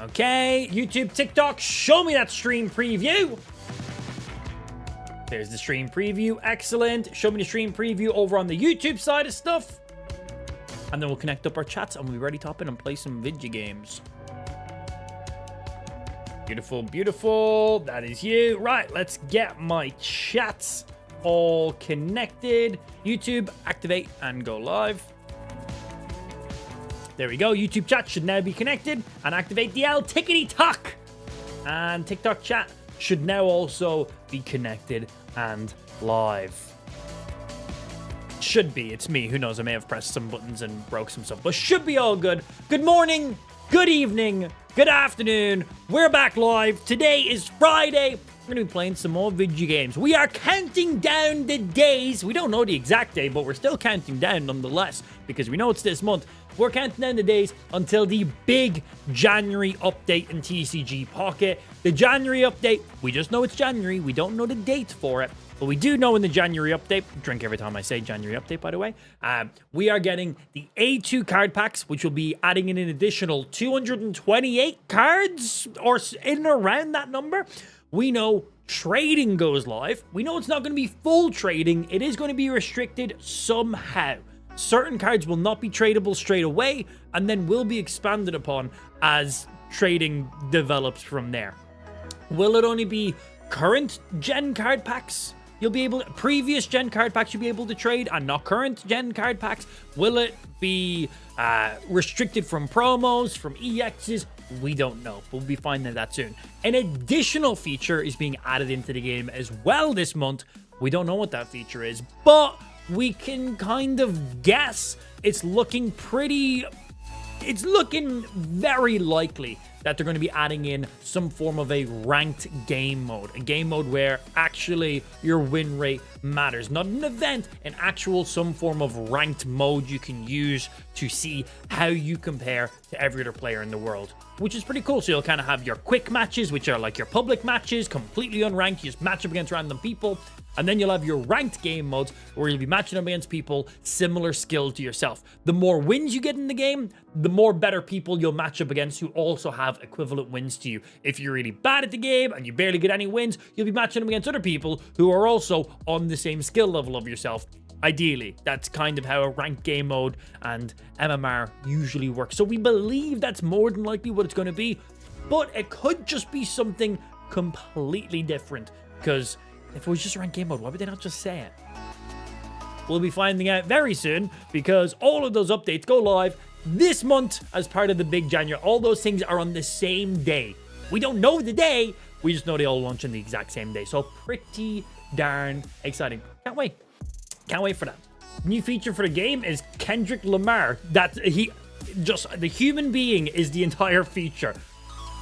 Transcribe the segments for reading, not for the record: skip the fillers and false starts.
Okay, YouTube, TikTok, show me that stream preview. There's the stream preview. Excellent. Show me the stream preview over on the YouTube side of stuff. And then we'll connect up our chats and we'll be ready to hop in and play some video games. Beautiful, beautiful. That is you. Right, let's get my chats all connected. YouTube, activate and go live. There we go. YouTube chat should now be connected and activate the L tickety tock. And TikTok chat should now also be connected and live. Should be. It's me. Who knows? I may have pressed some buttons and broke some stuff, but should be all good. Good morning, good evening, good afternoon. We're back live. Today is Friday. We're going to be playing some more video games. We are counting down the days. We don't know the exact day, but we're still counting down nonetheless because we know it's this month. We're counting down the days until the big January update in TCG Pocket. The January update, we just know it's January. We don't know the date for it. But we do know in the January update, drink every time I say January update, by the way, we are getting the A2 card packs, which will be adding in an additional 228 cards, or in and around that number. We know trading goes live. We know it's not going to be full trading. It is going to be restricted somehow. Certain cards will not be tradable straight away, and then will be expanded upon as trading develops from there. Will it only be current gen card packs? You'll be able to, previous gen card packs you'll be able to trade and not current gen card packs. Will it be restricted from promos, from EXs? We don't know. We'll be finding that soon. An additional feature is being added into the game as well this month. We don't know what that feature is, but we can kind of guess. It's looking very likely that they're going to be adding in some form of a ranked game mode. A game mode where actually your win rate matters. Not an event, an actual some form of ranked mode you can use to see how you compare to every other player in the world, which is pretty cool. So you'll kind of have your quick matches, which are like your public matches, completely unranked. You just match up against random people. And then you'll have your ranked game modes where you'll be matching up against people similar skill to yourself. The more wins you get in the game, the more better people you'll match up against who also have equivalent wins to you. If you're really bad at the game and you barely get any wins, you'll be matching up against other people who are also on the same skill level of yourself. Ideally, that's kind of how a ranked game mode and MMR usually works. So we believe that's more than likely what it's going to be, but it could just be something completely different, because if it was just ranked game mode, why would they not just say it? We'll be finding out very soon, because all of those updates go live this month as part of the big January. All those things are on the same day. We don't know the day, we just know they all launch on the exact same day. So pretty darn exciting. Can't wait. Can't wait for that. New feature for the game is Kendrick Lamar. The human being is the entire feature.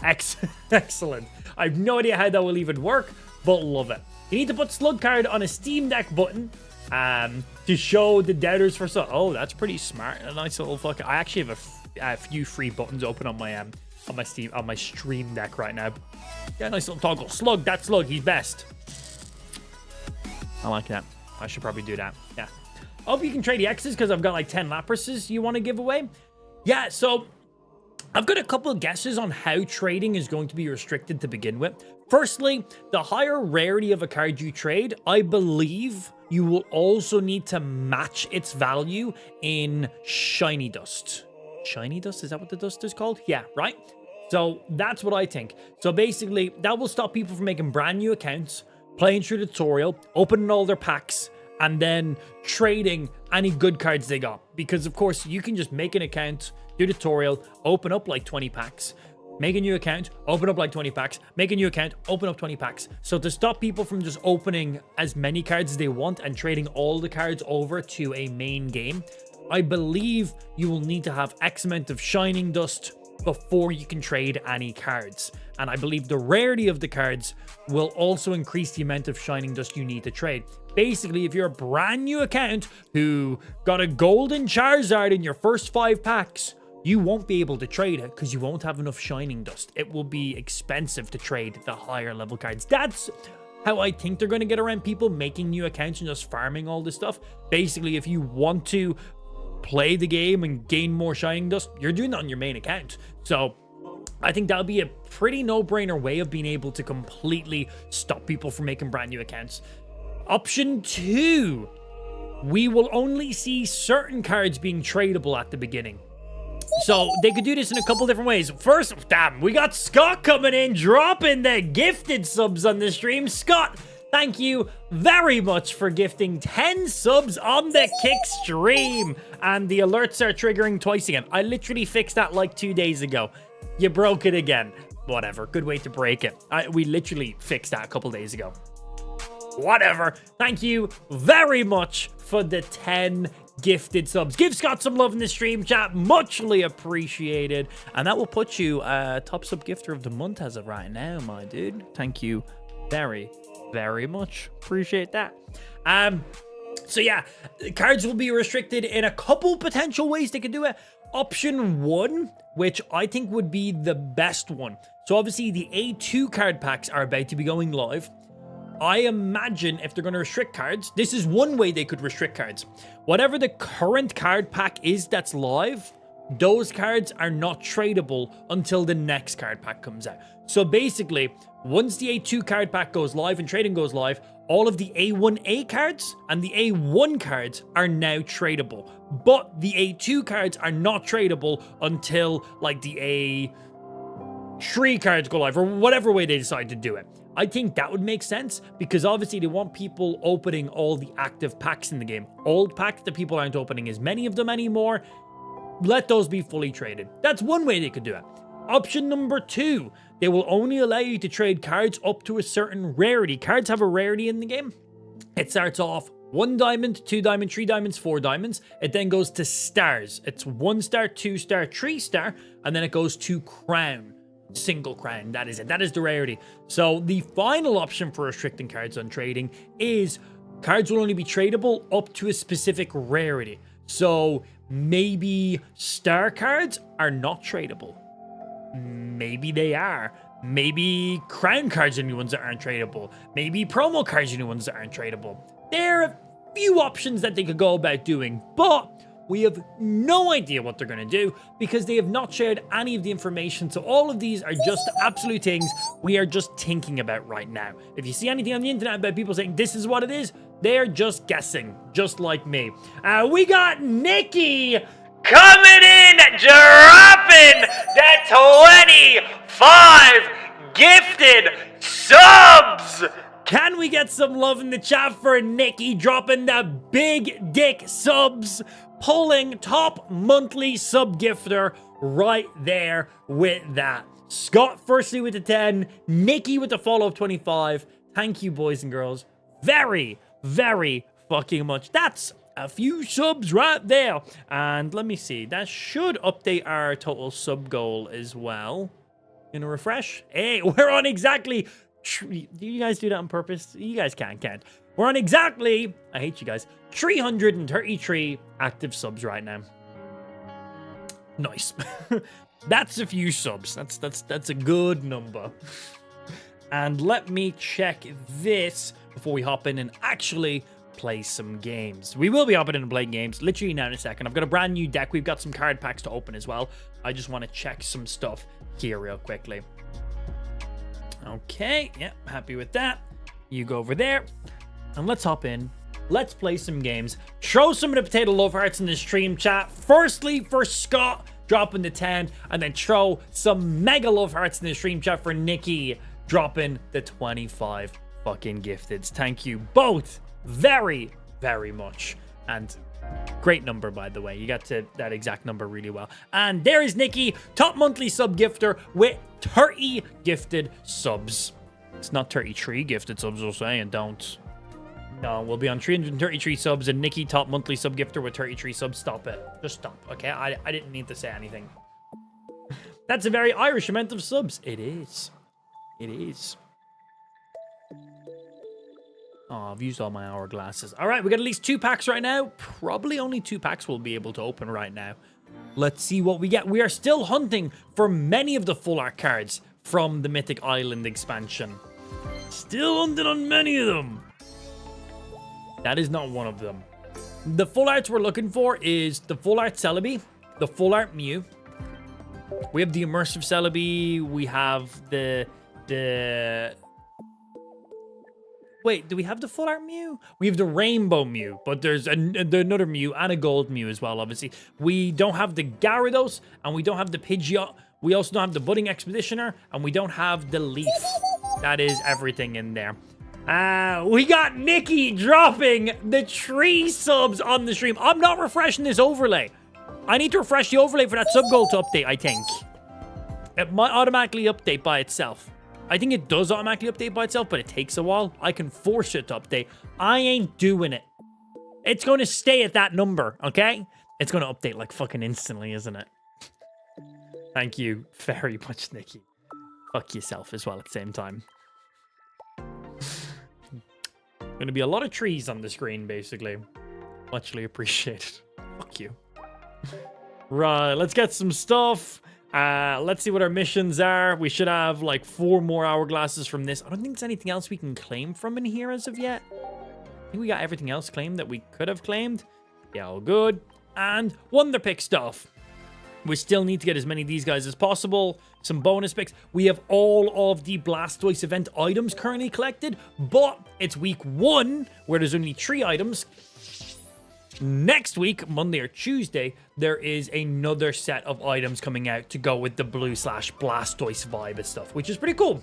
Excellent. I have no idea how that will even work, but love it. You need to put slug card on a Steam Deck button to show the doubters for some. Oh, that's pretty smart. A nice little fucking. I actually have a few free buttons open on my Stream Deck right now. Yeah, nice little toggle. Slug, that slug, he's best. I like that. I should probably do that. Yeah. I hope you can trade the X's because I've got like 10 Laprases you want to give away. Yeah, so I've got a couple of guesses on how trading is going to be restricted to begin with. Firstly, the higher rarity of a card you trade, I believe you will also need to match its value in shiny dust. Shiny dust? Is that what the dust is called? Yeah, right? So that's what I think. So basically, that will stop people from making brand new accounts, playing through the tutorial, opening all their packs, and then trading any good cards they got. Because, of course, you can just make an account, do the tutorial, open up like 20 packs, make a new account, open up like 20 packs, make a new account, open up 20 packs. So to stop people from just opening as many cards as they want and trading all the cards over to a main game, I believe you will need to have X amount of shining dust before you can trade any cards. And I believe the rarity of the cards will also increase the amount of shining dust you need to trade. Basically, if you're a brand new account who got a golden Charizard in your first 5 packs, you won't be able to trade it because you won't have enough shining dust. It will be expensive to trade the higher level cards. That's how I think they're going to get around people making new accounts and just farming all this stuff. Basically, if you want to play the game and gain more shining dust, you're doing that on your main account. So I think that'll be a pretty no-brainer way of being able to completely stop people from making brand new accounts. Option 2, we will only see certain cards being tradable at the beginning. So they could do this in a couple different ways. First, damn, we got Scott coming in, dropping the gifted subs on the stream. Scott, thank you very much for gifting 10 subs on the Kick stream. And the alerts are triggering twice again. I literally fixed that like 2 days ago. You broke it again. Whatever, good way to break it. We literally fixed that a couple days ago. Whatever. Thank you very much for the 10 gifted subs. Give Scott some love in the stream chat. Muchly appreciated. And that will put you top sub gifter of the month as of right now, my dude. Thank you very, very much. Appreciate that. So yeah, cards will be restricted in a couple potential ways they could do it. Option 1, which I think would be the best one. So obviously the A2 card packs are about to be going live. I imagine if they're going to restrict cards, this is one way they could restrict cards. Whatever the current card pack is that's live, those cards are not tradable until the next card pack comes out. So basically, once the A2 card pack goes live and trading goes live, all of the A1A cards and the A1 cards are now tradable. But the A2 cards are not tradable until like the A3 cards go live, or whatever way they decide to do it. I think that would make sense because obviously they want people opening all the active packs in the game. Old packs that people aren't opening as many of them anymore, let those be fully traded. That's one way they could do it. Option number 2, they will only allow you to trade cards up to a certain rarity. Cards have a rarity in the game. It starts off 1 diamond, 2 diamond, 3 diamonds, 4 diamonds. It then goes to stars. It's 1 star, 2 star, 3 star, and then it goes to crown. Single crown, that is it. That is the rarity. So the final option for restricting cards on trading is cards will only be tradable up to a specific rarity. So maybe star cards are not tradable. Maybe they are. Maybe crown cards are the ones that aren't tradable. Maybe promo cards are the ones that aren't tradable. There are a few options that they could go about doing, but we have no idea what they're going to do because they have not shared any of the information. So all of these are just absolute things we are just thinking about right now. If you see anything on the internet about people saying this is what it is, they're just guessing, just like me. We got Nikki coming in, dropping the 25 gifted subs. Can we get some love in the chat for Nikki dropping the big dick subs? Pulling top monthly sub gifter right there with that. Scott firstly with the 10, Nikki with the follow of 25. Thank you, boys and girls, very, very fucking much. That's a few subs right there. And let me see, that should update our total sub goal as well. Gonna refresh. Hey, we're on exactly. Do you guys do that on purpose? You guys can't. We're on exactly, I hate you guys, 333 active subs right now. Nice. That's a few subs. That's a good number. And let me check this before we hop in and actually play some games. We will be hopping in and playing games literally now in a second. I've got a brand new deck. We've got some card packs to open as well. I just want to check some stuff here real quickly. Okay, yeah, happy with that. You go over there. And let's hop in. Let's play some games. Throw some of the potato love hearts in the stream chat. Firstly, for Scott, dropping the 10. And then throw some mega love hearts in the stream chat for Nikki, dropping the 25 fucking gifteds. Thank you both very, very much. And great number, by the way. You got to that exact number really well. And there is Nikki, top monthly sub gifter with 30 gifted subs. It's not 33 gifted subs, we're saying. Don't. No, we'll be on 333 subs, and Nikki, top monthly sub gifter with 33 subs. Stop it. Just stop, okay? I didn't mean to say anything. That's a very Irish amount of subs. It is. It is. Oh, I've used all my hourglasses. All right, we got at least 2 packs right now. Probably only 2 packs we'll be able to open right now. Let's see what we get. We are still hunting for many of the full art cards from the Mythic Island expansion. Still hunting on many of them. That is not one of them. The full arts we're looking for is the full art Celebi, the full art Mew, We have the immersive Celebi. We have the... Wait, do we have the full art Mew? We have the rainbow Mew, but there's another Mew and a gold Mew as well, obviously. We don't have the Gyarados, and we don't have the Pidgeot. We also don't have the Budding Expeditioner, and we don't have the Leaf. That is everything in there. We got Nikki dropping the 3 subs on the stream. I'm not refreshing this overlay. I need to refresh the overlay for that sub goal to update, I think. It might automatically update by itself. I think it does automatically update by itself, but it takes a while. I can force it to update. I ain't doing it. It's going to stay at that number, okay? It's going to update like fucking instantly, isn't it? Thank you very much, Nikki. Fuck yourself as well at the same time. Going to be a lot of trees on the screen, basically. Muchly appreciated. Fuck you. Right, let's get some stuff. Let's see what our missions are. We should have like 4 more hourglasses from this. I don't think there's anything else we can claim from in here as of yet. I think we got everything else claimed that we could have claimed. Yeah, all good. And Wonder Pick stuff. We still need to get as many of these guys as possible. Some bonus picks. We have all of the Blastoise event items currently collected, but it's week 1 where there's only 3 items. Next week, Monday or Tuesday, there is another set of items coming out to go with the blue/Blastoise vibe and stuff, which is pretty cool.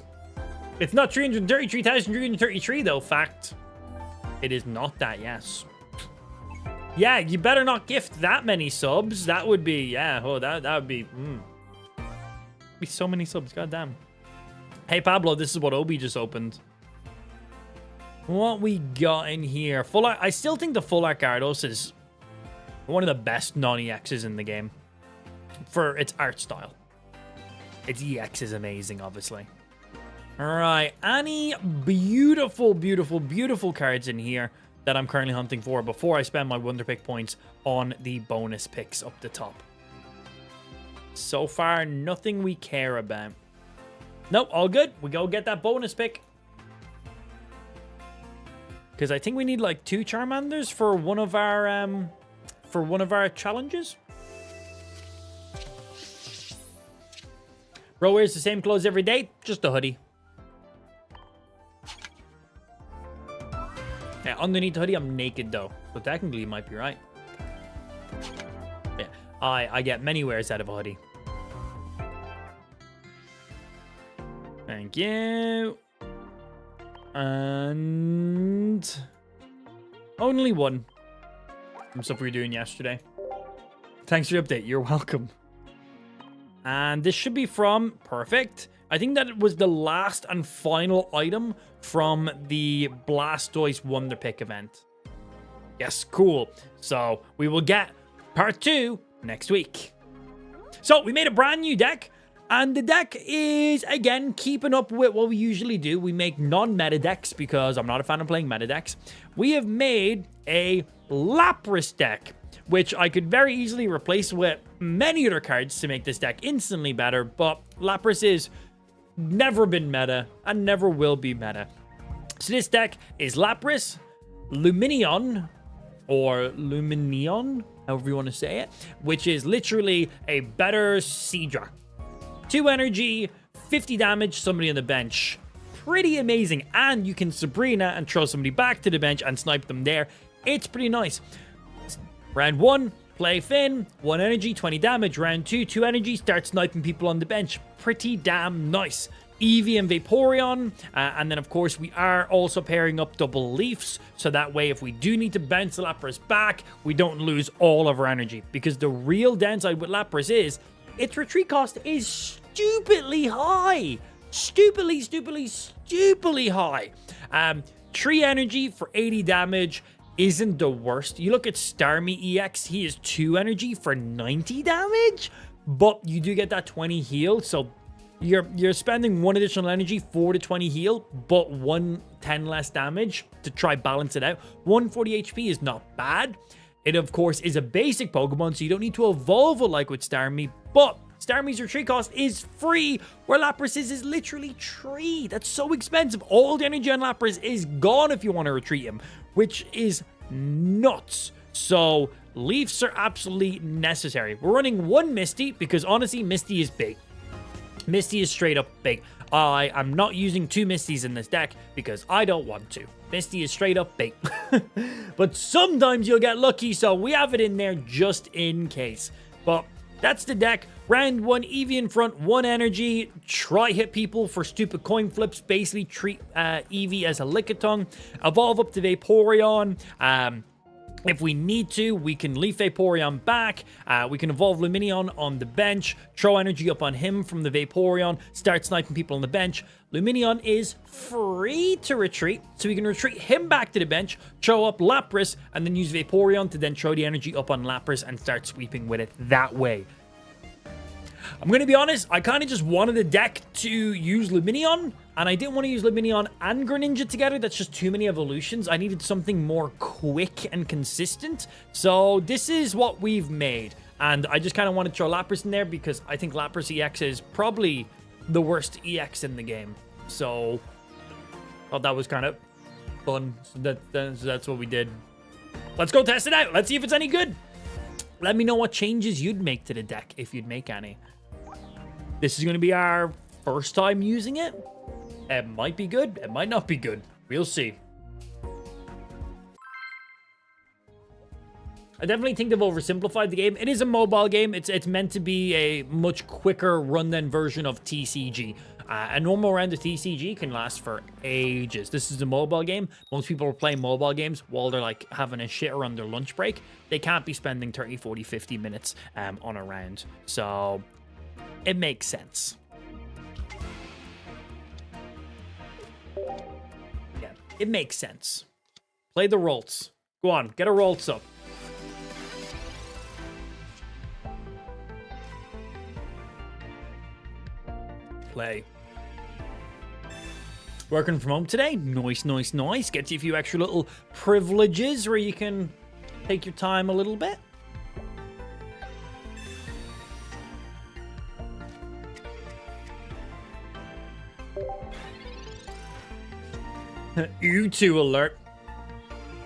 It's not 333,333 though, fact. It is not that, yes. Yeah, you better not gift that many subs. That would be, yeah, oh, that would be, be so many subs, goddamn. Hey, Pablo, this is what Obi just opened. What we got in here? Full art. I still think the full art Gyarados is one of the best non-EXs in the game for its art style. Its EX is amazing, obviously. All right, any beautiful, beautiful, beautiful cards in here that I'm currently hunting for before I spend my Wonder Pick points on the bonus picks up the top. So far, nothing we care about. Nope, all good. We go get that bonus pick. Because I think we need like 2 Charmanders for one of our challenges. Bro wears the same clothes every day, just a hoodie. Yeah, underneath the hoodie, I'm naked though. So technically, you might be right. Yeah, I get many wears out of a hoodie. Thank you. And only 1 from stuff we were doing yesterday. Thanks for the update. You're welcome. And this should be from perfect. I think that it was the last and final item from the Blastoise Wonder Pick event. Yes, cool. So we will get part 2 next week. So we made a brand new deck. And the deck is, again, keeping up with what we usually do. We make non-meta decks because I'm not a fan of playing meta decks. We have made a Lapras deck, which I could very easily replace with many other cards to make this deck instantly better. But Lapras is never been meta and never will be meta. So this deck is Lapras, Luminion, or Luminion, however you want to say it, which is literally a better Seadra. 2 energy, 50 damage, somebody on the bench. Pretty amazing. And you can Sabrina and throw somebody back to the bench and snipe them there. It's pretty nice. Round 1, play Finn. 1 energy, 20 damage. Round 2, 2 energy, start sniping people on the bench. Pretty damn nice. Eevee and Vaporeon. And then, of course, we are also pairing up double Leafs. So that way, if we do need to bounce the Lapras back, we don't lose all of our energy. Because the real downside with Lapras is its retreat cost is stupidly high. Stupidly high. 3 energy for 80 damage isn't the worst. You look at Starmie EX, he is 2 energy for 90 damage, but you do get that 20 heal, so you're spending 1 additional energy for the 20 heal, but 110 less damage to try balance it out. 140 HP is not bad. It, of course, is a basic Pokemon, so you don't need to evolve it like with Starmie, but Starmie's retreat cost is free, where Lapras's is literally 3. That's so expensive. All the energy on Lapras is gone if you want to retreat him, which is nuts. So Leafs are absolutely necessary. We're running one Misty because honestly, Misty is big. Misty is straight up big. I am not using 2 Misties in this deck because I don't want to. Misty is straight up big. But sometimes you'll get lucky, so we have it in there just in case. But that's the deck. Round 1, Eevee in front, 1 energy. Try hit people for stupid coin flips. Basically treat Eevee as a Lickitung. Evolve up to Vaporeon. If we need to, we can Leaf Vaporeon back. We can evolve Lumineon on the bench. Throw energy up on him from the Vaporeon. Start sniping people on the bench. Lumineon is free to retreat, so we can retreat him back to the bench, throw up Lapras, and then use Vaporeon to then throw the energy up on Lapras and start sweeping with it that way. I'm going to be honest, I kind of just wanted the deck to use Lumineon, and I didn't want to use Lumineon and Greninja together. That's just too many evolutions. I needed something more quick and consistent. So this is what we've made. And I just kind of want to throw Lapras in there because I think Lapras EX is probably the worst EX in the game. So I thought that was kind of fun. So that's what we did. Let's go test it out. Let's see if it's any good. Let me know what changes you'd make to the deck if you'd make any. This is going to be our first time using it. It might be good. It might not be good. We'll see. I definitely think they've oversimplified the game. It is a mobile game. It's meant to be a much quicker run-then version of TCG. A normal round of TCG can last for ages. This is a mobile game. Most people are playing mobile games while they're like having a shitter on their lunch break. They can't be spending 30, 40, 50 minutes on a round. So it makes sense. Yeah, it makes sense. Play the rolls. Go on, get a rolls up. Play. Working from home today. Nice, nice, nice. Gets you a few extra little privileges where you can take your time a little bit. Mewtwo alert.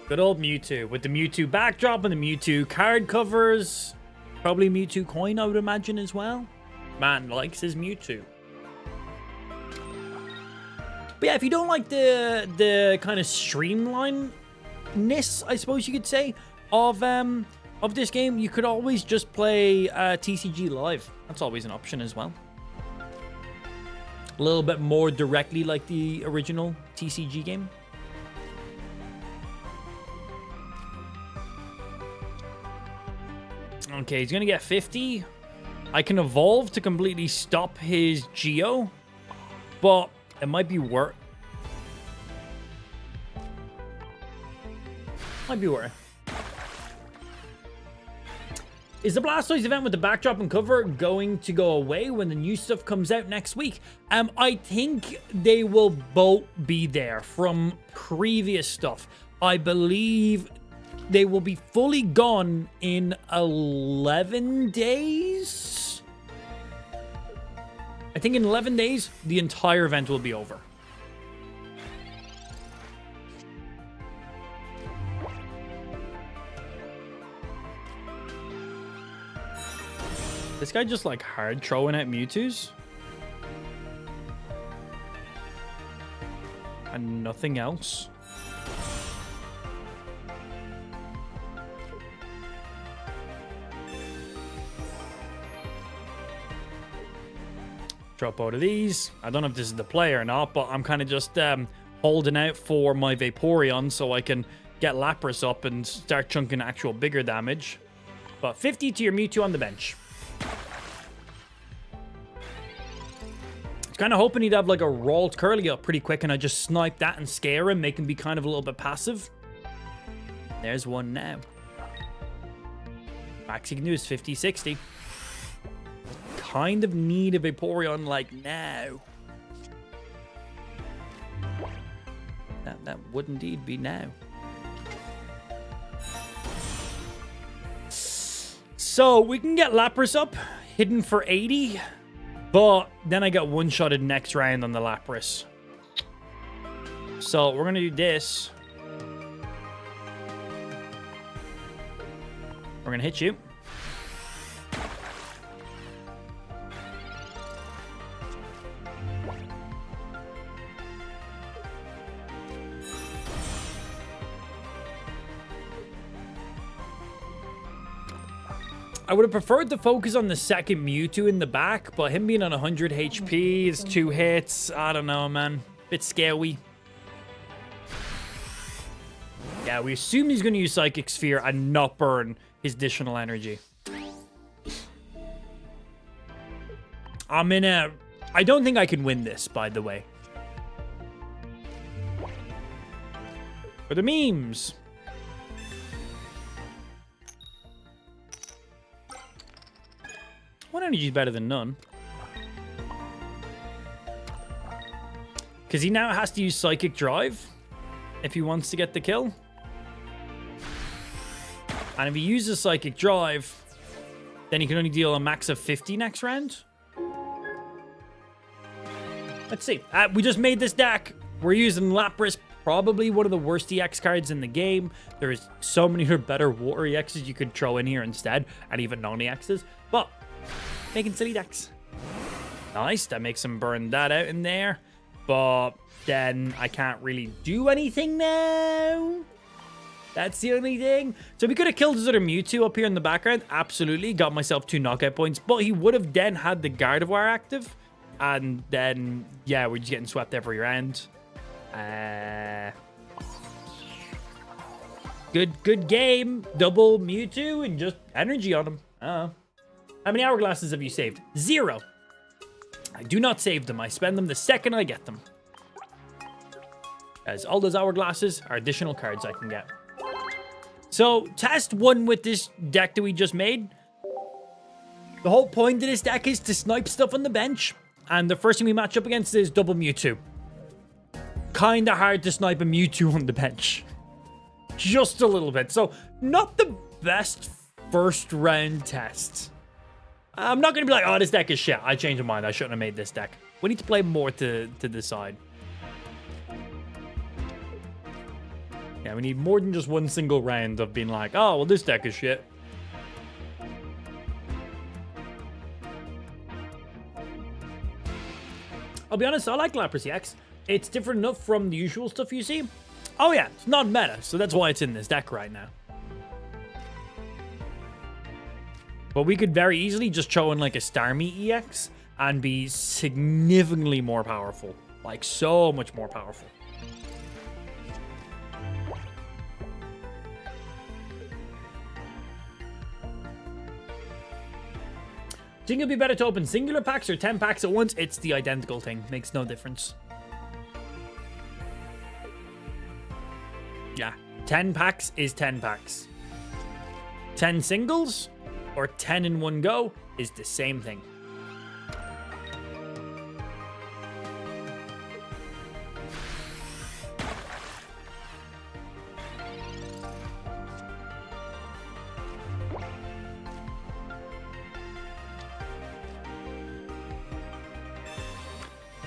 Good old Mewtwo. With the Mewtwo backdrop and the Mewtwo card covers. Probably Mewtwo coin, I would imagine, as well. Man likes his Mewtwo. But yeah, if you don't like the kind of streamlinedness, I suppose you could say, of this game, you could always just play TCG Live. That's always an option as well. A little bit more directly like the original TCG game. Okay, he's gonna get 50. I can evolve to completely stop his Geo, but it might be worth. Might be worth. Is the Blastoise event with the backdrop and cover going to go away when the new stuff comes out next week? I think they will both be there from previous stuff. I believe they will be fully gone in 11 days. I think in 11 days, the entire event will be over. This guy just like hard throwing at Mewtwo's. And nothing else. Drop out of these. I don't know if this is the play or not, but I'm kind of just holding out for my Vaporeon so I can get Lapras up and start chunking actual bigger damage. But 50 to your Mewtwo on the bench. Kind of hoping he'd have like a Rolled Curly up pretty quick and I just snipe that and scare him, make him be kind of a little bit passive. There's one now. Max he can do is 50, 60. Kind of need a Vaporeon like now. That would indeed be now. So we can get Lapras up, hidden for 80. But then I got one-shotted next round on the Lapras. So we're going to do this. We're We're going to hit you. I would have preferred to focus on the second Mewtwo in the back, but him being on 100 HP is 2 hits. I don't know, man. Bit scary. Yeah, we assume he's going to use Psychic Sphere and not burn his additional energy. I don't think I can win this, by the way. For the memes. One energy is better than none. Because he now has to use Psychic Drive if he wants to get the kill. And if he uses Psychic Drive, then he can only deal a max of 50 next round. Let's see. We just made this deck. We're using Lapras, probably one of the worst EX cards in the game. There's so many better water EXs you could throw in here instead, and even non-EXs. But making silly decks. Nice. That makes him burn that out in there. But then I can't really do anything now. That's the only thing. So we could have killed his other Mewtwo up here in the background. Absolutely. Got myself 2 knockout points. But he would have then had the Gardevoir active. And then, yeah, we're just getting swept every round. Good game. Double Mewtwo and just energy on him. How many hourglasses have you saved? 0. I do not save them. I spend them the second I get them. As all those hourglasses are additional cards I can get. So, test 1 with this deck that we just made. The whole point of this deck is to snipe stuff on the bench. And the first thing we match up against is double Mewtwo. Kinda hard to snipe a Mewtwo on the bench. Just a little bit. So, not the best first round test. I'm not going to be like, oh, this deck is shit. I changed my mind. I shouldn't have made this deck. We need to play more to decide. Yeah, we need more than just one single round of being like, oh, well, this deck is shit. I'll be honest, I like Lapras EX. It's different enough from the usual stuff you see. Oh yeah, it's not meta, so that's why it's in this deck right now. But we could very easily just throw in like a Starmie EX and be significantly more powerful. Like, so much more powerful. Think it'd be better to open singular packs or 10 packs at once? It's the identical thing. Makes no difference. Yeah. 10 packs is 10 packs. 10 singles or 10 in one go is the same thing.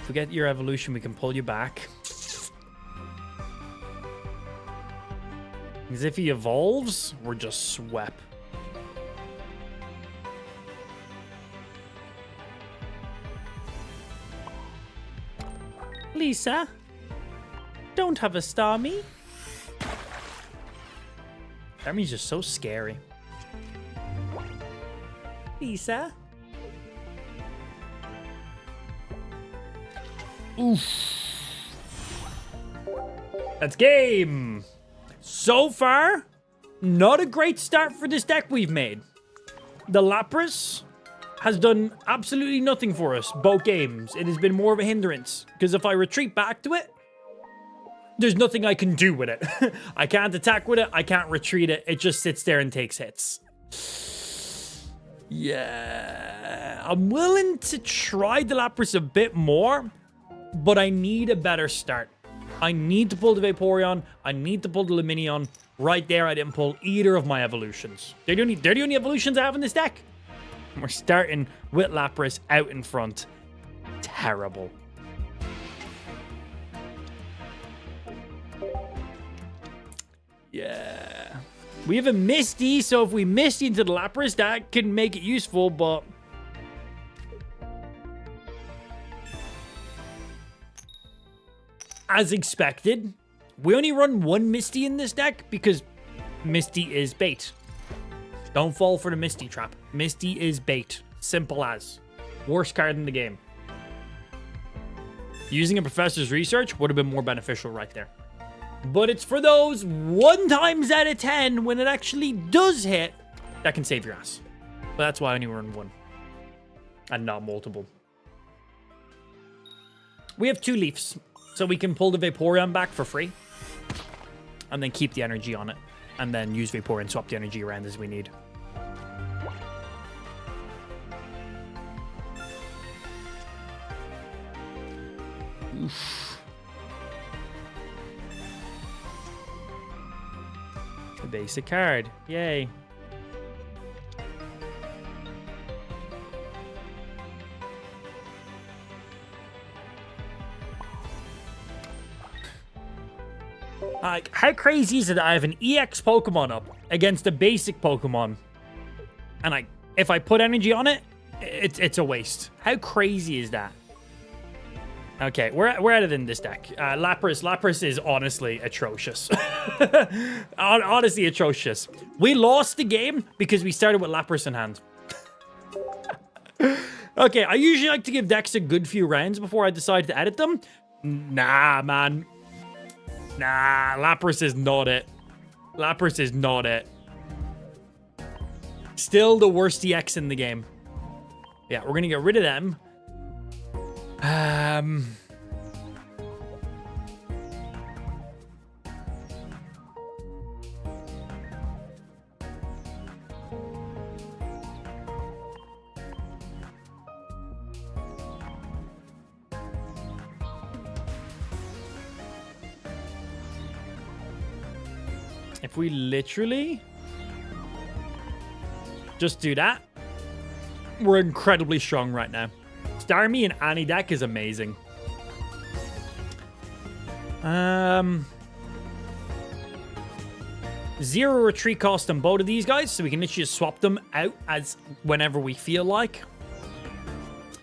Forget your evolution, we can pull you back. Because if he evolves, we're just swept. Lisa, don't have a Starmie. Starmie's just so scary. Lisa. Oof. That's game. So far, not a great start for this deck we've made. The Lapras has done absolutely nothing for us both games. It has been more of a hindrance. Because if I retreat back to it, there's nothing I can do with it. I can't attack with it. I can't retreat it. It just sits there and takes hits. Yeah. I'm willing to try the Lapras a bit more. But I need a better start. I need to pull the Vaporeon. I need to pull the Lumineon. Right there, I didn't pull either of my evolutions. They're the only evolutions I have in this deck. We're starting with Lapras out in front. Terrible. Yeah. We have a Misty, so if we Misty into the Lapras, that can make it useful, but... as expected, we only run one Misty in this deck because Misty is bait. Don't fall for the Misty trap. Misty is bait. Simple as. Worst card in the game. Using a Professor's Research would have been more beneficial right there. But it's for those 1 times out of 10 when it actually does hit that can save your ass. But that's why I only run 1 and not multiple. We have 2 Leafs, so we can pull the Vaporeon back for free and then keep the energy on it and then use Vaporeon, swap the energy around as we need. Oof. A basic card. Yay. How crazy is it that I have an EX Pokemon up against a basic Pokemon? And if I put energy on it, it's a waste. How crazy is that? Okay, we're out of it in this deck. Lapras is honestly atrocious. Honestly atrocious. We lost the game because we started with Lapras in hand. Okay, I usually like to give decks a good few rounds before I decide to edit them. Nah, man. Nah, Lapras is not it. Lapras is not it. Still the worst EX in the game. Yeah, we're gonna get rid of them. If we literally just do that, we're incredibly strong right now. Starmie in any deck is amazing. Zero retreat cost on both of these guys, so we can literally just swap them out as whenever we feel like.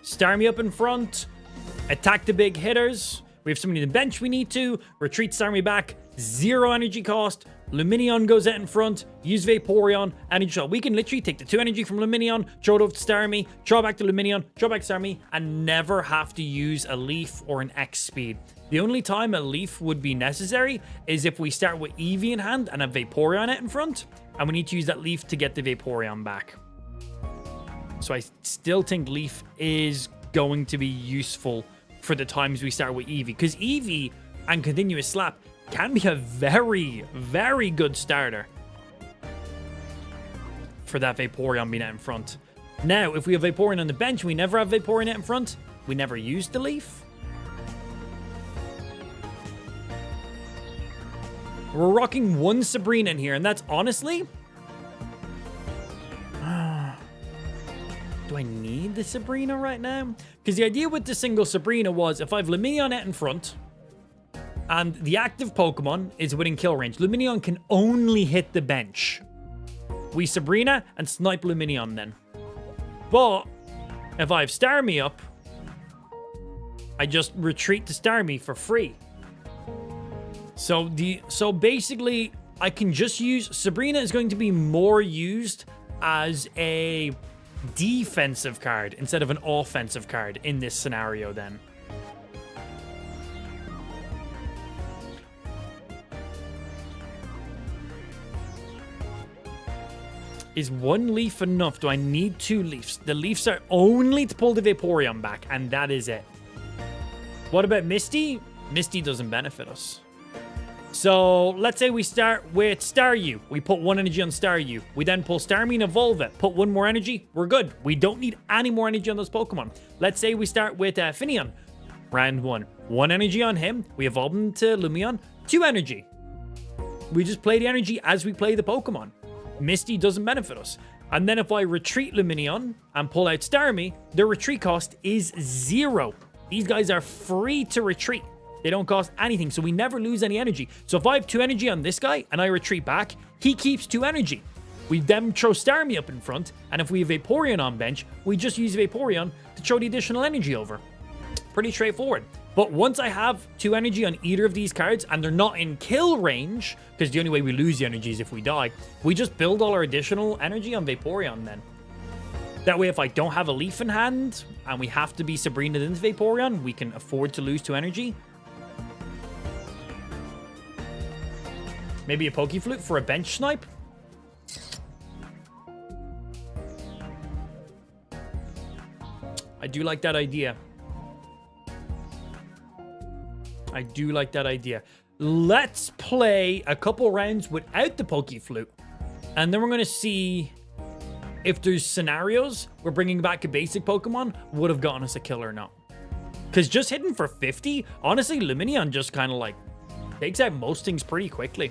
Starmie up in front. Attack the big hitters. We have somebody on the bench we need to. Retreat Starmie back. Zero energy cost. Lumineon goes out in front. Use Vaporeon. Energy shot. We can literally take the 2 energy from Lumineon, throw it over to Starmie, draw back to Lumineon, draw back to Starmie, and never have to use a Leaf or an X speed. The only time a Leaf would be necessary is if we start with Eevee in hand and have Vaporeon out in front, and we need to use that Leaf to get the Vaporeon back. So I still think Leaf is going to be useful for the times we start with Eevee, because Eevee and Continuous Slap can be a very, very good starter for that Vaporeon being out in front. Now, if we have Vaporeon on the bench, we never have Vaporeon out in front, we never use the Leaf. We're rocking 1 Sabrina in here, and that's honestly... do I need the Sabrina right now? Because the idea with the single Sabrina was if I have Lumineon out in front, and the active Pokemon is within kill range, Lumineon can only hit the bench. We Sabrina and snipe Lumineon then. But if I have Starmie up, I just retreat to Starmie for free. So basically, I can just use... Sabrina is going to be more used as a defensive card instead of an offensive card in this scenario then. Is 1 Leaf enough? Do I need 2 Leafs? The Leafs are only to pull the Vaporeon back, and that is it. What about Misty? Misty doesn't benefit us. So let's say we start with Staryu. We put 1 energy on Staryu. We then pull Starmie and evolve it. Put 1 more energy. We're good. We don't need any more energy on those Pokemon. Let's say we start with Finneon. Round 1. 1 energy on him. We evolve him to Lumion. 2 energy. We just play the energy as we play the Pokemon. Misty doesn't benefit us. And then if I retreat Lumineon and pull out Starmie, the retreat cost is 0. These guys are free to retreat. They don't cost anything, so we never lose any energy. So if I have 2 energy on this guy and I retreat back, he keeps 2 energy. We then throw Starmie up in front, and if we have Vaporeon on bench, we just use Vaporeon to throw the additional energy over. Pretty straightforward. But once I have 2 energy on either of these cards, and they're not in kill range, because the only way we lose the energy is if we die, we just build all our additional energy on Vaporeon then. That way, if I don't have a Leaf in hand, and we have to be Sabrina'd into Vaporeon, we can afford to lose 2 energy. Maybe a Pokeflute for a bench snipe? I do like that idea. I do like that idea. Let's play a couple rounds without the Pokeflute. And then we're going to see if there's scenarios where bringing back a basic Pokemon would have gotten us a kill or not. Because just hitting for 50, honestly, Lumineon just kind of like takes out most things pretty quickly.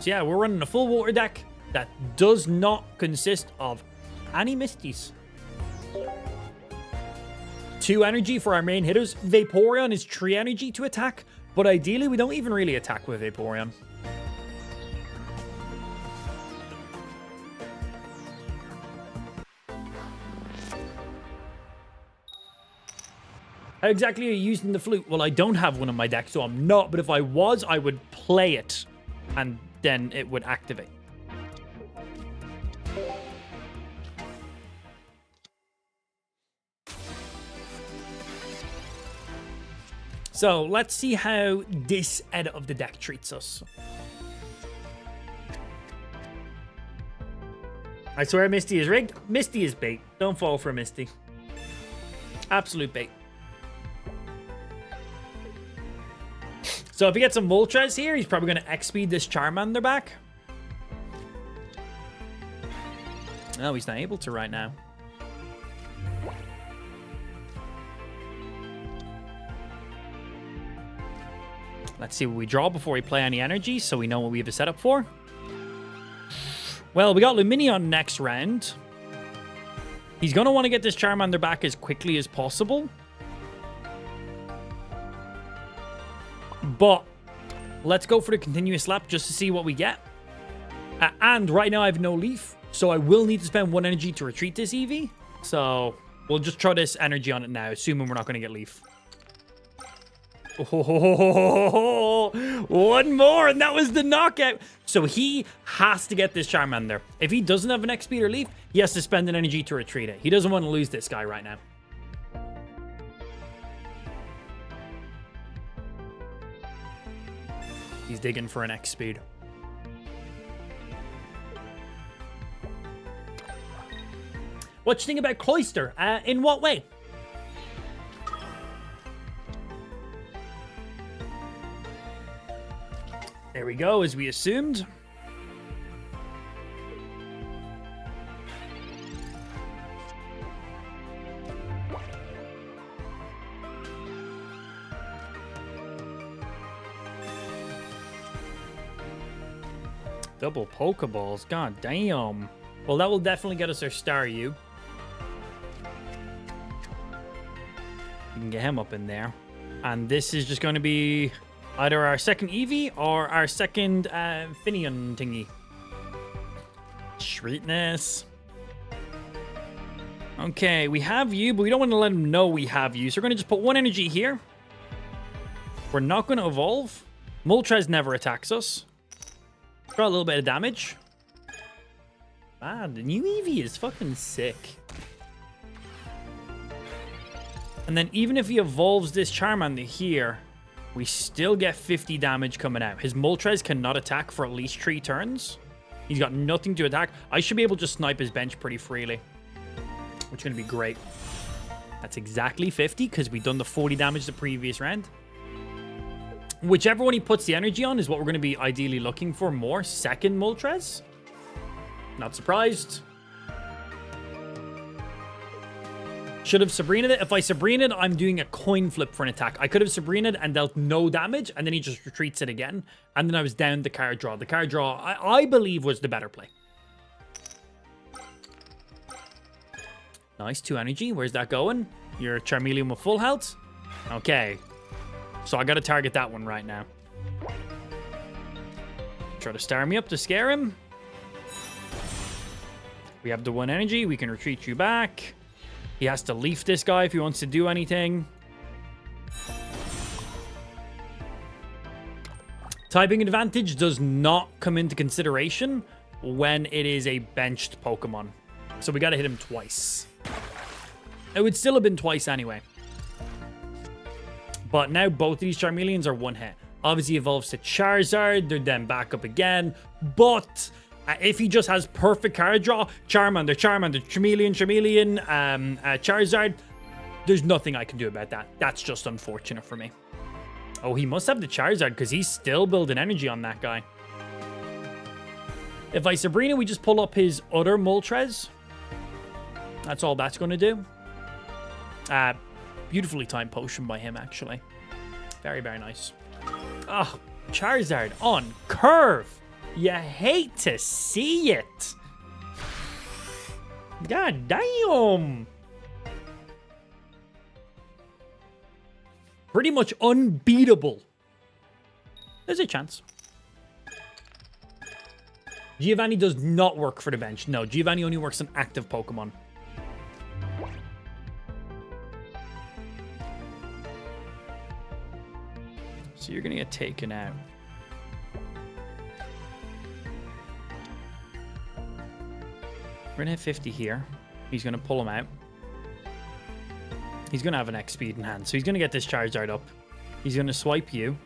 So yeah, we're running a full water deck that does not consist of any Misties. 2 energy for our main hitters. Vaporeon is 3 energy to attack, but ideally we don't even really attack with Vaporeon. How exactly are you using the flute? Well, I don't have one in my deck, so I'm not, but if I was, I would play it, and then it would activate. So let's see how this edit of the deck treats us. I swear Misty is rigged. Misty is bait. Don't fall for Misty. Absolute bait. So if he gets some Moltres here, he's probably going to X-speed this Charmander back. No, he's not able to right now. Let's see what we draw before we play any energy, so we know what we have a setup for. Well, we got Lumineon next round. He's going to want to get this Charmander back as quickly as possible. But let's go for the continuous slap just to see what we get. And right now I have no Leaf, so I will need to spend 1 energy to retreat this Eevee. So we'll just throw this energy on it now, assuming we're not going to get Leaf. Oh, 1 more, and that was the knockout. So he has to get this Charmander. If he doesn't have an X-Speed or Leaf, he has to spend an energy to retreat it. He doesn't want to lose this guy right now. He's digging for an X-Speed. What do you think about Cloyster? In what way? There we go, as we assumed. Double Pokeballs, god damn. Well, that will definitely get us our Staryu. We can get him up in there. And this is just going to be either our second Eevee or our second Finneon thingy. Sweetness. Okay, we have you, but we don't want to let him know we have you. So we're going to just put 1 energy here. We're not going to evolve. Moltres never attacks us. Draw a little bit of damage. Ah, the new Eevee is fucking sick. And then even if he evolves this Charmander here, we still get 50 damage coming out. His Moltres cannot attack for at least 3 turns. He's got nothing to attack. I should be able to just snipe his bench pretty freely, which is going to be great. That's exactly 50 because we've done the 40 damage the previous round. Whichever one he puts the energy on is what we're going to be ideally looking for more. Second Moltres. Not surprised. Should have Sabrina'd it. If I Sabrina'd, I'm doing a coin flip for an attack. I could have Sabrina'd and dealt no damage, and then he just retreats it again. And then I was down the card draw. The card draw, I believe, was the better play. Nice, 2 energy. Where's that going? Your Charmeleon with full health? Okay. So I got to target that one right now. Try to star me up to scare him. We have the 1 energy. We can retreat you back. He has to leaf this guy if he wants to do anything. Typing advantage does not come into consideration when it is a benched Pokemon. So we got to hit him twice. It would still have been twice anyway. But now both of these Charmeleons are 1 hit. Obviously evolves to Charizard. They're then back up again. But if he just has perfect card draw, Charmander, Charmeleon, Charizard, there's nothing I can do about that. That's just unfortunate for me. Oh, he must have the Charizard because he's still building energy on that guy. If I Sabrina, we just pull up his other Moltres. That's all that's going to do. Beautifully timed potion by him, actually. Very, very nice. Oh, Charizard on curve. You hate to see it. God damn. Pretty much unbeatable. There's a chance. Giovanni does not work for the bench. No, Giovanni only works on active Pokemon. So you're going to get taken out. We're going to hit 50 here. He's going to pull him out. He's going to have an X speed in hand. So he's going to get this Charizard up. He's going to swipe you.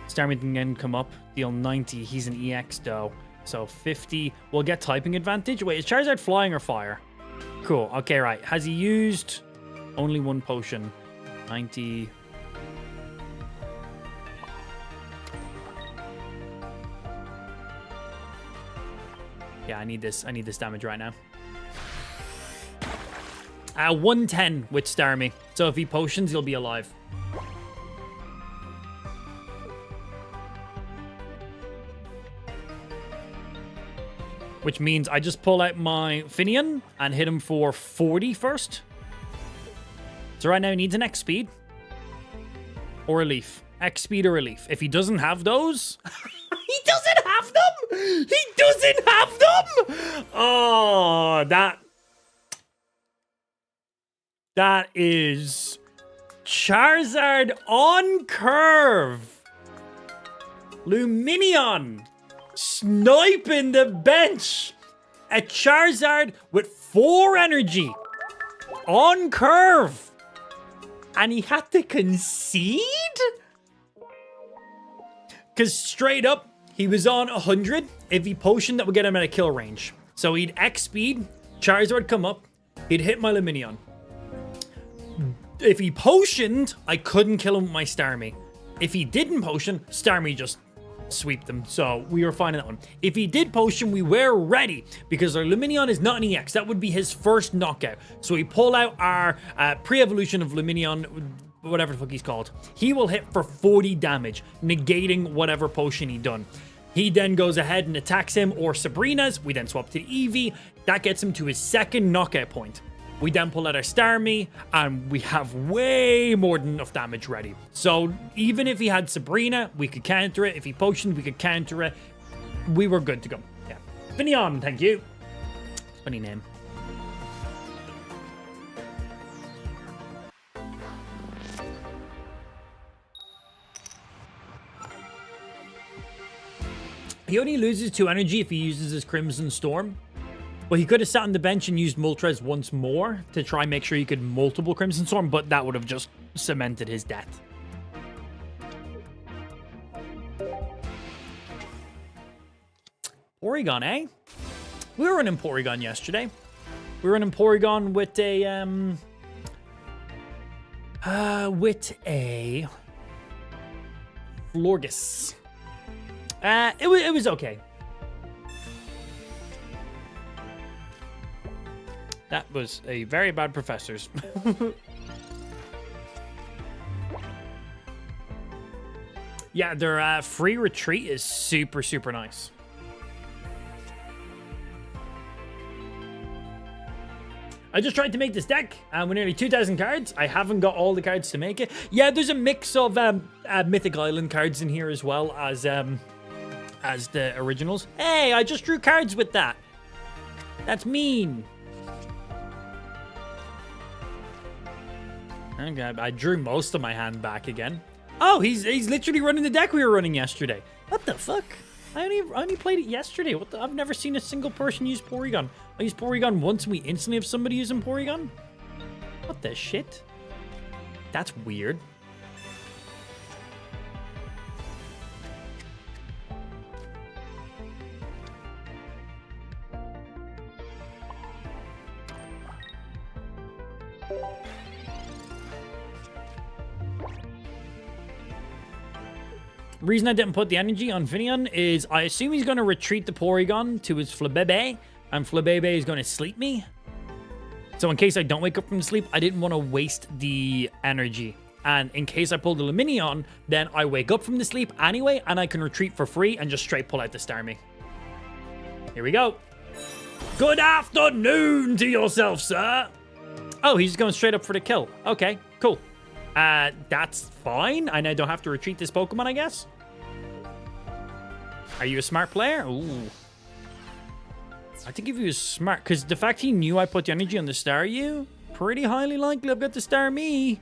Starmie can then come up. Deal 90. He's an EX though. So 50. We'll get typing advantage. Wait, is Charizard flying or fire? Cool. Okay, right. Has he used only 1 potion? 90. Yeah, I need this. I need this damage right now. 110 with Starmie. So if he potions, he'll be alive. Which means I just pull out my Finion and hit him for 40 first. So right now he needs an X speed. Or a leaf. X speed or a leaf. If he doesn't have those... He doesn't have them! He doesn't have them! Oh, that is Charizard on curve. Lumineon sniping the bench. A Charizard with 4 energy on curve. And he had to concede? Because straight up, he was on 100. If he potioned, that would get him at a kill range. So he'd X speed, Charizard would come up, he'd hit my Lumineon. If he potioned, I couldn't kill him with my Starmie. If he didn't potion, Starmie just sweep them. So we were fine in that one. If he did potion, we were ready because our Lumineon is not an EX. That would be his first knockout. So we pull out our pre-evolution of Lumineon, whatever the fuck he's called. He will hit for 40 damage, negating whatever potion he done. He then goes ahead and attacks him or Sabrina's. We then swap to the Eevee. That gets him to his 2nd knockout point. We then pull out our Starmie, and we have way more than enough damage ready. So even if he had Sabrina, we could counter it. If he potioned, we could counter it. We were good to go. Yeah. Finion, thank you. Funny name. He only loses 2 energy if he uses his Crimson Storm. Well, he could have sat on the bench and used Moltres once more to try and make sure he could multiple Crimson Storm, but that would have just cemented his death. Porygon, eh? We were running Porygon yesterday. We were running Porygon with a Florges. It was okay. That was a very bad professor's. Yeah, their free retreat is super, super nice. I just tried to make this deck, and with nearly 2,000 cards, I haven't got all the cards to make it. Yeah, there's a mix of Mythic Island cards in here as well as the originals. Hey, I just drew cards with that. That's mean. Okay, I drew most of my hand back again. Oh, he's literally running the deck we were running yesterday. What the fuck? I only played it yesterday. What the? I've never seen a single person use Porygon. I used Porygon once and we instantly have somebody using Porygon? What the shit? That's weird. Reason I didn't put the energy on Finion is I assume he's going to retreat the Porygon to his Flabébé, and Flabébé is going to sleep me. So in case I don't wake up from sleep, I didn't want to waste the energy. And in case I pull the Lumineon, then I wake up from the sleep anyway, and I can retreat for free and just straight pull out the Starmie. Here we go. Good afternoon to yourself, sir. Oh, he's going straight up for the kill. Okay, cool. That's fine. And I don't have to retreat this Pokemon, I guess. Are you a smart player? Ooh. I think if he was smart, because the fact he knew I put the energy on the Staryu, pretty highly likely I've got the Starmie.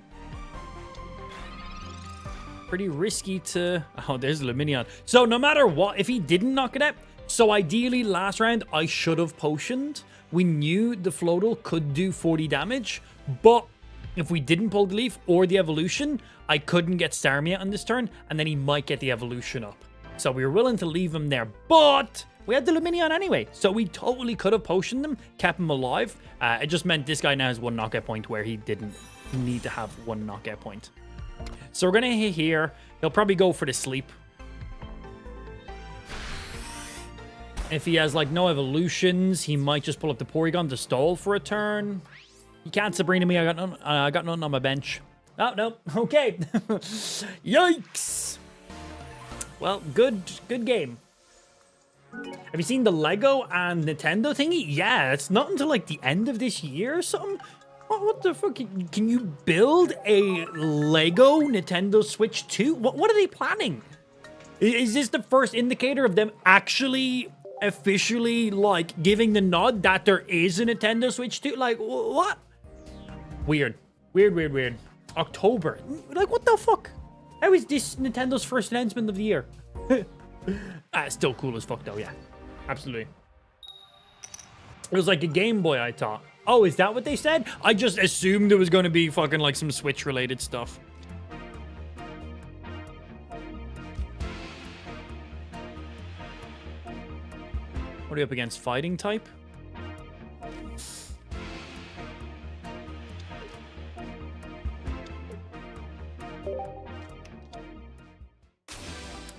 Pretty risky to... Oh, there's Lumineon. So no matter what, if he didn't knock it out, so ideally last round I should have potioned. We knew the Floatal could do 40 damage, but if we didn't pull the Leaf or the Evolution, I couldn't get Starmie on this turn, and then he might get the Evolution up. So we were willing to leave him there, but we had the Lumineon anyway, so we totally could have potioned him, kept him alive. It just meant this guy now has one knockout point where he didn't need to have one knockout point. So we're going to hit here. He'll probably go for the sleep. If he has, like, no evolutions, he might just pull up the Porygon to stall for a turn. He can't Sabrina me. I got nothing on my bench. Oh, no. Okay. Yikes. Well, good game. Have you seen the Lego and Nintendo thingy? Yeah, it's not until, like, the end of this year or something. What the fuck? Can you build a Lego Nintendo Switch 2? What are they planning? Is this the first indicator of them actually officially, like, giving the nod that there is a Nintendo Switch 2? Like, what? Weird. Weird. October. Like, what the fuck? How is this Nintendo's first announcement of the year? Still cool as fuck, though, yeah. Absolutely. It was like a Game Boy, I thought. Oh, is that what they said? I just assumed it was going to be fucking, like, some Switch-related stuff. What are you up against? Fighting type?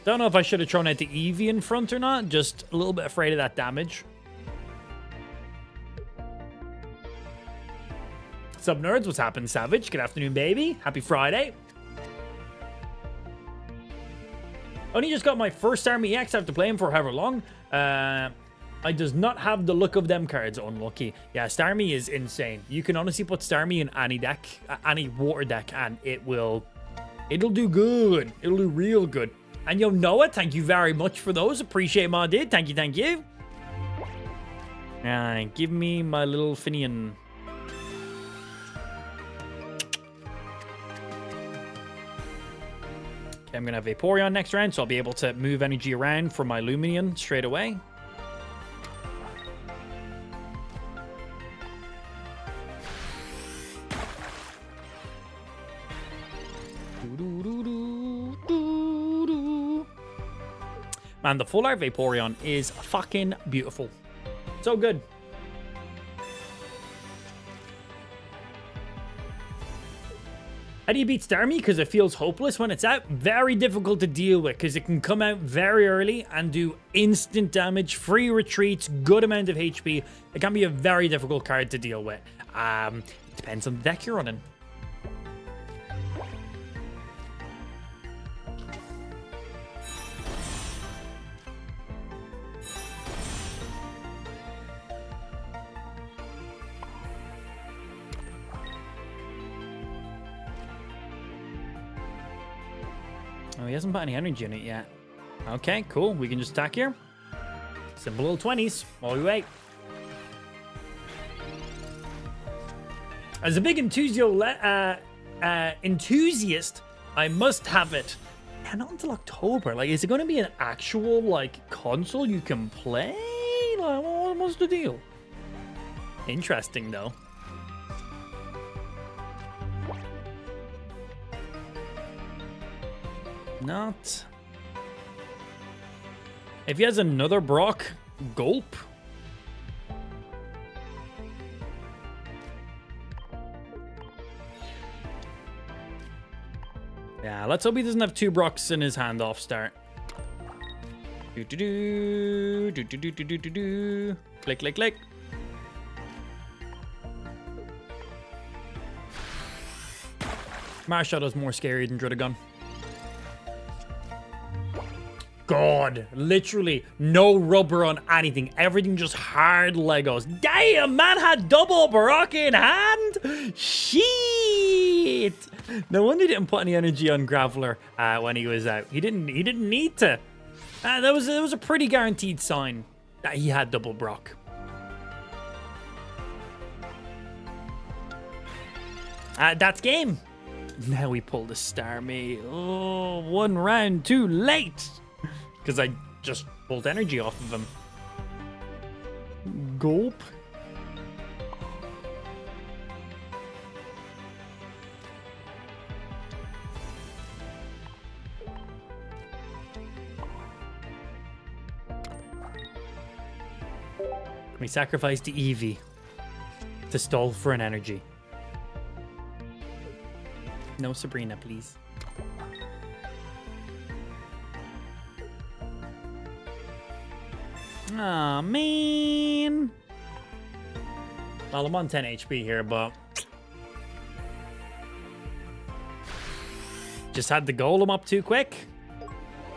Don't know if I should have thrown out the Eevee in front or not. Just a little bit afraid of that damage. Sup, nerds? What's happened, Savage? Good afternoon, baby. Happy Friday. Only just got my first Starmie EX after playing for however long. I does not have the look of them cards. Unlucky. Yeah, Starmie is insane. You can honestly put Starmie in any deck, any water deck, and it'll do good. It'll do real good. And yo, Noah, thank you very much for those. Appreciate my dude. Thank you. Give me my little Finian. Okay, I'm going to have Vaporeon next round, so I'll be able to move energy around for my Lumineon straight away. Man, the full art Vaporeon is fucking beautiful. So good. How do you beat Starmie? Because it feels hopeless when it's out. Very difficult to deal with because it can come out very early and do instant damage, free retreats, good amount of HP. It can be a very difficult card to deal with. It depends on the deck you're running. Oh, he hasn't put any energy in it yet. Okay, cool. We can just attack here. Simple little 20s. While we wait. As a big enthusiast, I must have it. Yeah, not until October. Like, is it going to be an actual, like, console you can play? Like, what's the deal? Interesting, though. Not. If he has another Brock, gulp. Yeah, let's hope he doesn't have 2 Brocks in his hand off start. Do. Click, click, click. Marshallow's more scary than Drudagon. God, literally no rubber on anything. Everything just hard Legos. Damn, man had double Brock in hand. Shit. No wonder he didn't put any energy on Graveler when he was out. He didn't need to. That was a pretty guaranteed sign that he had double Brock. That's game. Now we pull the Starmie. Oh, 1 round too late. Because I just pulled energy off of him. Gulp. We sacrificed the Eevee to stall for an energy. No Sabrina, please. Aw, man. Well, I'm on 10 HP here, but just had the Golem up too quick.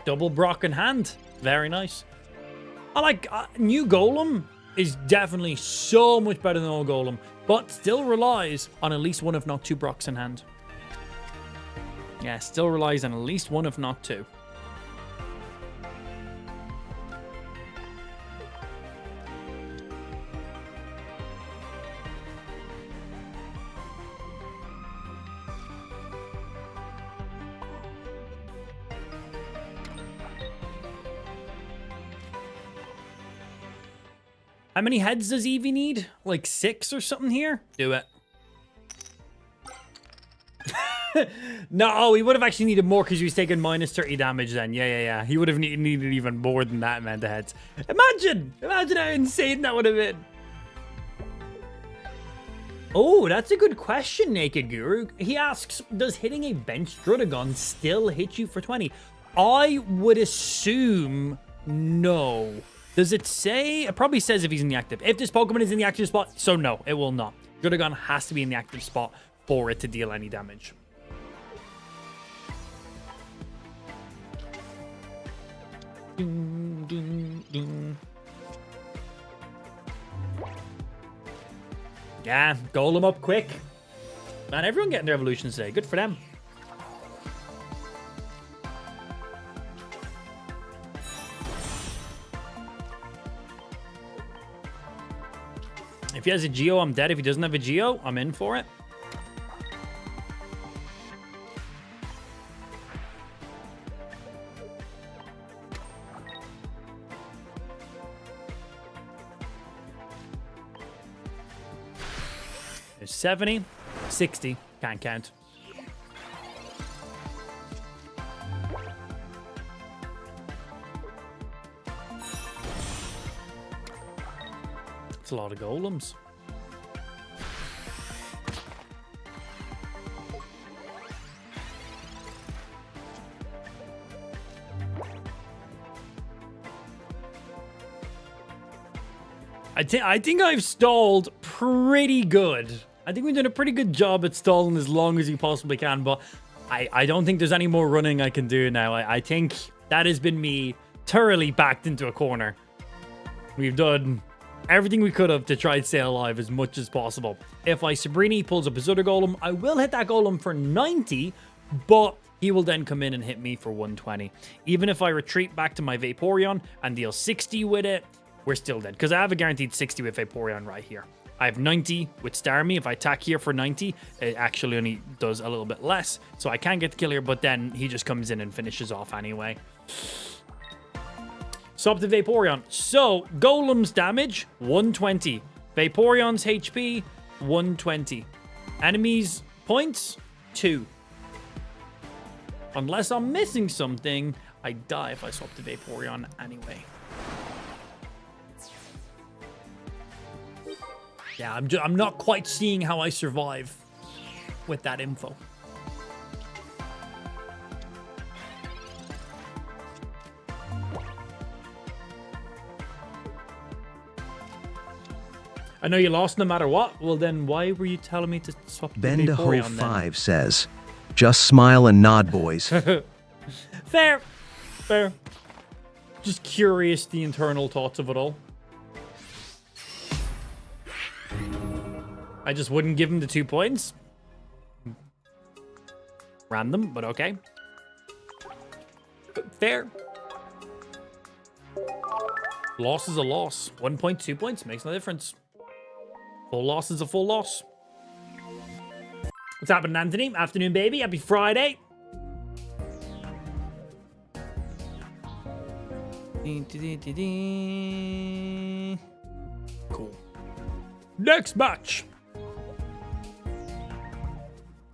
Double Brock in hand. Very nice. I like new Golem is definitely so much better than old Golem, but still relies on at least 1 if not 2 Brocks in hand. Yeah, still relies on at least 1 if not 2. How many heads does Eevee need? Like 6 or something here? Do it. No, he would have actually needed more because he was taking minus 30 damage then. Yeah. He would have needed even more than that amount of heads. Imagine how insane that would have been. Oh, that's a good question, Naked Guru. He asks, does hitting a bench Drudagon still hit you for 20? I would assume no. Does it say? It probably says if he's in the active. If this Pokemon is in the active spot, so no, it will not. Drudagon has to be in the active spot for it to deal any damage. Dun, dun, dun. Yeah, Golem up quick. Man, everyone getting their evolutions today. Good for them. If he has a Geo, I'm dead. If he doesn't have a Geo, I'm in for it. There's 70, 60. Can't count. It's a lot of golems. I think I've stalled pretty good. I think we've done a pretty good job at stalling as long as you possibly can, but I don't think there's any more running I can do now. I think that has been me thoroughly backed into a corner. We've done everything we could have to try and stay alive as much as possible. If Sabrini pulls up his other golem, I will hit that golem for 90, but he will then come in and hit me for 120. Even if I retreat back to my Vaporeon and deal 60 with it, we're still dead. Because I have a guaranteed 60 with Vaporeon right here. I have 90 with Starmie. If I attack here for 90, it actually only does a little bit less. So I can get the kill here, but then he just comes in and finishes off anyway. Swap to Vaporeon. So, Golem's damage, 120. Vaporeon's HP, 120. Enemies' points, 2. Unless I'm missing something, I die if I swap to Vaporeon anyway. Yeah, I'm not quite seeing how I survive with that info. I know you lost no matter what. Well, then why were you telling me to swap to Vaporeon then? Bendaho5 says, just smile and nod, boys. Fair. Fair. Just curious the internal thoughts of it all. I just wouldn't give him the 2 points. Random, but okay. Fair. Loss is a loss. 1 point, 2 points makes no difference. Full loss is a full loss. What's happening, Anthony? Afternoon, baby. Happy Friday. Cool. Next match.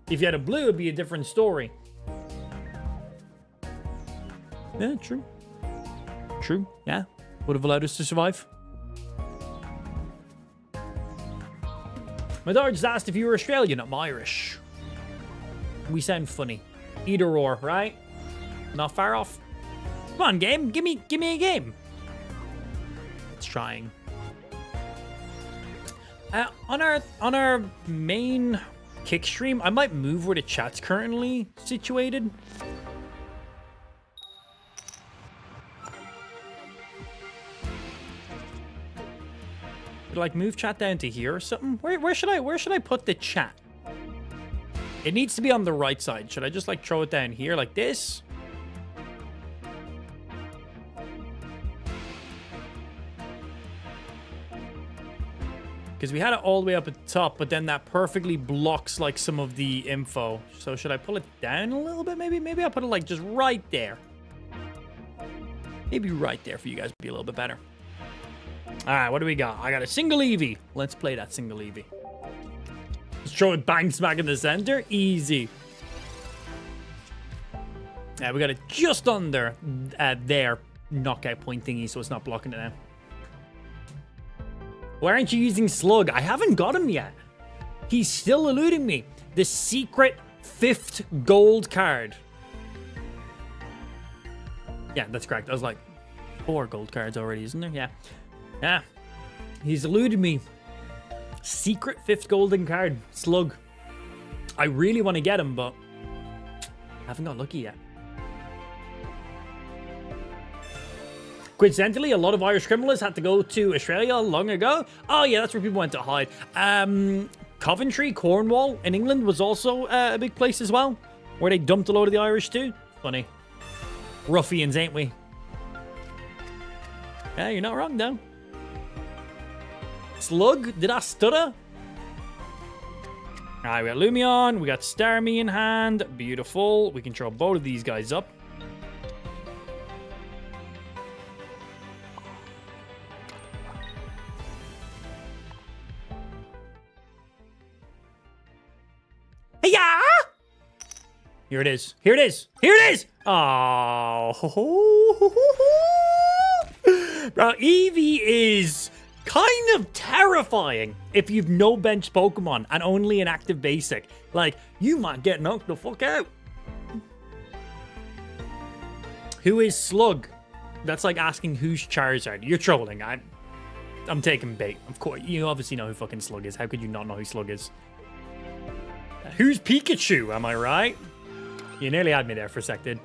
If you had a blue, it'd be a different story. Yeah, true. True, yeah. Would have allowed us to survive. My daughter just asked if you were Australian. I'm Irish. We sound funny. Either or, right? Not far off. Come on, game. Give me a game. It's trying. On our main kick stream, I might move where the chat's currently situated. Like move chat down to here or something. Where should I put the chat? It needs to be on the right side. Should I just like throw it down here like this? Because we had it all the way up at the top, but then that perfectly blocks like some of the info. So should I pull it down a little bit? Maybe I'll put it like just right there. Maybe right there for you guys would be a little bit better. All right, what do we got? I got a single Eevee. Let's play that single Eevee. Let's throw it bang smack in the center. Easy. Yeah, we got it just under their knockout point thingy, so it's not blocking it now. Why aren't you using Slug? I haven't got him yet. He's still eluding me. The secret 5th gold card. Yeah, that's correct. I was like, 4 gold cards already, isn't there? Yeah. Yeah. He's eluded me. Secret 5th golden card. Slug. I really want to get him, but I haven't got lucky yet. Coincidentally, a lot of Irish criminals had to go to Australia long ago. Oh, yeah, that's where people went to hide. Coventry, Cornwall in England was also a big place as well, where they dumped a load of the Irish too. Funny. Ruffians, ain't we? Yeah, you're not wrong, though. Slug, did I stutter? Alright, we got Lumion, we got Starmie in hand. Beautiful. We can throw both of these guys up. Hey-ya! Here it is. Here it is. Here it is! Oh. Bro, Eevee is kind of terrifying if you've no bench Pokemon and only an active basic. Like, you might get knocked the fuck out. Who is Slug? That's like asking who's Charizard. You're trolling. I'm taking bait. Of course, you obviously know who fucking Slug is. How could you not know who Slug is? Who's Pikachu? Am I right? You nearly had me there for a sec, dude.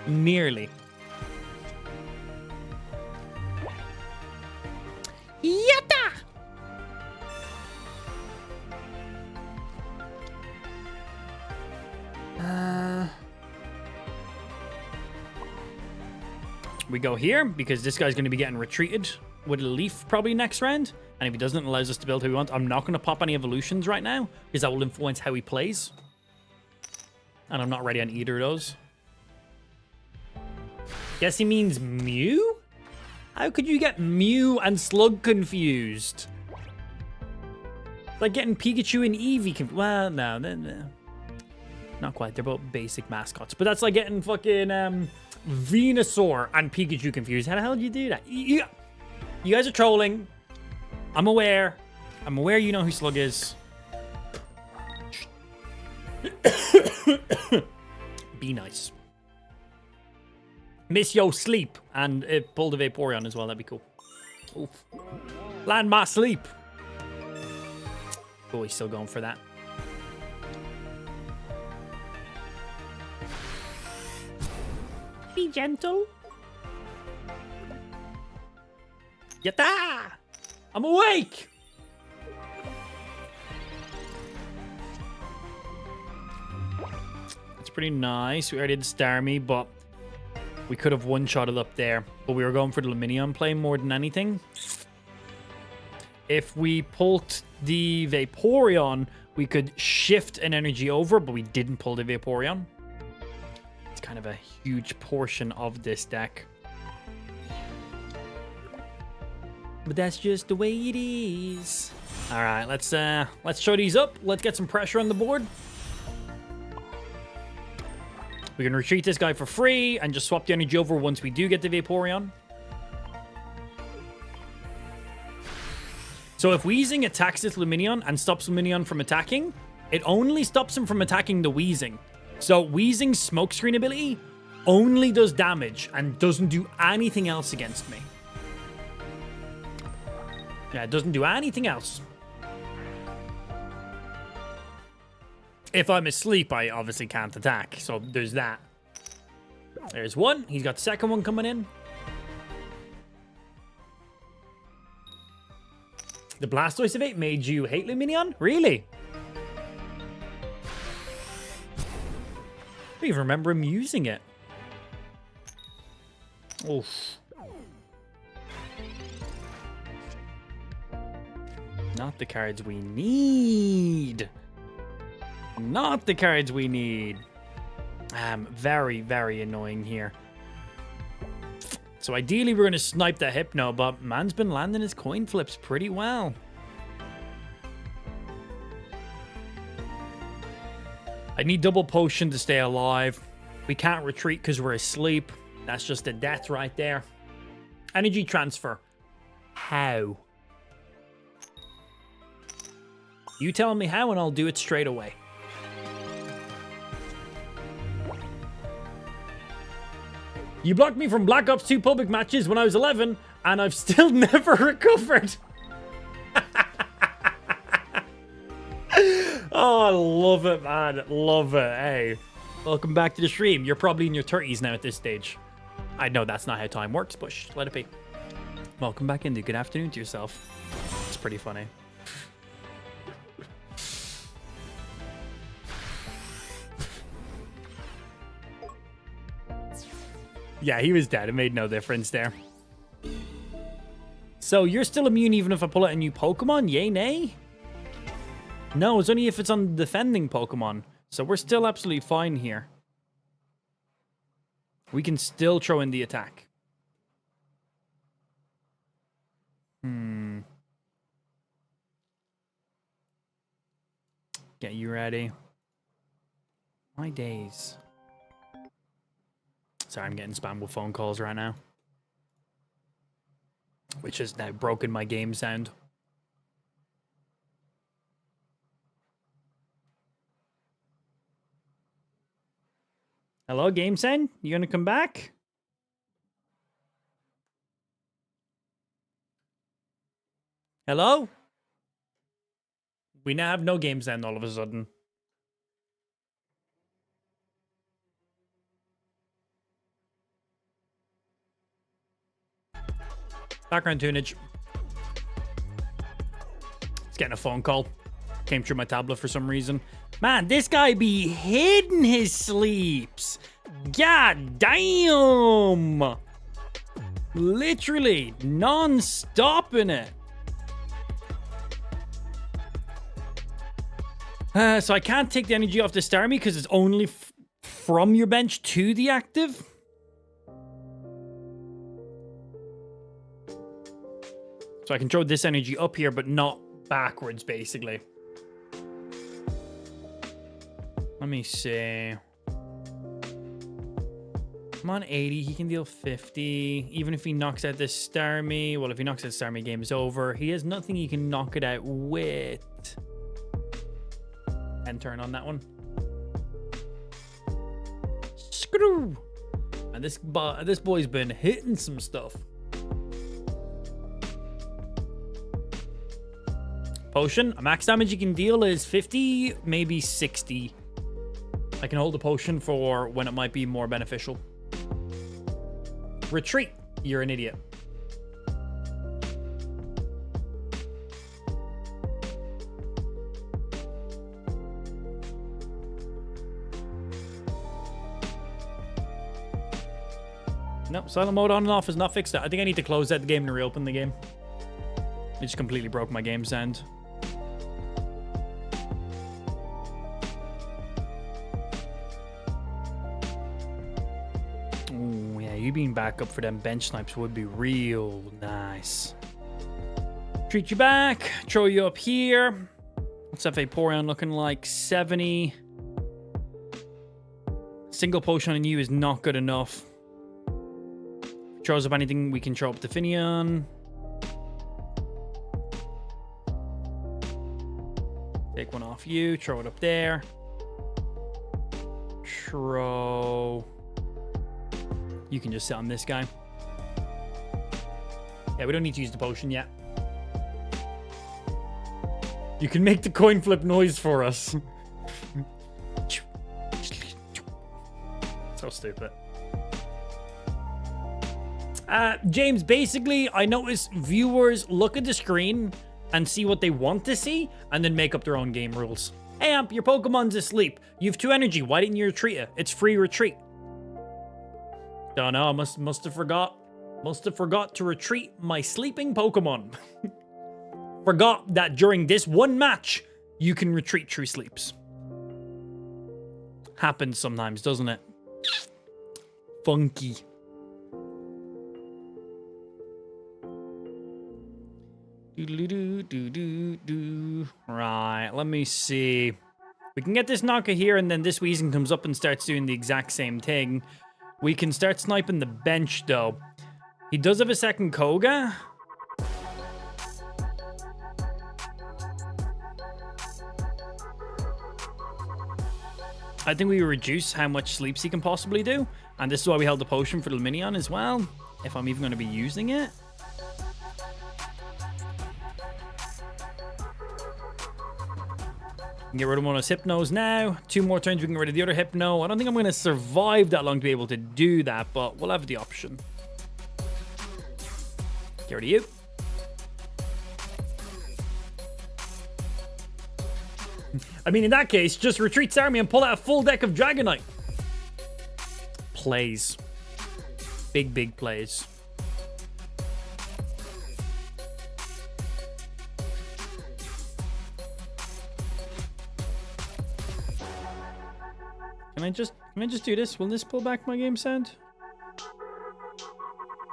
Nearly. Yatta! We go here because this guy's going to be getting retreated with a leaf probably next round. And if he doesn't, it allows us to build who we want. I'm not going to pop any evolutions right now because that will influence how he plays. And I'm not ready on either of those. Guess he means Mew? How could you get Mew and Slug confused? Like getting Pikachu and Eevee confused. Well, no. Not quite. They're both basic mascots. But that's like getting fucking Venusaur and Pikachu confused. How the hell did you do that? You guys are trolling. I'm aware. I'm aware you know who Slug is. Be nice. Miss yo sleep. And pull the Vaporeon as well. That'd be cool. Oof. Land my sleep. Oh, he's still going for that. Be gentle. Yatta! I'm awake! That's pretty nice. We already did Starmie, but we could have one-shotted up there. But we were going for the Lumineon play more than anything. If we pulled the Vaporeon, we could shift an energy over, but we didn't pull the Vaporeon. It's kind of a huge portion of this deck. But that's just the way it is. All right, let's show these up. Let's get some pressure on the board. We can retreat this guy for free and just swap the energy over once we do get the Vaporeon. So if Weezing attacks this Lumineon and stops Lumineon from attacking, it only stops him from attacking the Weezing. So Weezing's Smokescreen ability only does damage and doesn't do anything else against me. Yeah, it doesn't do anything else. If I'm asleep, I obviously can't attack. So there's that. There's one. He's got the second one coming in. The Blastoise evade made you hate Lumineon? Really? I don't even remember him using it. Oof. Not the cards we need. Not the cards we need. Very, very annoying here. So ideally we're going to snipe that Hypno, but man's been landing his coin flips pretty well. I need double potion to stay alive. We can't retreat because we're asleep. That's just a death right there. Energy transfer. How? You tell me how and I'll do it straight away. You blocked me from Black Ops 2 public matches when I was 11, and I've still never recovered. Oh, I love it, man. Love it. Hey, welcome back to the stream. You're probably in your 30s now at this stage. I know that's not how time works, but shh, let it be. Welcome back, Indy. Good afternoon to yourself. It's pretty funny. Yeah, he was dead. It made no difference there. So you're still immune even if I pull out a new Pokemon? Yay, nay? No, it's only if it's on defending Pokemon. So we're still absolutely fine here. We can still throw in the attack. Get you ready. My days. Sorry, I'm getting spammed with phone calls right now. Which has now broken my game sound. Hello, game sound? You gonna come back? Hello? We now have no game sound all of a sudden. Background tunage. It's getting a phone call. Came through my tablet for some reason. Man, this guy be hidden his sleeps. God damn. Literally non-stop in it. So I can't take the energy off the Starmie because it's only from your bench to the active. So I can throw this energy up here, but not backwards, basically. Let me see. I'm on 80. He can deal 50. Even if he knocks out this Starmie. Well, if he knocks out Starmie, game is over. He has nothing he can knock it out with. End turn on that one. Screw! And this boy's been hitting some stuff. Potion. A max damage you can deal is 50, maybe 60. I can hold a potion for when it might be more beneficial. Retreat. You're an idiot. Nope, silent mode on and off is not fixed. I think I need to close out the game and reopen the game. It just completely broke my game sound. Ooh, yeah, you being back up for them bench snipes would be real nice. Treat you back, throw you up here. What's that Vaporeon looking like? 70. Single potion on you is not good enough. Throws up anything, we can throw up the Finion. Take one off you, throw it up there. Throw. You can just sit on this guy. Yeah, we don't need to use the potion yet. You can make the coin flip noise for us. So stupid. James, basically, I notice viewers look at the screen and see what they want to see, and then make up their own game rules. Hey, Amp, your Pokemon's asleep. You have 2 energy. Why didn't you retreat it? It's free retreat. Don't know. I must have forgot. Must have forgot to retreat my sleeping Pokemon. Forgot that during this one match, you can retreat true sleeps. Happens sometimes, doesn't it? Funky. Right, let me see. We can get this knocker here, and then this Weezing comes up and starts doing the exact same thing. We can start sniping the bench, though. He does have a second Koga. I think we reduce how much sleeps he can possibly do. And this is why we held the potion for the Minion as well. If I'm even going to be using it. Get rid of one of those Hypnos now. 2 more turns, we can get rid of the other Hypno. I don't think I'm going to survive that long to be able to do that, but we'll have the option. Get rid of you. I mean, in that case, just retreat Starmie and pull out a full deck of Dragonite. Plays. Big, big plays. Can I just do this? Will this pull back my game sound?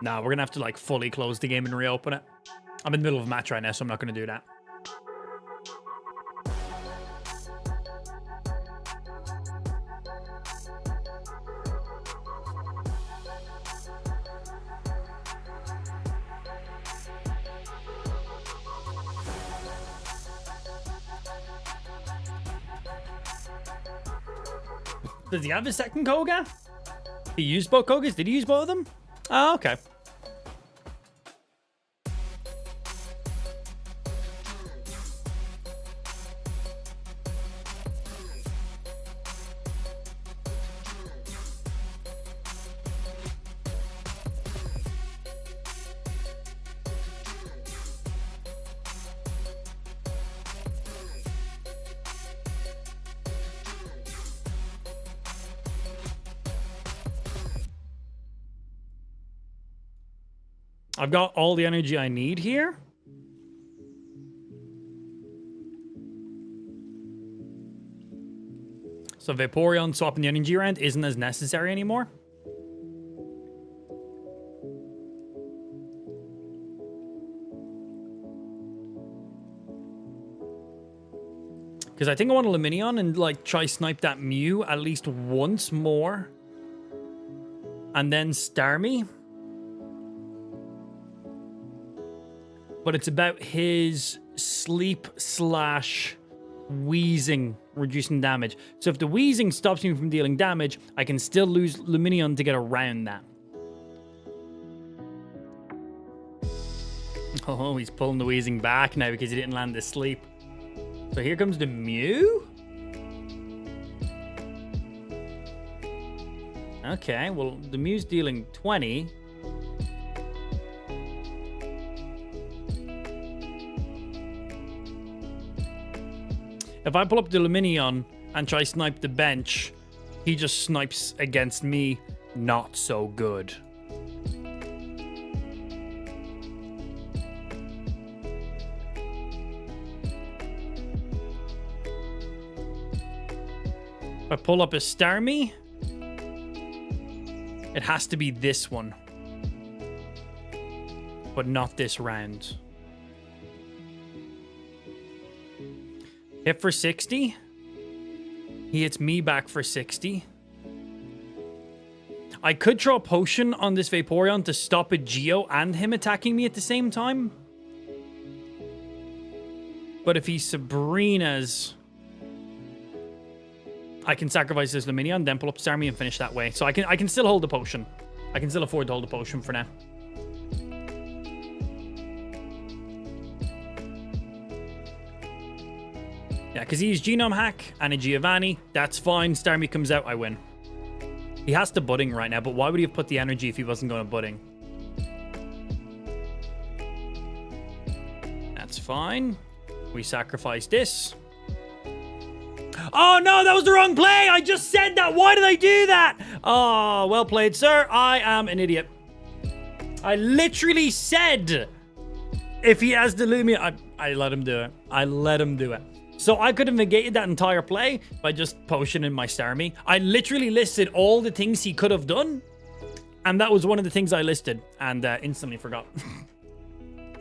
Nah, we're gonna have to like fully close the game and reopen it. I'm in the middle of a match right now, so I'm not gonna do that. Does he have a second Koga? He used both Kogas? Did he use both of them? Oh, okay. I've got all the energy I need here. So Vaporeon swapping the energy around isn't as necessary anymore. Because I think I want a Lumineon and like try snipe that Mew at least once more. And then Starmie. But it's about his sleep / wheezing reducing damage. So if the wheezing stops me from dealing damage, I can still lose Lumineon to get around that. Oh, he's pulling the wheezing back now because he didn't land the sleep. So here comes the Mew. Okay, well, the Mew's dealing 20. If I pull up the Lumineon and try snipe the bench, he just snipes against me. Not so good. If I pull up a Starmie, it has to be this one. But not this round. Hit for 60. He hits me back for 60. I could throw a potion on this Vaporeon to stop a Geo and him attacking me at the same time. But if he Sabrina's, I can sacrifice this Lumineon, then pull up Starmie and finish that way. So I can still hold the potion. I can still afford to hold the potion for now. Yeah, because he's Genome Hack and a Giovanni. That's fine. Starmie comes out, I win. He has to Budding right now, but why would he have put the energy if he wasn't going to Budding? That's fine. We sacrifice this. Oh no, that was the wrong play! I just said that! Why did I do that? Oh, well played, sir. I am an idiot. I literally said if he has the Lumia, I let him do it. I let him do it. So I could have negated that entire play by just potioning my Starmie. I literally listed all the things he could have done, and that was one of the things I listed, and instantly forgot.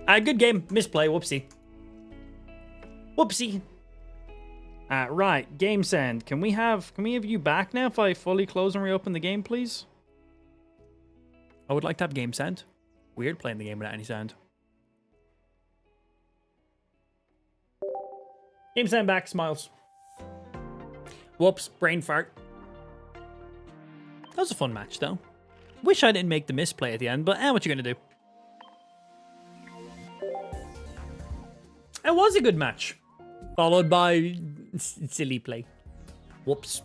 Good game. Misplay. Whoopsie. Whoopsie. Right, game send. Can we have you back now if I fully close and reopen the game, please? I would like to have game send. Weird playing the game without any sound. Game send back, smiles. Whoops, brain fart. That was a fun match, though. Wish I didn't make the misplay at the end, but what you gonna do? It was a good match. Followed by silly play. Whoops.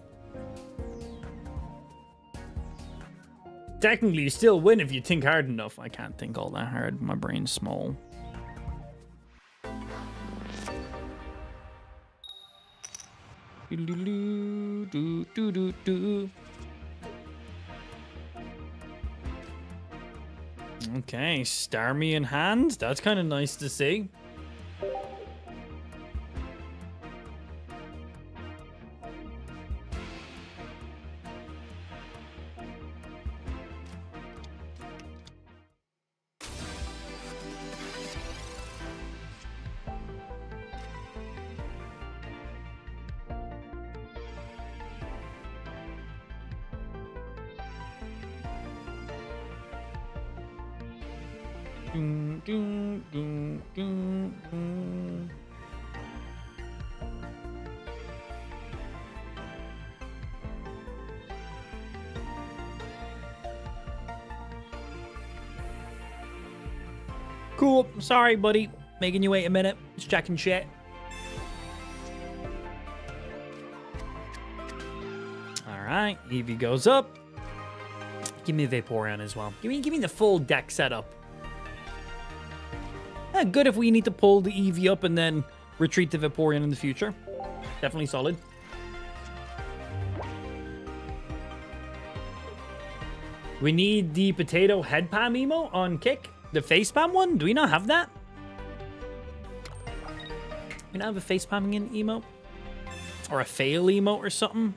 Technically, you still win if you think hard enough. I can't think all that hard. My brain's small. Okay, Starmie in hand. That's kind of nice to see. Cool. Sorry, buddy. Making you wait a minute. Just checking shit. Alright. Eevee goes up. Give me Vaporeon as well. Give me the full deck setup. Good if we need to pull the Eevee up and then retreat the Vaporeon in the future. Definitely solid. We need the potato head palm emo on kick. The facepalm one? Do we not have that? We not have a facepamming in emote? Or a fail emote or something?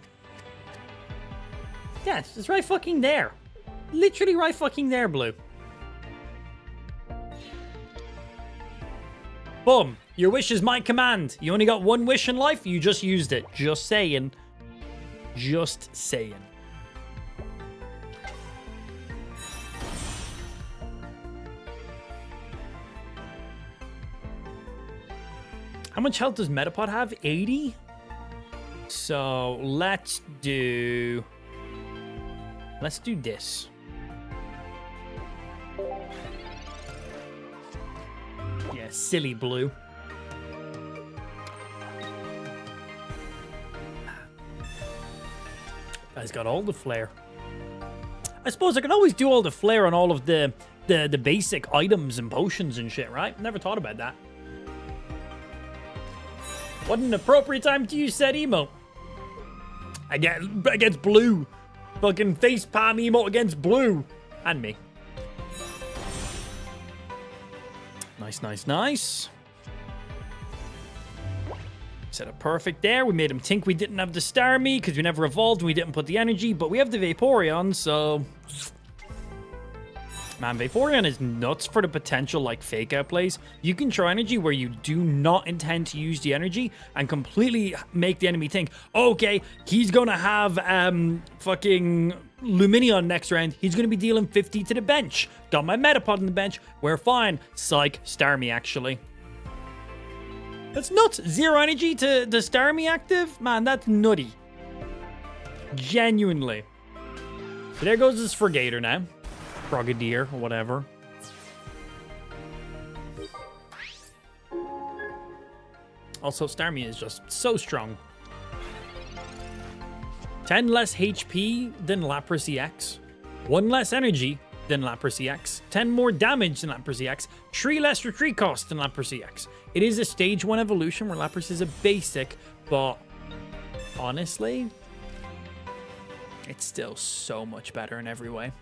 Yeah, it's right fucking there. Literally right fucking there, Blue. Boom. Your wish is my command. You only got one wish in life. You just used it. Just saying. Just saying. How much health does Metapod have? 80? So let's do this. Yeah, silly Blue. Guy's got all the flair. I suppose I can always do all the flair on all of the basic items and potions and shit, right? Never thought about that. What an appropriate time to use said emote. Against Blue. Fucking facepalm emote against Blue. And me. Nice, nice, nice. Set up perfect there. We made him think we didn't have the Starmie because we never evolved and we didn't put the energy, but we have the Vaporeon, so... Man, Vaporeon is nuts for the potential, like, fake-out plays. You can try energy where you do not intend to use the energy and completely make the enemy think, okay, he's gonna have, fucking Lumineon next round. He's gonna be dealing 50 to the bench. Got my Metapod on the bench. We're fine. Psych. Starmie, actually. That's nuts. 0 energy to the Starmie active? Man, that's nutty. Genuinely. So there goes this Frigator now. Frogadier, or whatever. Also, Starmie is just so strong. 10 less HP than Lapras EX. 1 less energy than Lapras EX. 10 more damage than Lapras EX. 3 less retreat cost than Lapras EX. It is a stage 1 evolution where Lapras is a basic, but honestly, it's still so much better in every way.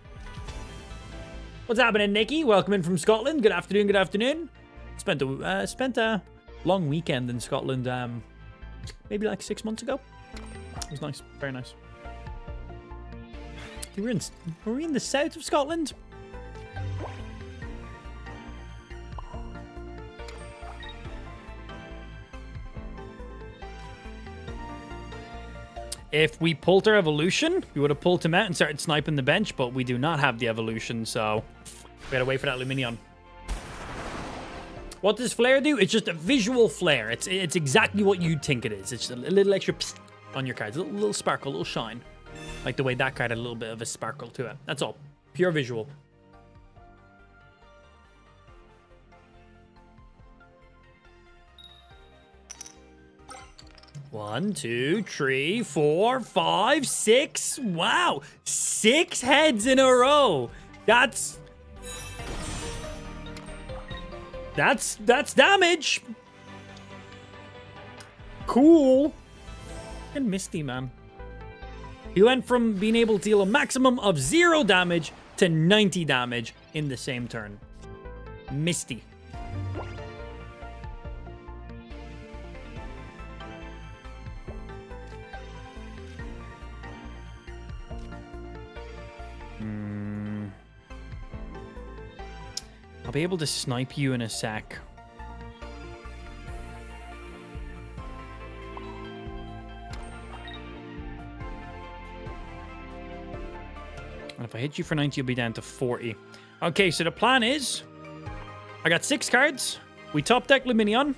What's happening, Nikki? Welcome in from Scotland. Good afternoon, good afternoon. Spent a long weekend in Scotland, maybe like 6 months ago. It was nice, very nice. Were we in the south of Scotland? If we pulled our evolution, we would have pulled him out and started sniping the bench, but we do not have the evolution, so we gotta wait for that Lumineon. What does Flare do? It's just a visual flare. It's exactly what you'd think it is. It's a little extra psst on your cards, a little sparkle, a little shine. Like the way that card had a little bit of a sparkle to it. That's all. Pure visual. One, two, three, 4, 5, 6. Wow. 6 heads in a row. That's damage. Cool. And Misty, man. He went from being able to deal a maximum of 0 damage to 90 damage in the same turn. Misty. I'll be able to snipe you in a sec. And if I hit you for 90, you'll be down to 40. Okay, so the plan is... I got 6 cards. We top deck Lumineon.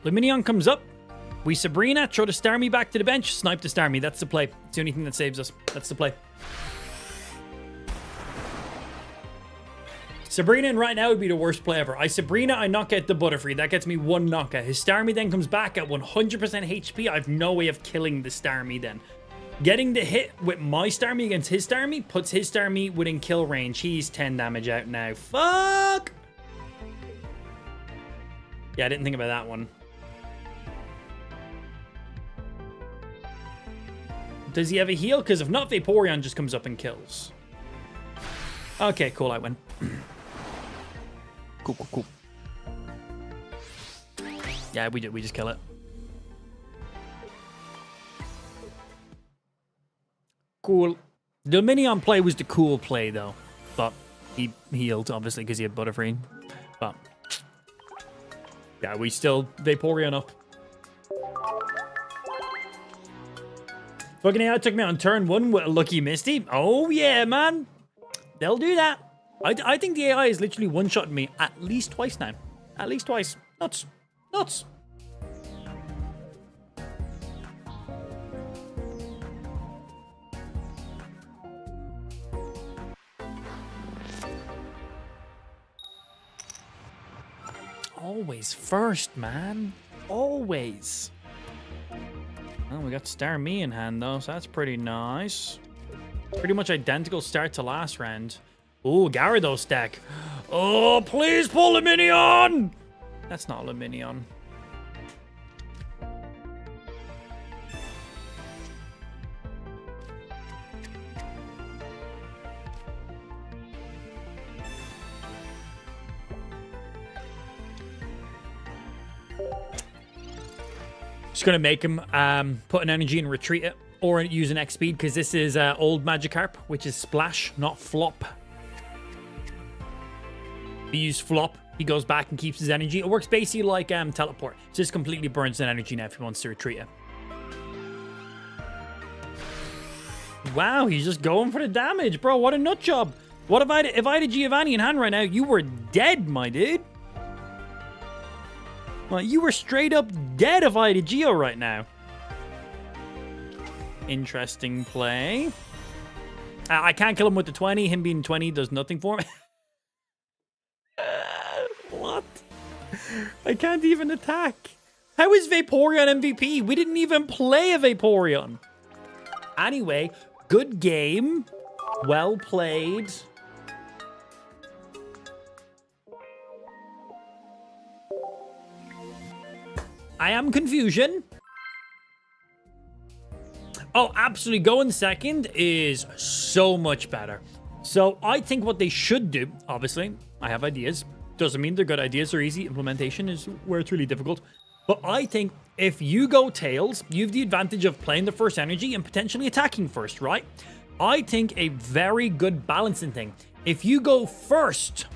Lumineon comes up. We Sabrina, throw the Starmie back to the bench, snipe the Starmie. That's the play. It's the only thing that saves us. That's the play. Sabrina and right now would be the worst play ever. I Sabrina, I knock out the Butterfree. That gets me 1 knockout. His Starmie then comes back at 100% HP. I have no way of killing the Starmie then. Getting the hit with my Starmie against his Starmie puts his Starmie within kill range. He's 10 damage out now. Fuck! Yeah, I didn't think about that one. Does he have a heal? Because if not, Vaporeon just comes up and kills. Okay, cool, I win. Cool, cool, cool. Yeah, we just kill it. Cool. The Minion play was the cool play, though. But he healed, obviously, because he had Butterfree. But yeah, we still Vaporeon up. Fucking AI took me on turn 1 with a Lucky Misty. Oh, yeah, man. They'll do that. I think the AI is literally one-shotting me at least twice now. At least twice. Nuts. Nuts. Always first, man. Always. Oh, we got Starmie in hand, though, so that's pretty nice. Pretty much identical start to last round. Ooh, Gyarados deck. Oh, please pull a Minion! That's not a Minion. Just gonna make him put an energy and retreat it, or use an X speed, because this is old Magikarp, which is splash, not flop. If you use flop, he goes back and keeps his energy. It works basically like teleport. It just completely burns that energy now if he wants to retreat it. Wow, he's just going for the damage, bro. What a nut job. What if I had a Giovanni in hand right now? You were dead, my dude. Well, you were straight up dead if I had a Geo right now. Interesting play. I can't kill him with the 20. Him being 20 does nothing for me. What? I can't even attack. How is Vaporeon MVP? We didn't even play a Vaporeon. Anyway, good game. Well played. I am confusion. Oh, absolutely. Going second is so much better. So I think what they should do, obviously, I have ideas. Doesn't mean they're good ideas or easy. Implementation is where it's really difficult. But I think if you go Tails, you have the advantage of playing the first energy and potentially attacking first, right? I think a very good balancing thing. If you go first,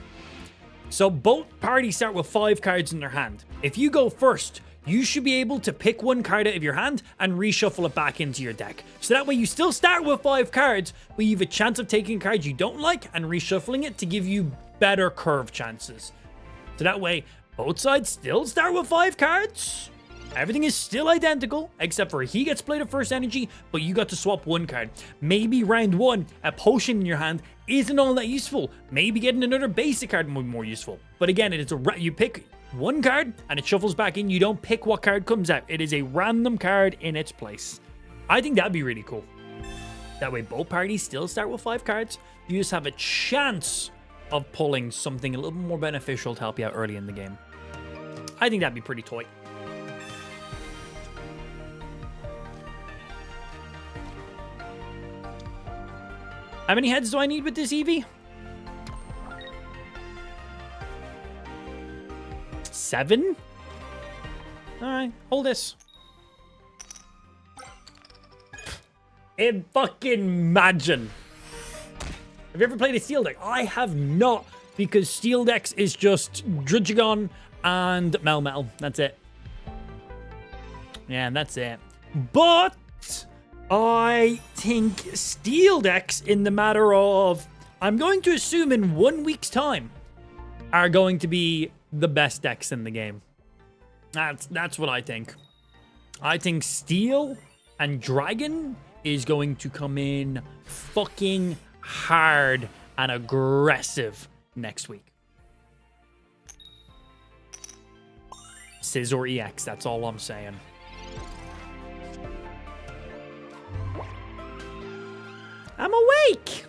so both parties start with 5 cards in their hand. If you go first, you should be able to pick 1 card out of your hand and reshuffle it back into your deck. So that way you still start with 5 cards, but you have a chance of taking cards you don't like and reshuffling it to give you better curve chances. So that way, both sides still start with 5 cards. Everything is still identical, except for he gets played at first energy, but you got to swap 1 card. Maybe round 1, a potion in your hand isn't all that useful. Maybe getting another basic card would be more useful. But again, it is you pick 1 card and it shuffles back in. You don't pick what card comes out. It is a random card in its place. I think that'd be really cool. That way both parties still start with 5 cards. You just have a chance of pulling something a little more beneficial to help you out early in the game. I think that'd be pretty toy. How many heads do I need with this Eevee? 7? Alright, hold this. Fucking imagine. Have you ever played a Steel deck? I have not, because Steel decks is just Druddigon and Melmetal. That's it. Yeah, that's it. But I think Steel decks, in the matter of, I'm going to assume in 1 week's time, are going to be the best decks in the game. That's what I think. I think Steel and Dragon is going to come in fucking hard and aggressive next week. Scizor EX, that's all I'm saying. I'm awake!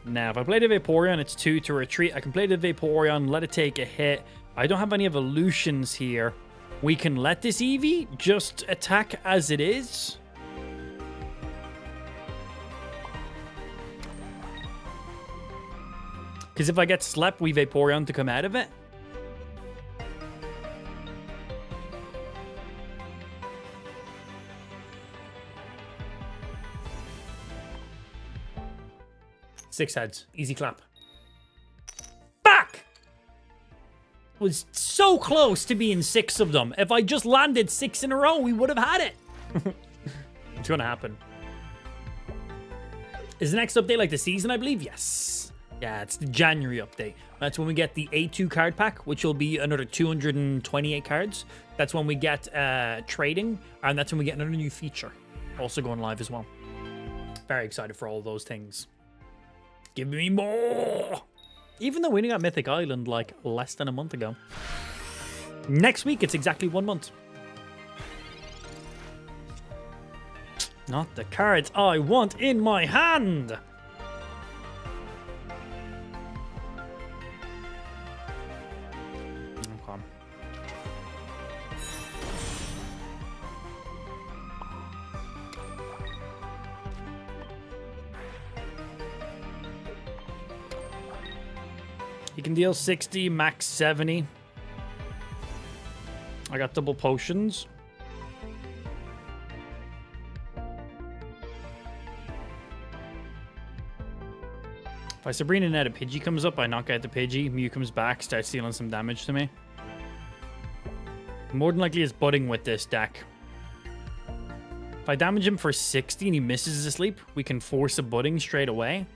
Now, if I play the Vaporeon, it's 2 to retreat. I can play the Vaporeon, let it take a hit. I don't have any evolutions here. We can let this Eevee just attack as it is. Because if I get slept, we Vaporeon to come out of it. Six heads. Easy clap. Back! Was so close to being 6 of them. If I just landed 6 in a row, we would have had it. It's gonna happen. Is the next update like the season, I believe? Yes. Yeah, it's the January update. That's when we get the A2 card pack, which will be another 228 cards. That's when we get trading, and that's when we get another new feature. Also going live as well. Very excited for all those things. Give me more! Even though we only got Mythic Island like less than a month ago. Next week, it's exactly 1 month. Not the cards I want in my hand! Okay. You can deal 60, max 70. I got double potions. If I Sabrina net a Pidgey comes up, I knock out the Pidgey. Mew comes back, starts dealing some damage to me. More than likely is budding with this deck. If I damage him for 60 and he misses his sleep, we can force a budding straight away.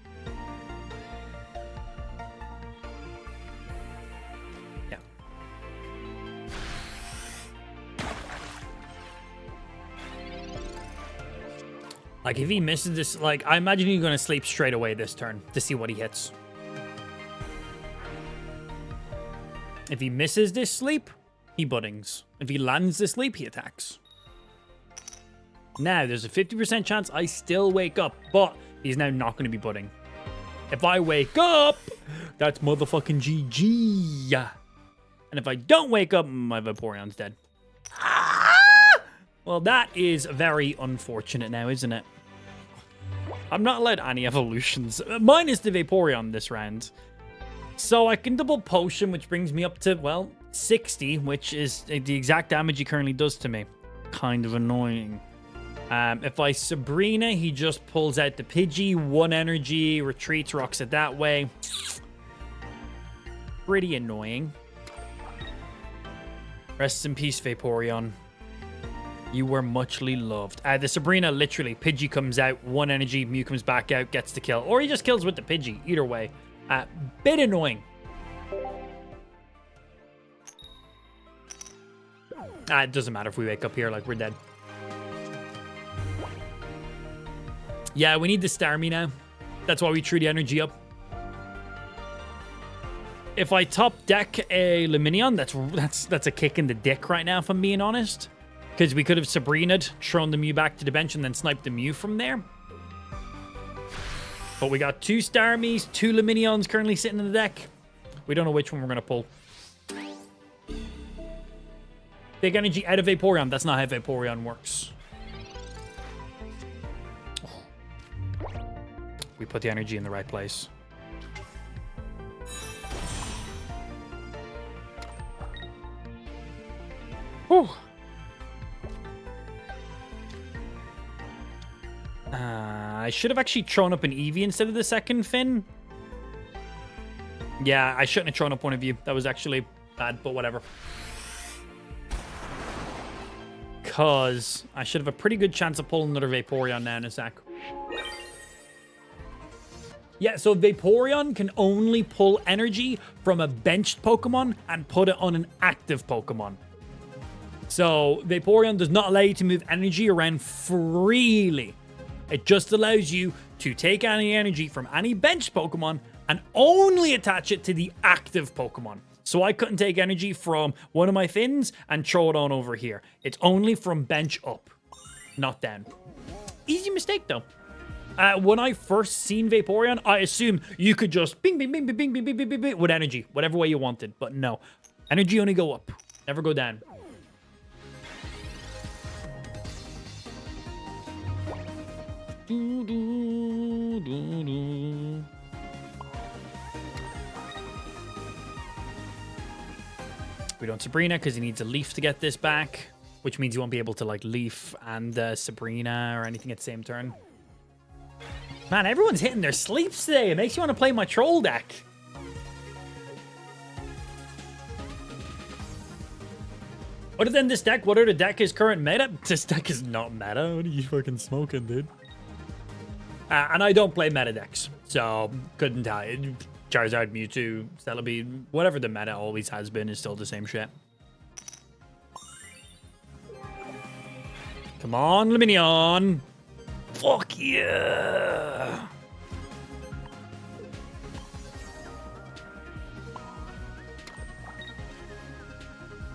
Yeah. Like, if he misses this, like, I imagine he's going to sleep straight away this turn to see what he hits. If he misses this sleep, he buddings. If he lands this sleep, he attacks. Now, there's a 50% chance I still wake up, but he's now not going to be budding. If I wake up, that's motherfucking GG. And if I don't wake up, my Vaporeon's dead. Well, that is very unfortunate now, isn't it? I'm not allowed any evolutions. Mine is the Vaporeon this round. So I can double potion, which brings me up to, well, 60, which is the exact damage he currently does to me. Kind of annoying. If I Sabrina, he just pulls out the Pidgey, 1 energy, retreats, rocks it that way. Pretty annoying. Rest in peace, Vaporeon. You were muchly loved. The Sabrina, literally, Pidgey comes out, 1 energy, Mew comes back out, gets the kill. Or he just kills with the Pidgey, either way. Bit annoying. It doesn't matter if we wake up here, like, we're dead. Yeah, we need the Starmie now. That's why we threw the energy up. If I top deck a Luminion, that's a kick in the dick right now, if I'm being honest. Because we could have Sabrina'd, thrown the Mew back to the bench, and then sniped the Mew from there. But we got 2 Starmies, 2 Luminions currently sitting in the deck. We don't know which one we're going to pull. Big energy out of Vaporeon. That's not how Vaporeon works. We put the energy in the right place. Whew. I should have actually thrown up an Eevee instead of the second Finn. Yeah, I shouldn't have thrown up one of you. That was actually bad, but whatever. Because I should have a pretty good chance of pulling another Vaporeon now in a sec. Yeah, so Vaporeon can only pull energy from a benched Pokemon and put it on an active Pokemon. So Vaporeon does not allow you to move energy around freely. It just allows you to take any energy from any benched Pokemon and only attach it to the active Pokemon. So I couldn't take energy from one of my Finns and throw it on over here. It's only from bench up, not down. Easy mistake, though. When I first seen Vaporeon, I assumed you could just bing, bing, bing, bing, bing, bing, bing, bing, bing, with energy, whatever way you wanted. But no, energy only go up, never go down. We don't Sabrina because he needs a Leaf to get this back, which means he won't be able to like Leaf and Sabrina or anything at the same turn. Man, everyone's hitting their sleeps today. It makes you want to play my troll deck. Other than this deck, what other deck is current meta? This deck is not meta. What are you fucking smoking, dude? And I don't play meta decks, so couldn't tell you. Charizard, Mewtwo, Celebi, whatever the meta always has been is still the same shit. Come on, Luminion. Fuck yeah.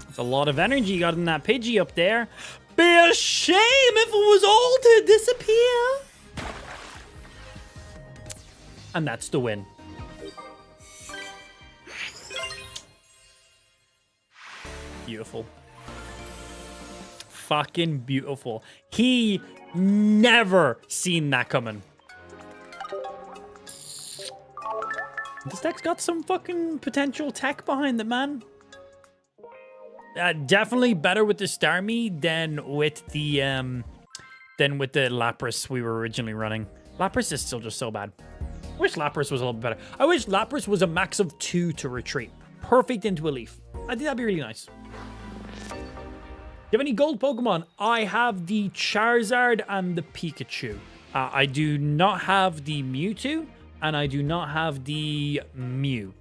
It's a lot of energy you got in that Pidgey up there. Be a shame if it was all to disappear. And that's the win. Beautiful. Fucking beautiful. He never seen that coming. This deck's got some fucking potential tech behind it, man. Definitely better with the Starmie than with the Lapras we were originally running. Lapras is still just so bad. I wish Lapras was a little bit better. I wish Lapras was a max of 2 to retreat. Perfect into a Leaf. I think that'd be really nice. Do you have any gold Pokemon? I have the Charizard and the Pikachu. I do not have the Mewtwo, and I do not have the Mew.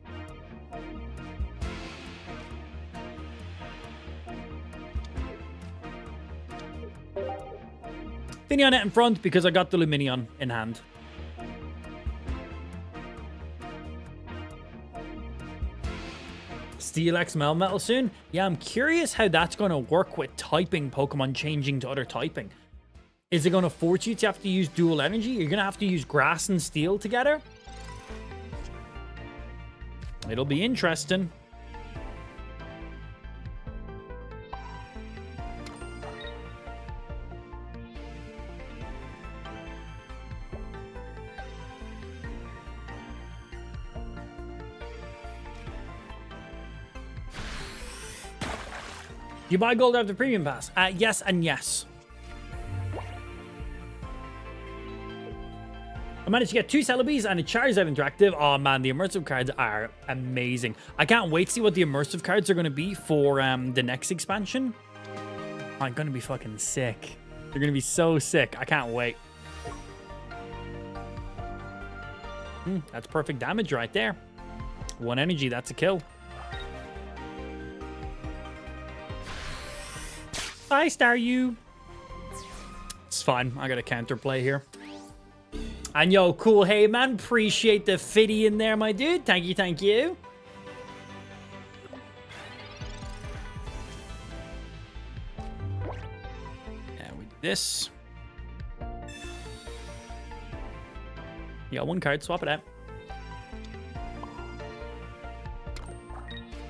Finionette in front because I got the Luminion in hand. Steelix Melmetal soon? Yeah, I'm curious how that's going to work with typing Pokemon changing to other typing. Is it going to force you to have to use dual energy? You're going to have to use Grass and Steel together? It'll be interesting. Do you buy gold after premium pass? Yes and yes. I managed to get 2 Celebes and a Charizard Interactive. Oh man, the immersive cards are amazing. I can't wait to see what the immersive cards are going to be for the next expansion. I'm going to be fucking sick. They're going to be so sick. I can't wait. That's perfect damage right there. 1 energy, that's a kill. Hi, Staryu. It's fine. I got a counterplay here. And yo, cool. Hey, man. Appreciate the fitty in there, my dude. Thank you, thank you. And we do this. You got 1 card. Swap it out.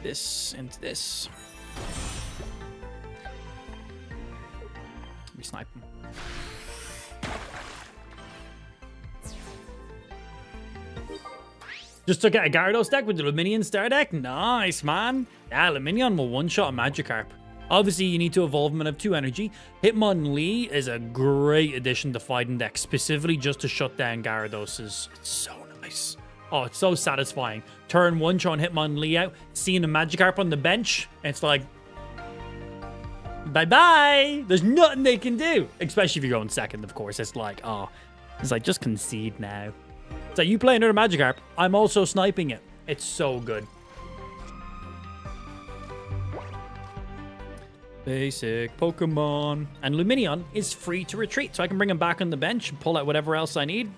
This into this. We snipe him. Just took out a Gyarados deck with the Luminion Star deck. Nice, man. Yeah, Luminion will one-shot a Magikarp. Obviously, you need to evolve him and have 2 energy. Hitmonlee is a great addition to fighting decks, specifically just to shut down Gyaradoses. It's so nice. Oh, it's so satisfying. Turn 1, throwing Hitmonlee out, seeing a Magikarp on the bench. It's like, bye-bye. There's nothing they can do. Especially if you're going second, of course. It's like, oh, it's like, just concede now. It's like, you play another Magikarp, I'm also sniping it. It's so good. Basic Pokemon. And Luminion is free to retreat, so I can bring him back on the bench and pull out whatever else I need.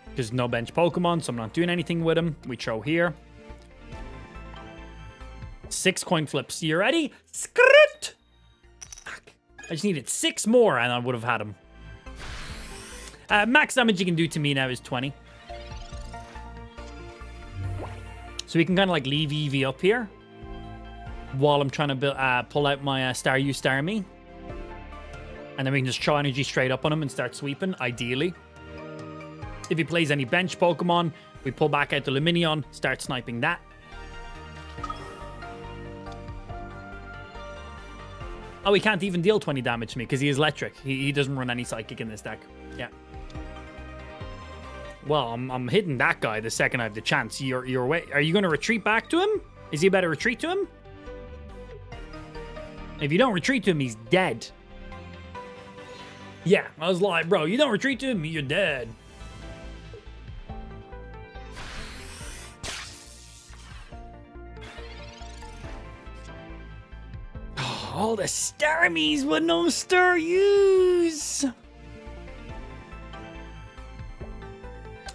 Because no bench Pokemon, so I'm not doing anything with him. We throw here. 6 coin flips. You ready? Skrrt! I just needed 6 more and I would have had him. Max damage you can do to me now is 20. So we can kind of like leave Eevee up here while I'm trying to pull out my Staryu Starmie. And then we can just throw energy straight up on him and start sweeping, ideally. If he plays any bench Pokemon, we pull back out the Lumineon, start sniping that. Oh, he can't even deal 20 damage to me because he is electric. He doesn't run any psychic in this deck. Yeah. Well, I'm hitting that guy the second I have the chance. You're away. Are you going to retreat back to him? Is he about to retreat to him? If you don't retreat to him, he's dead. Yeah, I was like, bro, you don't retreat to him, you're dead. All the Starmies with no Staryus.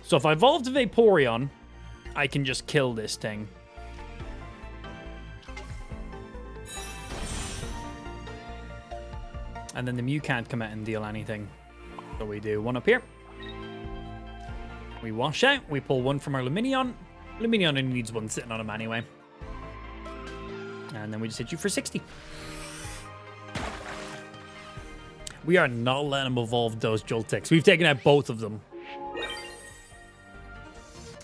So if I evolve to Vaporeon, I can just kill this thing. And then the Mew can't come out and deal anything. So we do one up here. We wash out. We pull one from our Lumineon. Lumineon only needs one sitting on him anyway. And then we just hit you for 60. We are not letting him evolve those Joltecs. We've taken out both of them.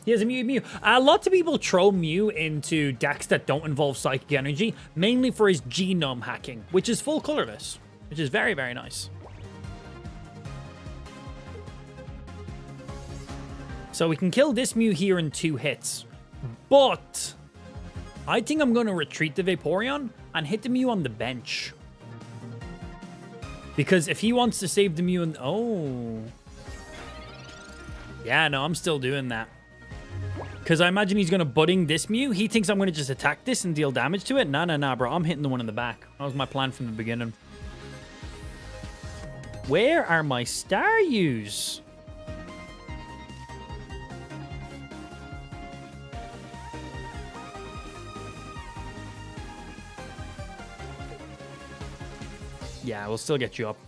He has a Mew. Lots of people throw Mew into decks that don't involve Psychic Energy, mainly for his genome hacking, which is full colorless, which is very, very nice. So we can kill this Mew here in 2 hits, but I think I'm going to retreat the Vaporeon and hit the Mew on the bench. Because if he wants to save the Mew and... Oh. Yeah, no, I'm still doing that. Because I imagine he's going to budding this Mew. He thinks I'm going to just attack this and deal damage to it. Nah, bro. I'm hitting the one in the back. That was my plan from the beginning. Where are my Staryus? Yeah, we'll still get you up.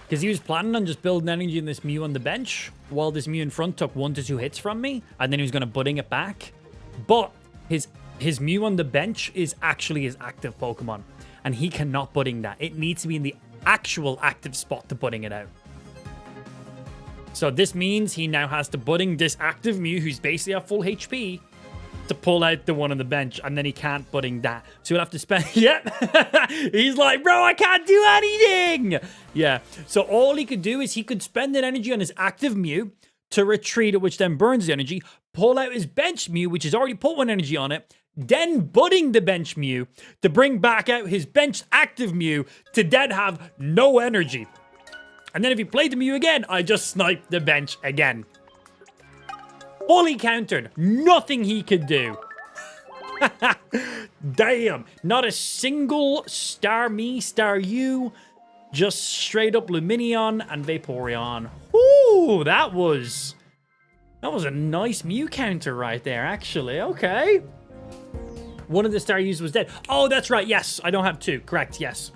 Because he was planning on just building energy in this Mew on the bench, while this Mew in front took 1 to 2 hits from me, and then he was going to budding it back. But his Mew on the bench is actually his active Pokemon, and he cannot budding that. It needs to be in the actual active spot to budding it out. So this means he now has to budding this active Mew, who's basically at full HP, to pull out the one on the bench, and then he can't budding that. So he'll have to spend... Yep. He's like, bro, I can't do anything. Yeah. So all he could do is he could spend that energy on his active Mew to retreat it, which then burns the energy, pull out his bench Mew, which has already put 1 energy on it, then budding the bench Mew to bring back out his bench active Mew to then have no energy. And then if he played the Mew again, I just sniped the bench again. Fully countered. Nothing he could do. Damn. Not a single Staryu. Just straight up Lumineon and Vaporeon. Ooh, that was a nice Mew counter right there, actually. Okay. One of the Staryus was dead. Oh, that's right. Yes, I don't have 2. Correct, yes.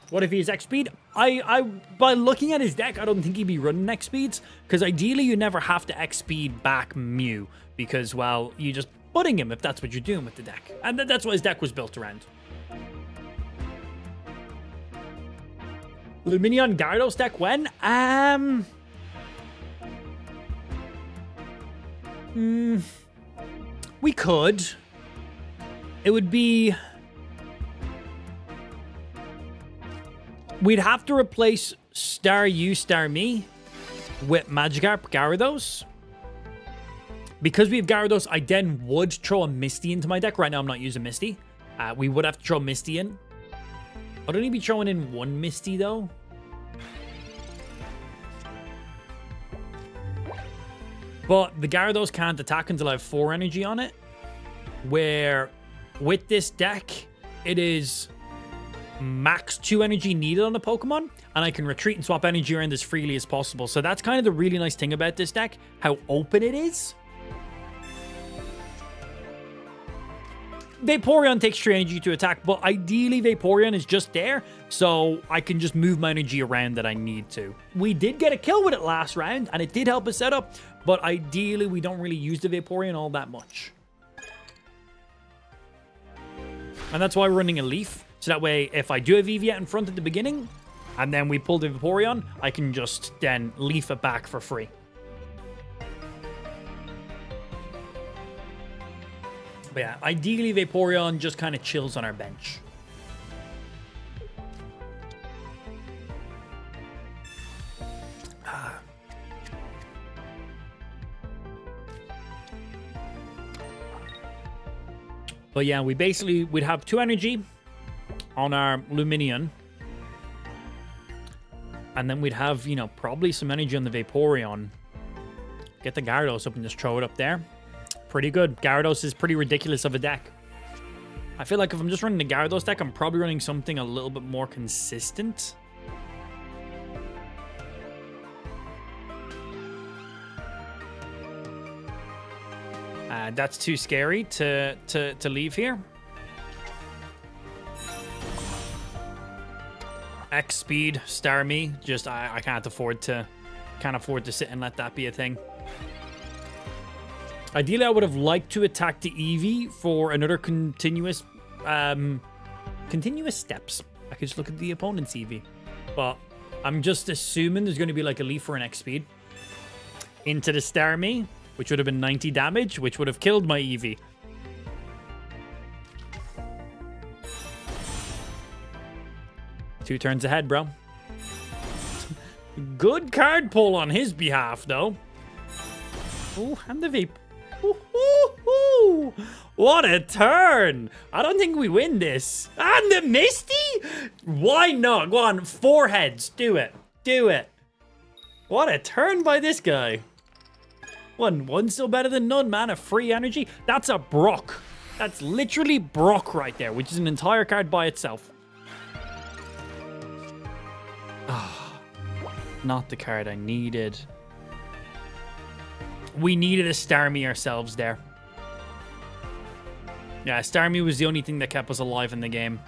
What if he's X speed? By looking at his deck, I don't think he'd be running X speeds, because ideally you never have to X speed back Mew, because, well, you just budding him if that's what you're doing with the deck. And that's what his deck was built around. Lumineon Gyarados deck when? We could. It would be... We'd have to replace Staryu, Starmie with Magikarp, Gyarados. Because we have Gyarados, I then would throw a Misty into my deck. Right now, I'm not using Misty. We would have to throw Misty in. I'd only be throwing in 1 Misty, though. But the Gyarados can't attack until I have 4 energy on it. Where, with this deck, it is... max 2 energy needed on a Pokemon, and I can retreat and swap energy around as freely as possible. So that's kind of the really nice thing about this deck, how open it is. Vaporeon takes 3 energy to attack, but ideally Vaporeon is just there, so I can just move my energy around that I need to. We did get a kill with it last round, and it did help us set up, but ideally we don't really use the Vaporeon all that much. And that's why we're running a Leaf, so that way if I do have Eevee out in front at the beginning, and then we pull the Vaporeon, I can just then Leaf it back for free. But yeah, ideally Vaporeon just kind of chills on our bench. But yeah, we'd have 2 energy on our Lumineon. And then we'd have, you know, probably some energy on the Vaporeon. Get the Gyarados up and just throw it up there. Pretty good. Gyarados is pretty ridiculous of a deck. I feel like if I'm just running the Gyarados deck, I'm probably running something a little bit more consistent. That's too scary to leave here. X speed, Starmie. Just I can't afford to sit and let that be a thing. Ideally, I would have liked to attack the Eevee for another continuous steps. I could just look at the opponent's Eevee. But I'm just assuming there's going to be like a Leaf for an X speed. Into the Starmie, which would have been 90 damage, which would have killed my Eevee. Two turns ahead, bro. Good card pull on his behalf, though. Oh, and the Vape. Ooh, what a turn! I don't think we win this. And the Misty? Why not? Go on, 4 heads. Do it. Do it. What a turn by this guy. One's still better than none, man. A free energy. That's a Brock. That's literally Brock right there, which is an entire card by itself. Ah, not the card I needed. We needed a Starmie ourselves there. Yeah, Starmie was the only thing that kept us alive in the game.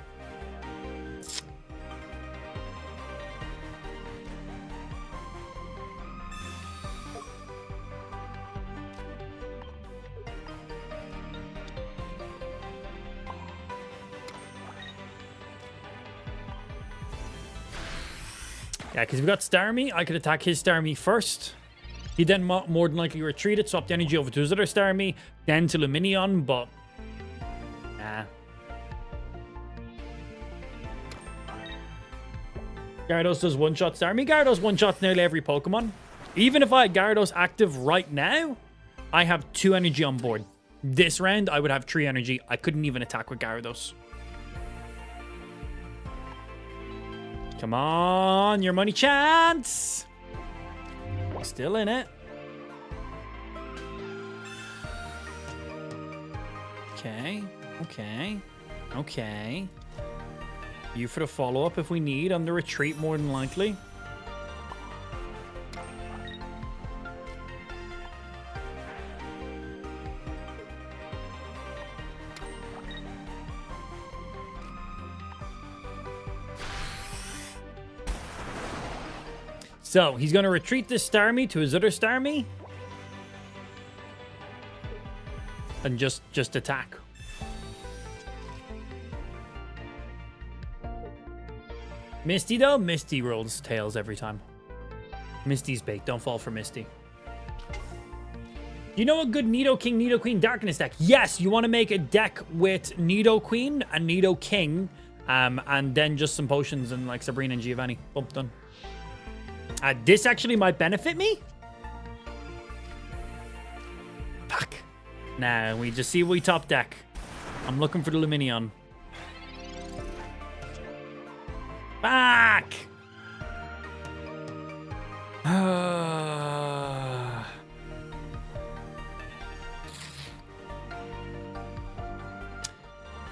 Yeah, because we got Starmie. I could attack his Starmie first. He then more than likely retreated, swap the energy over to his other Starmie, then to Lumineon, but... nah. Gyarados does one-shot Starmie. Gyarados one-shots nearly every Pokemon. Even if I had Gyarados active right now, I have 2 energy on board. This round, I would have 3 energy. I couldn't even attack with Gyarados. Come on, your money chance! Still in it. Okay, okay, okay. You for the follow-up if we need on the retreat, more than likely. So, he's going to retreat this Starmie to his other Starmie. And just attack. Misty, though? Misty rolls tails every time. Misty's bait. Don't fall for Misty. You know a good Nidoking, Nidoqueen Darkness deck? Yes, you want to make a deck with Nidoqueen and Nidoking. And then just some potions and like Sabrina and Giovanni. Boom, done. This actually might benefit me. Fuck. Nah, we just see we top deck. I'm looking for the Lumineon. Back.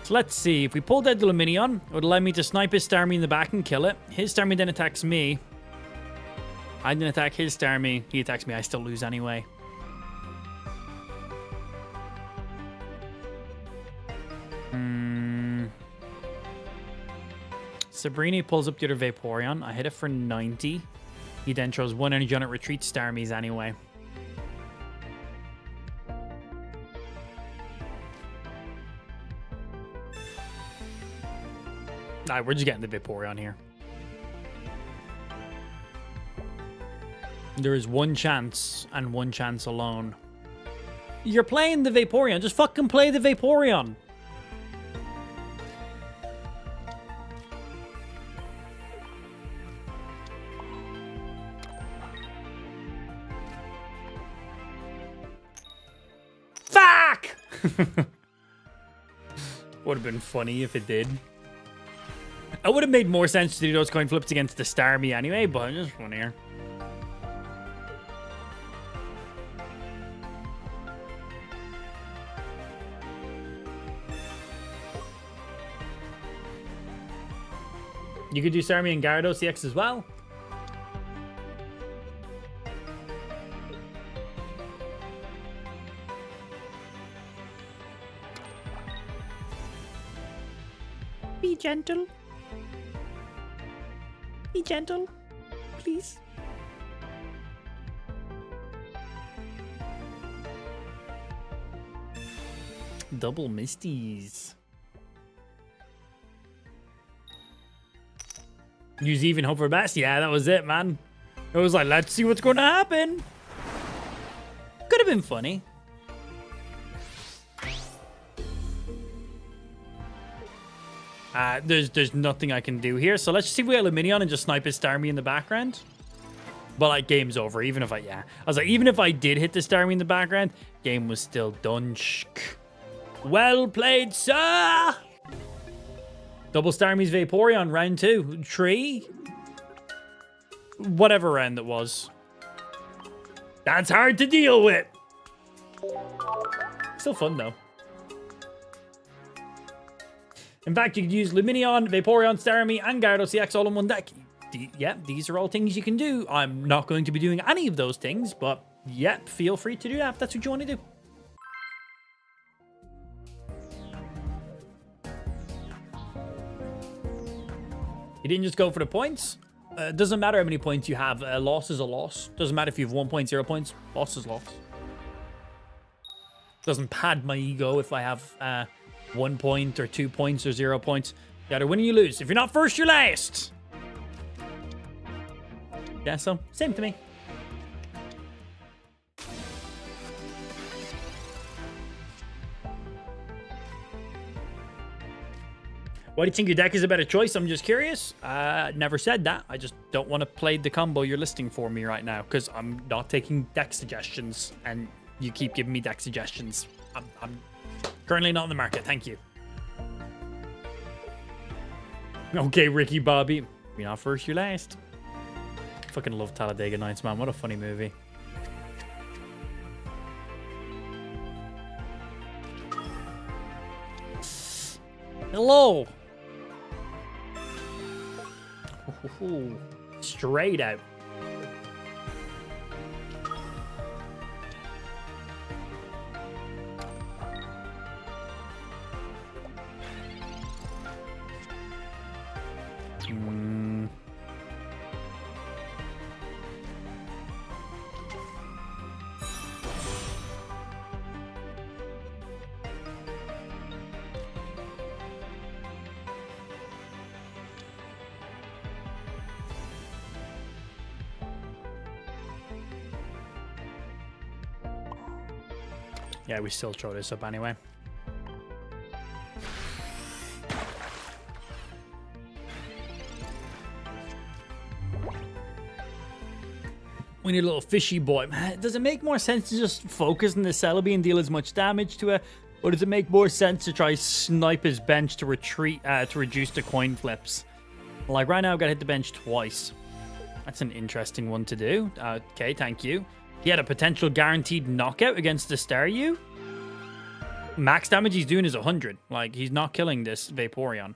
So let's see. If we pull dead the Lumineon, it would allow me to snipe his Starmie in the back and kill it. His Starmie then attacks me. I didn't attack his Starmie. He attacks me. I still lose anyway. Sabrini pulls up the other Vaporeon. I hit it for 90. He then throws 1 energy on it, retreats Starmies anyway. Nah, we're just getting the Vaporeon here. There is one chance, and one chance alone. You're playing the Vaporeon. Just fucking play the Vaporeon. Fuck! Would have been funny if it did. It would have made more sense to do those coin flips against the Starmie anyway, but just funnier. You could do Starmie and Gyarados EX as well. Be gentle. Be gentle, please. Double Misties. Use even hope for best. Yeah, that was it, man. It was like, let's see what's going to happen. Could have been funny. There's nothing I can do here. So let's just see if we have Luminion and just snipe his Starmie in the background. But like, game's over. Even if I was like, even if I did hit the Starmie in the background, game was still done. Well played, sir. Double Starmie's Vaporeon, round 2. 3? Whatever round it was. That's hard to deal with. Still fun, though. In fact, you could use Luminion, Vaporeon, Starmie, and Gyarados EX all in one deck. Yeah, these are all things you can do. I'm not going to be doing any of those things, but yeah, feel free to do that if that's what you want to do. You didn't just go for the points. It doesn't matter how many points you have. A loss is a loss. Doesn't matter if you have 1 point, 0 points. Loss is loss. Doesn't pad my ego if I have 1 point or 2 points or 0 points. You either win or you lose. If you're not first, you're last. Yeah, so same to me. Why do you think your deck is a better choice? I'm just curious. Never said that. I just don't want to play the combo you're listing for me right now because I'm not taking deck suggestions and you keep giving me deck suggestions. I'm currently not in the market. Thank you. Okay, Ricky Bobby. You're not first, you're last. Fucking love Talladega Nights, man. What a funny movie. Hello. Ooh, straight out. Yeah, we still throw this up anyway. We need a little fishy boy. Does it make more sense to just focus on the Celebi and deal as much damage to it? Or does it make more sense to try snipe his bench to retreat, to reduce the coin flips? Like right now, I've got to hit the bench twice. That's an interesting one to do. Okay, thank you. He had a potential guaranteed knockout against the Staryu. Max damage he's doing is 100. Like, he's not killing this Vaporeon.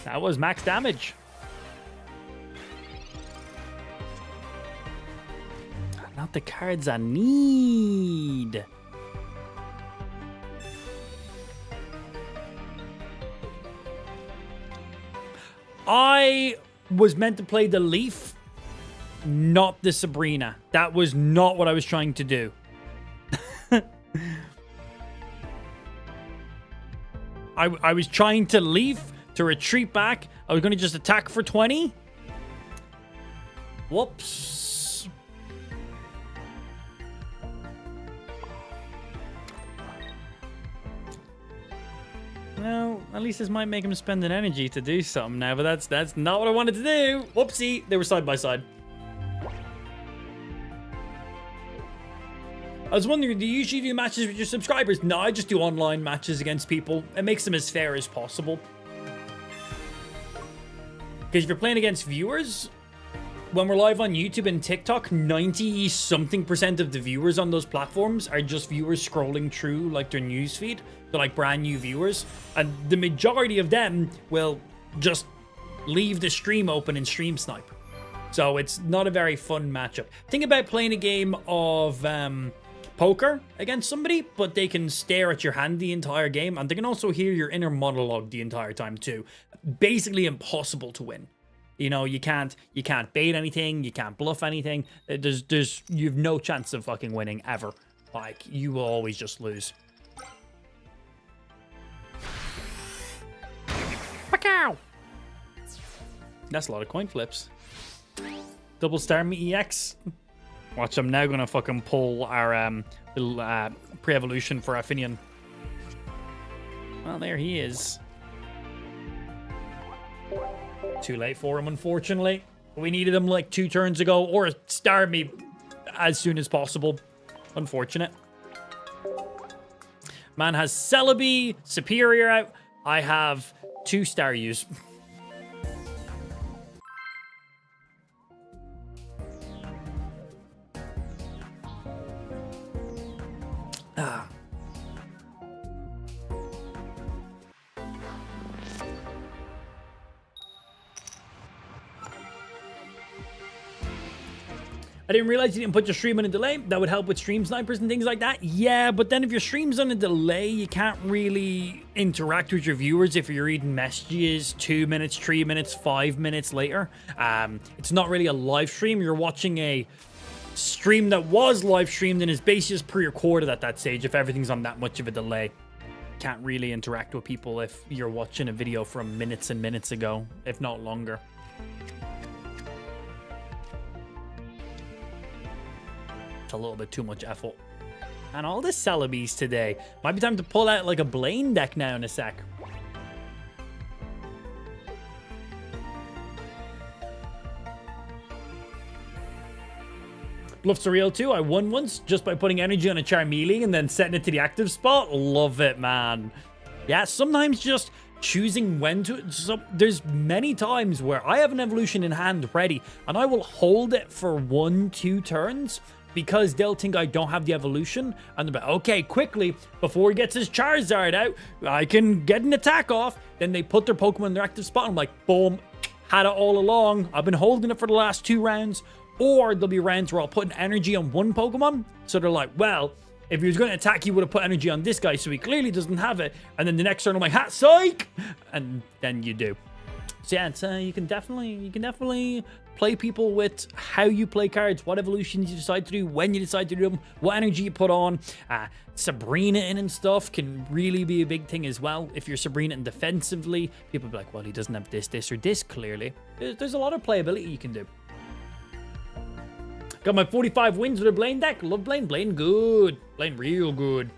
That was max damage. Now not the cards I need. I was meant to play the Leaf, not the Sabrina. That was not what I was trying to do. I was trying to Leaf, to retreat back. I was going to just attack for 20. Whoops. Well, at least this might make him spend an energy to do something now, but that's not what I wanted to do. Whoopsie, they were side by side. I was wondering, do you usually do matches with your subscribers? No, I just do online matches against people. It makes them as fair as possible. Because if you're playing against viewers, when we're live on YouTube and TikTok, 90-something% of the viewers on those platforms are just viewers scrolling through like their newsfeed. They're like brand new viewers. And the majority of them will just leave the stream open and stream snipe. So it's not a very fun matchup. Think about playing a game of poker against somebody, but they can stare at your hand the entire game, and they can also hear your inner monologue the entire time too. Basically impossible to win. You know, you can't bait anything, you can't bluff anything. You've no chance of fucking winning ever. Like, you will always just lose. Pacow! That's a lot of coin flips. Double star me EX. Watch, I'm now gonna fucking pull our little pre-evolution for Aphinion. Well, there he is. Too late for him, unfortunately. We needed him like 2 turns ago, or star me as soon as possible. Unfortunate. Man has Celebi, Superior out. I have 2 star use. I didn't realize you didn't put your stream on a delay. That would help with stream snipers and things like that. Yeah, but then if your stream's on a delay, you can't really interact with your viewers if you're reading messages 2 minutes, 3 minutes, 5 minutes later. It's not really a live stream. You're watching a stream that was live streamed and is basically just pre-recorded at that stage if everything's on that much of a delay. Can't really interact with people if you're watching a video from minutes and minutes ago, if not longer. It's a little bit too much effort. And all the Celebes today. Might be time to pull out like a Blaine deck now in a sec. Bluff Surreal too. I won once just by putting energy on a Charmeleon and then setting it to the active spot. Love it, man. Yeah, sometimes just choosing when to... So there's many times where I have an evolution in hand ready and I will hold it for 1-2 turns because they'll think I don't have the evolution and they're like, okay, quickly, before he gets his Charizard out, I can get an attack off. Then they put their Pokemon in their active spot. I'm like, boom, had it all along. I've been holding it for the last 2 rounds. Or there'll be rounds where I'll put an energy on one Pokemon. So they're like, well, if he was going to attack, he would have put energy on this guy, so he clearly doesn't have it. And then the next turn, I'm like, ha, psych! And then you do. So yeah, it's, you can definitely play people with how you play cards, what evolutions you decide to do, when you decide to do them, what energy you put on. Sabrina in and stuff can really be a big thing as well. If you're Sabrina in defensively, people be like, well, he doesn't have this, or this, clearly. There's a lot of playability you can do. Got my 45 wins with a Blaine deck. Love Blaine. Blaine good. Blaine real good.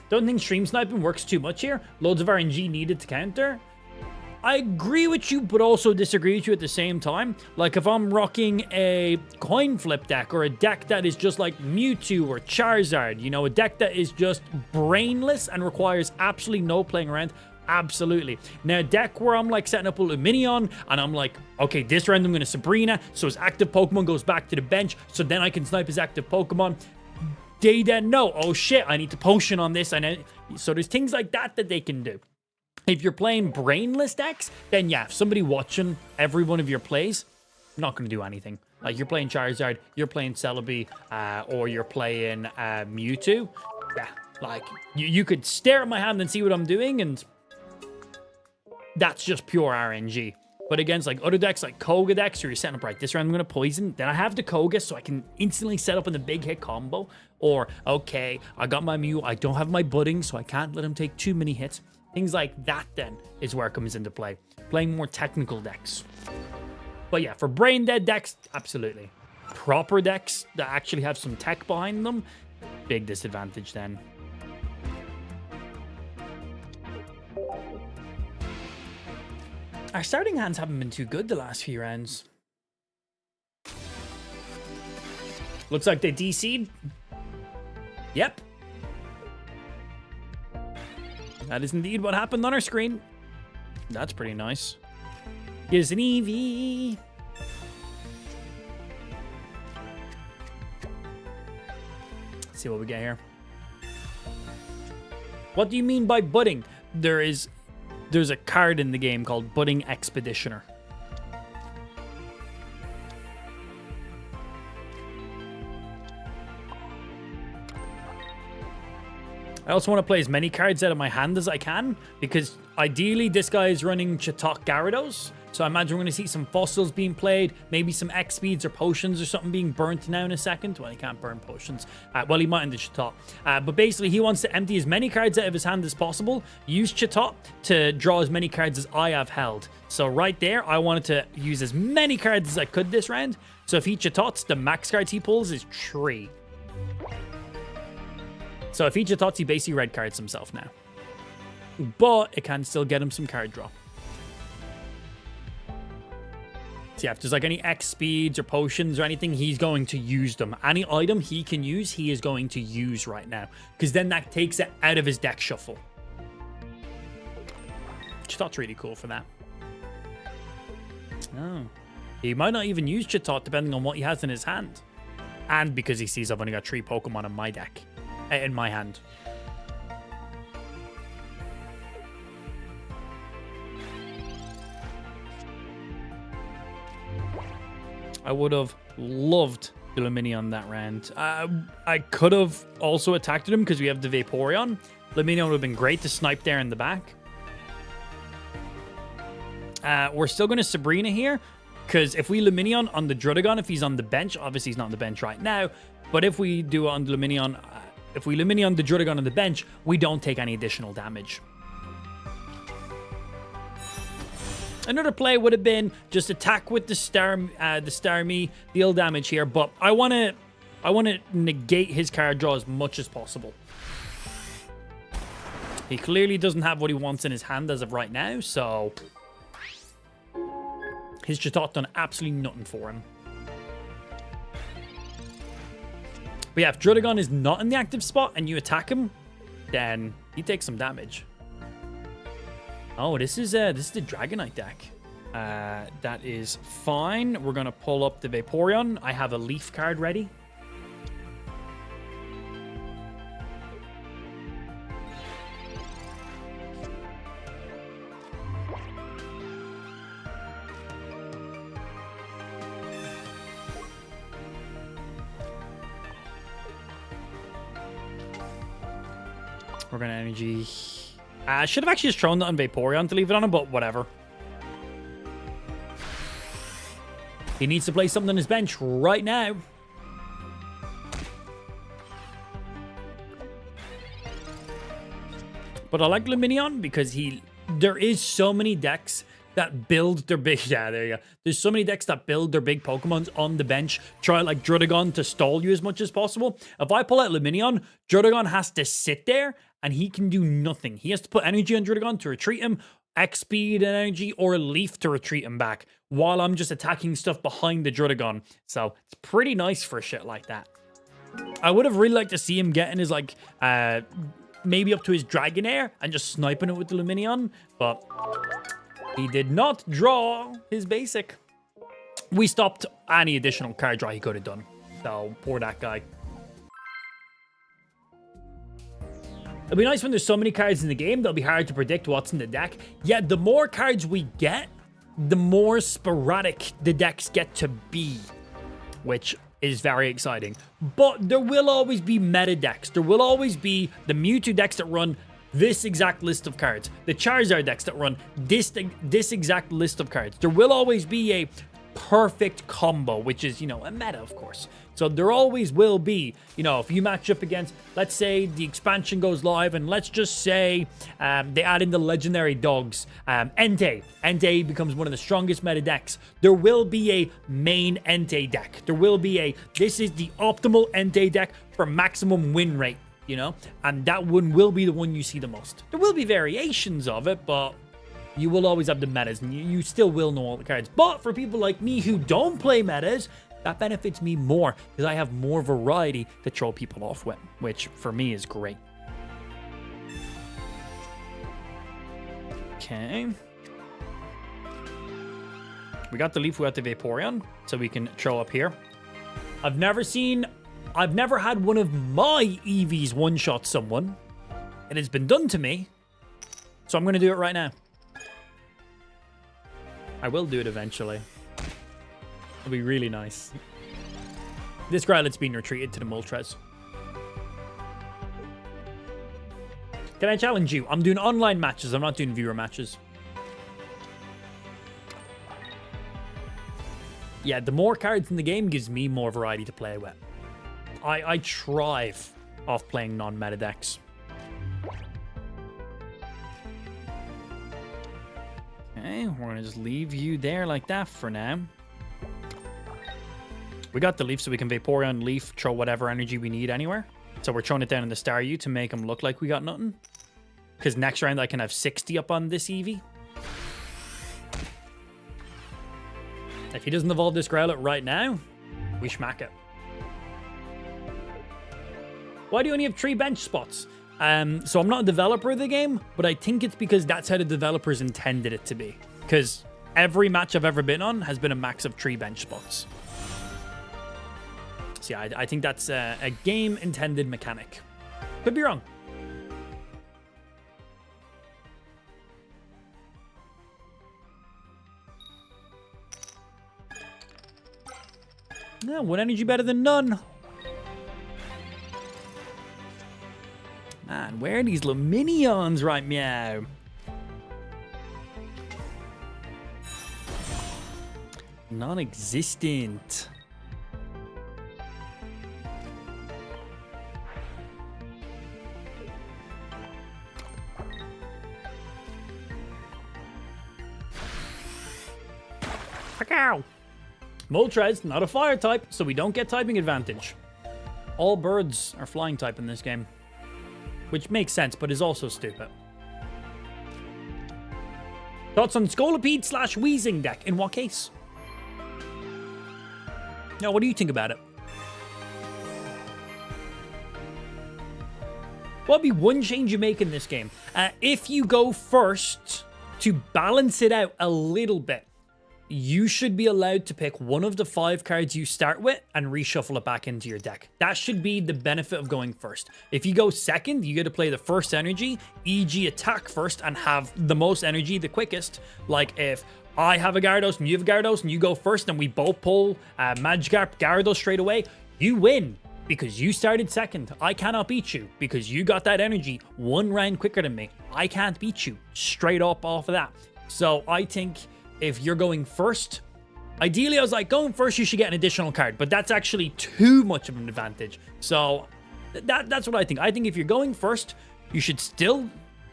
Don't think stream sniping works too much here. Loads of RNG needed to counter. I agree with you, but also disagree with you at the same time. Like, if I'm rocking a coin flip deck or a deck that is just like Mewtwo or Charizard, you know, a deck that is just brainless and requires absolutely no playing around, absolutely. Now, a deck where I'm like setting up a Luminion and I'm like, okay, this round I'm going to Sabrina, so his active Pokemon goes back to the bench, so then I can snipe his active Pokemon. They then know, oh shit, I need to potion on this. So there's things like that that they can do. If you're playing brainless decks, then yeah, if somebody watching every one of your plays, not going to do anything. Like, you're playing Charizard, you're playing Celebi, or you're playing Mewtwo. Yeah, like, you could stare at my hand and see what I'm doing, and that's just pure RNG. But against, like, other decks, like Koga decks, or you're setting up, right, this round I'm going to poison, then I have the Koga, so I can instantly set up in the big hit combo. Or, okay, I got my Mew, I don't have my Budding, so I can't let him take too many hits. Things like that, then, is where it comes into play. Playing more technical decks. But yeah, for brain dead decks, absolutely. Proper decks that actually have some tech behind them, big disadvantage then. Our starting hands haven't been too good the last few rounds. Looks like they DC'd. Yep. That is indeed what happened on our screen. That's pretty nice. Here's an Eevee. Let's see what we get here. What do you mean by budding? There's a card in the game called Budding Expeditioner. I also want to play as many cards out of my hand as I can, because ideally this guy is running Chatot Gyarados. So I imagine we're going to see some fossils being played, maybe some X speeds or potions or something being burnt now in a second. Well, he can't burn potions. Well, he might in the Chatot. But basically, he wants to empty as many cards out of his hand as possible, use Chatot to draw as many cards as I have held. So right there, I wanted to use as many cards as I could this round. So if he Chatots, the max cards he pulls is 3. So if he Chatots, he basically red cards himself now. But it can still get him some card draw. So yeah, if there's like any X speeds or potions or anything, he's going to use them. Any item he can use, he is going to use right now. Because then that takes it out of his deck shuffle. Chatot's really cool for that. Oh. He might not even use Chatot depending on what he has in his hand. And because he sees I've only got 3 Pokemon in my deck. In my hand. I would have loved the Lumineon that round. I could have also attacked him because we have the Vaporeon. Lumineon would have been great to snipe there in the back. We're still going to Sabrina here, because if we Lumineon on the Druddigon, if he's on the bench, obviously he's not on the bench right now, but if we do it on the Lumineon, if we Lumineon the Druddigon on the bench, we don't take any additional damage. Another play would have been just attack with the Starmie, deal damage here, but I want to negate his card draw as much as possible. He clearly doesn't have what he wants in his hand as of right now, so his Chatot done absolutely nothing for him. But yeah, if Druddigon is not in the active spot and you attack him, then he takes some damage. Oh, this is the Dragonite deck. That is fine. We're going to pull up the Vaporeon. I have a Leaf card ready. We're going to energy. I should have actually just thrown that on Vaporeon to leave it on him, but whatever. He needs to play something on his bench right now. But I like Lumineon because there is so many decks that build their big... Yeah, there you go. There's so many decks that build their big Pokemons on the bench. Try like Druddigon to stall you as much as possible. If I pull out Lumineon, Druddigon has to sit there and he can do nothing. He has to put energy on Druddigon to retreat him, X speed and energy, or a Leaf to retreat him back, while I'm just attacking stuff behind the Druddigon. So it's pretty nice for shit like that. I would have really liked to see him getting his like maybe up to his Dragonair and just sniping it with the Lumineon, but he did not draw his basic. We stopped any additional card draw he could have done. So poor that guy. It'll be nice when there's so many cards in the game, they'll be hard to predict what's in the deck. Yet the more cards we get, the more sporadic the decks get to be, which is very exciting. But there will always be meta decks. There will always be the Mewtwo decks that run this exact list of cards, the Charizard decks that run this exact list of cards. There will always be a perfect combo, which is, you know, a meta, of course. So there always will be, you know, if you match up against, let's say the expansion goes live, and let's just say they add in the legendary dogs, Entei. Entei becomes one of the strongest meta decks. There will be a main Entei deck. There will be this is the optimal Entei deck for maximum win rate, you know, and that one will be the one you see the most. There will be variations of it, but you will always have the metas, and you still will know all the cards. But for people like me who don't play metas, that benefits me more because I have more variety to throw people off with, which for me is great. Okay. We got the Leaf, we got the Vaporeon, so we can throw up here. I've never had one of my EVs one-shot someone. It has been done to me, so I'm going to do it right now. I will do it eventually. It'll be really nice. This Growlithe's been retreated to the Moltres. Can I challenge you? I'm doing online matches. I'm not doing viewer matches. Yeah, the more cards in the game gives me more variety to play with. I thrive off playing non-meta decks. Okay, we're going to just leave you there like that for now. We got the Leaf, so we can Vaporeon, Leaf, throw whatever energy we need anywhere. So we're throwing it down in the Staryu to make them look like we got nothing. Because next round I can have 60 up on this Eevee. If he doesn't evolve this Growlithe right now, we schmack it. Why do you only have 3 bench spots? So I'm not a developer of the game, but I think it's because that's how the developers intended it to be. Because every match I've ever been on has been a max of 3 bench spots. So yeah, I think that's a game-intended mechanic. Could be wrong. Yeah, one energy better than none. Man, where are these Luminions right meow? Non-existent. Pow! Moltres, not a fire type, so we don't get typing advantage. All birds are flying type in this game. Which makes sense, but is also stupid. Thoughts on Scolipede / Weezing deck? In what case? Now, what do you think about it? What'd be one change you make in this game? If you go first, to balance it out a little bit, you should be allowed to pick one of the 5 cards you start with and reshuffle it back into your deck. That should be the benefit of going first. If you go second, you get to play the first energy, e.g. attack first and have the most energy the quickest. Like if I have a Gyarados and you have a Gyarados and you go first and we both pull Magikarp Gyarados straight away, you win because you started second. I cannot beat you because you got that energy 1 round quicker than me. I can't beat you straight up off of that. So I think if you're going first, ideally I was like, going first you should get an additional card, but that's actually too much of an advantage. So that's what I think. I think if you're going first, you should still,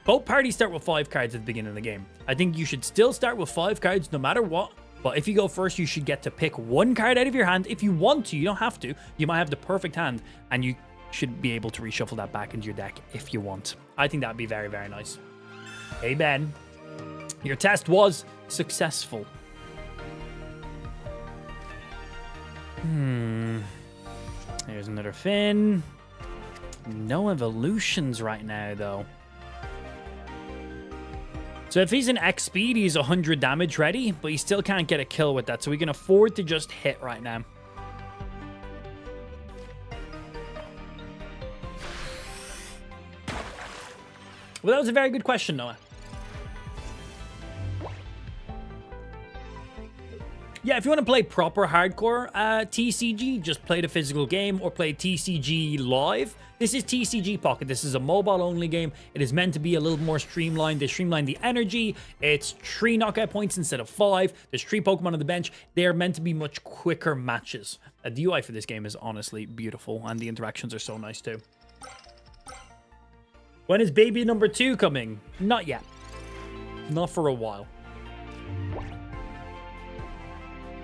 both parties start with 5 cards at the beginning of the game. I think you should still start with 5 cards no matter what, but if you go first, you should get to pick 1 card out of your hand if you want to. You don't have to. You might have the perfect hand, and you should be able to reshuffle that back into your deck if you want. I think that'd be very, very nice. Hey, Ben. Your test was successful. Here's another Finn. No evolutions right now, though. So if he's an X speed, he's 100 damage ready, but he still can't get a kill with that, so we can afford to just hit right now. Well, that was a very good question, Noah. Yeah, if you want to play proper hardcore TCG, just play the physical game or play TCG live. This is TCG Pocket. This is a mobile-only game. It is meant to be a little more streamlined. They streamlined the energy. It's 3 knockout points instead of 5. There's 3 Pokemon on the bench. They are meant to be much quicker matches. The UI for this game is honestly beautiful, and the interactions are so nice too. When is baby number 2 coming? Not yet. Not for a while.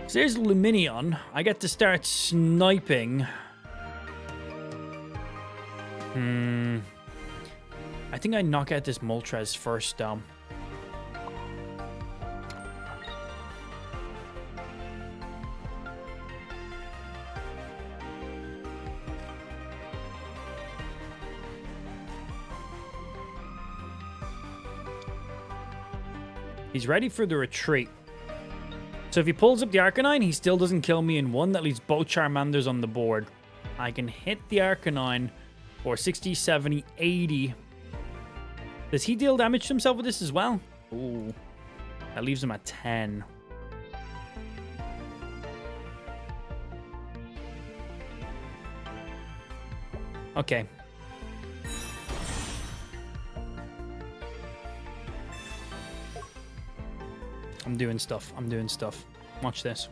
So there's Luminion. I get to start sniping. I think I knock out this Moltres first, though. He's ready for the retreat. So if he pulls up the Arcanine, he still doesn't kill me in 1. That leaves both Charmanders on the board. I can hit the Arcanine for 60, 70, 80. Does he deal damage to himself with this as well? Ooh. That leaves him at 10. Okay. I'm doing stuff. I'm doing stuff. Watch this.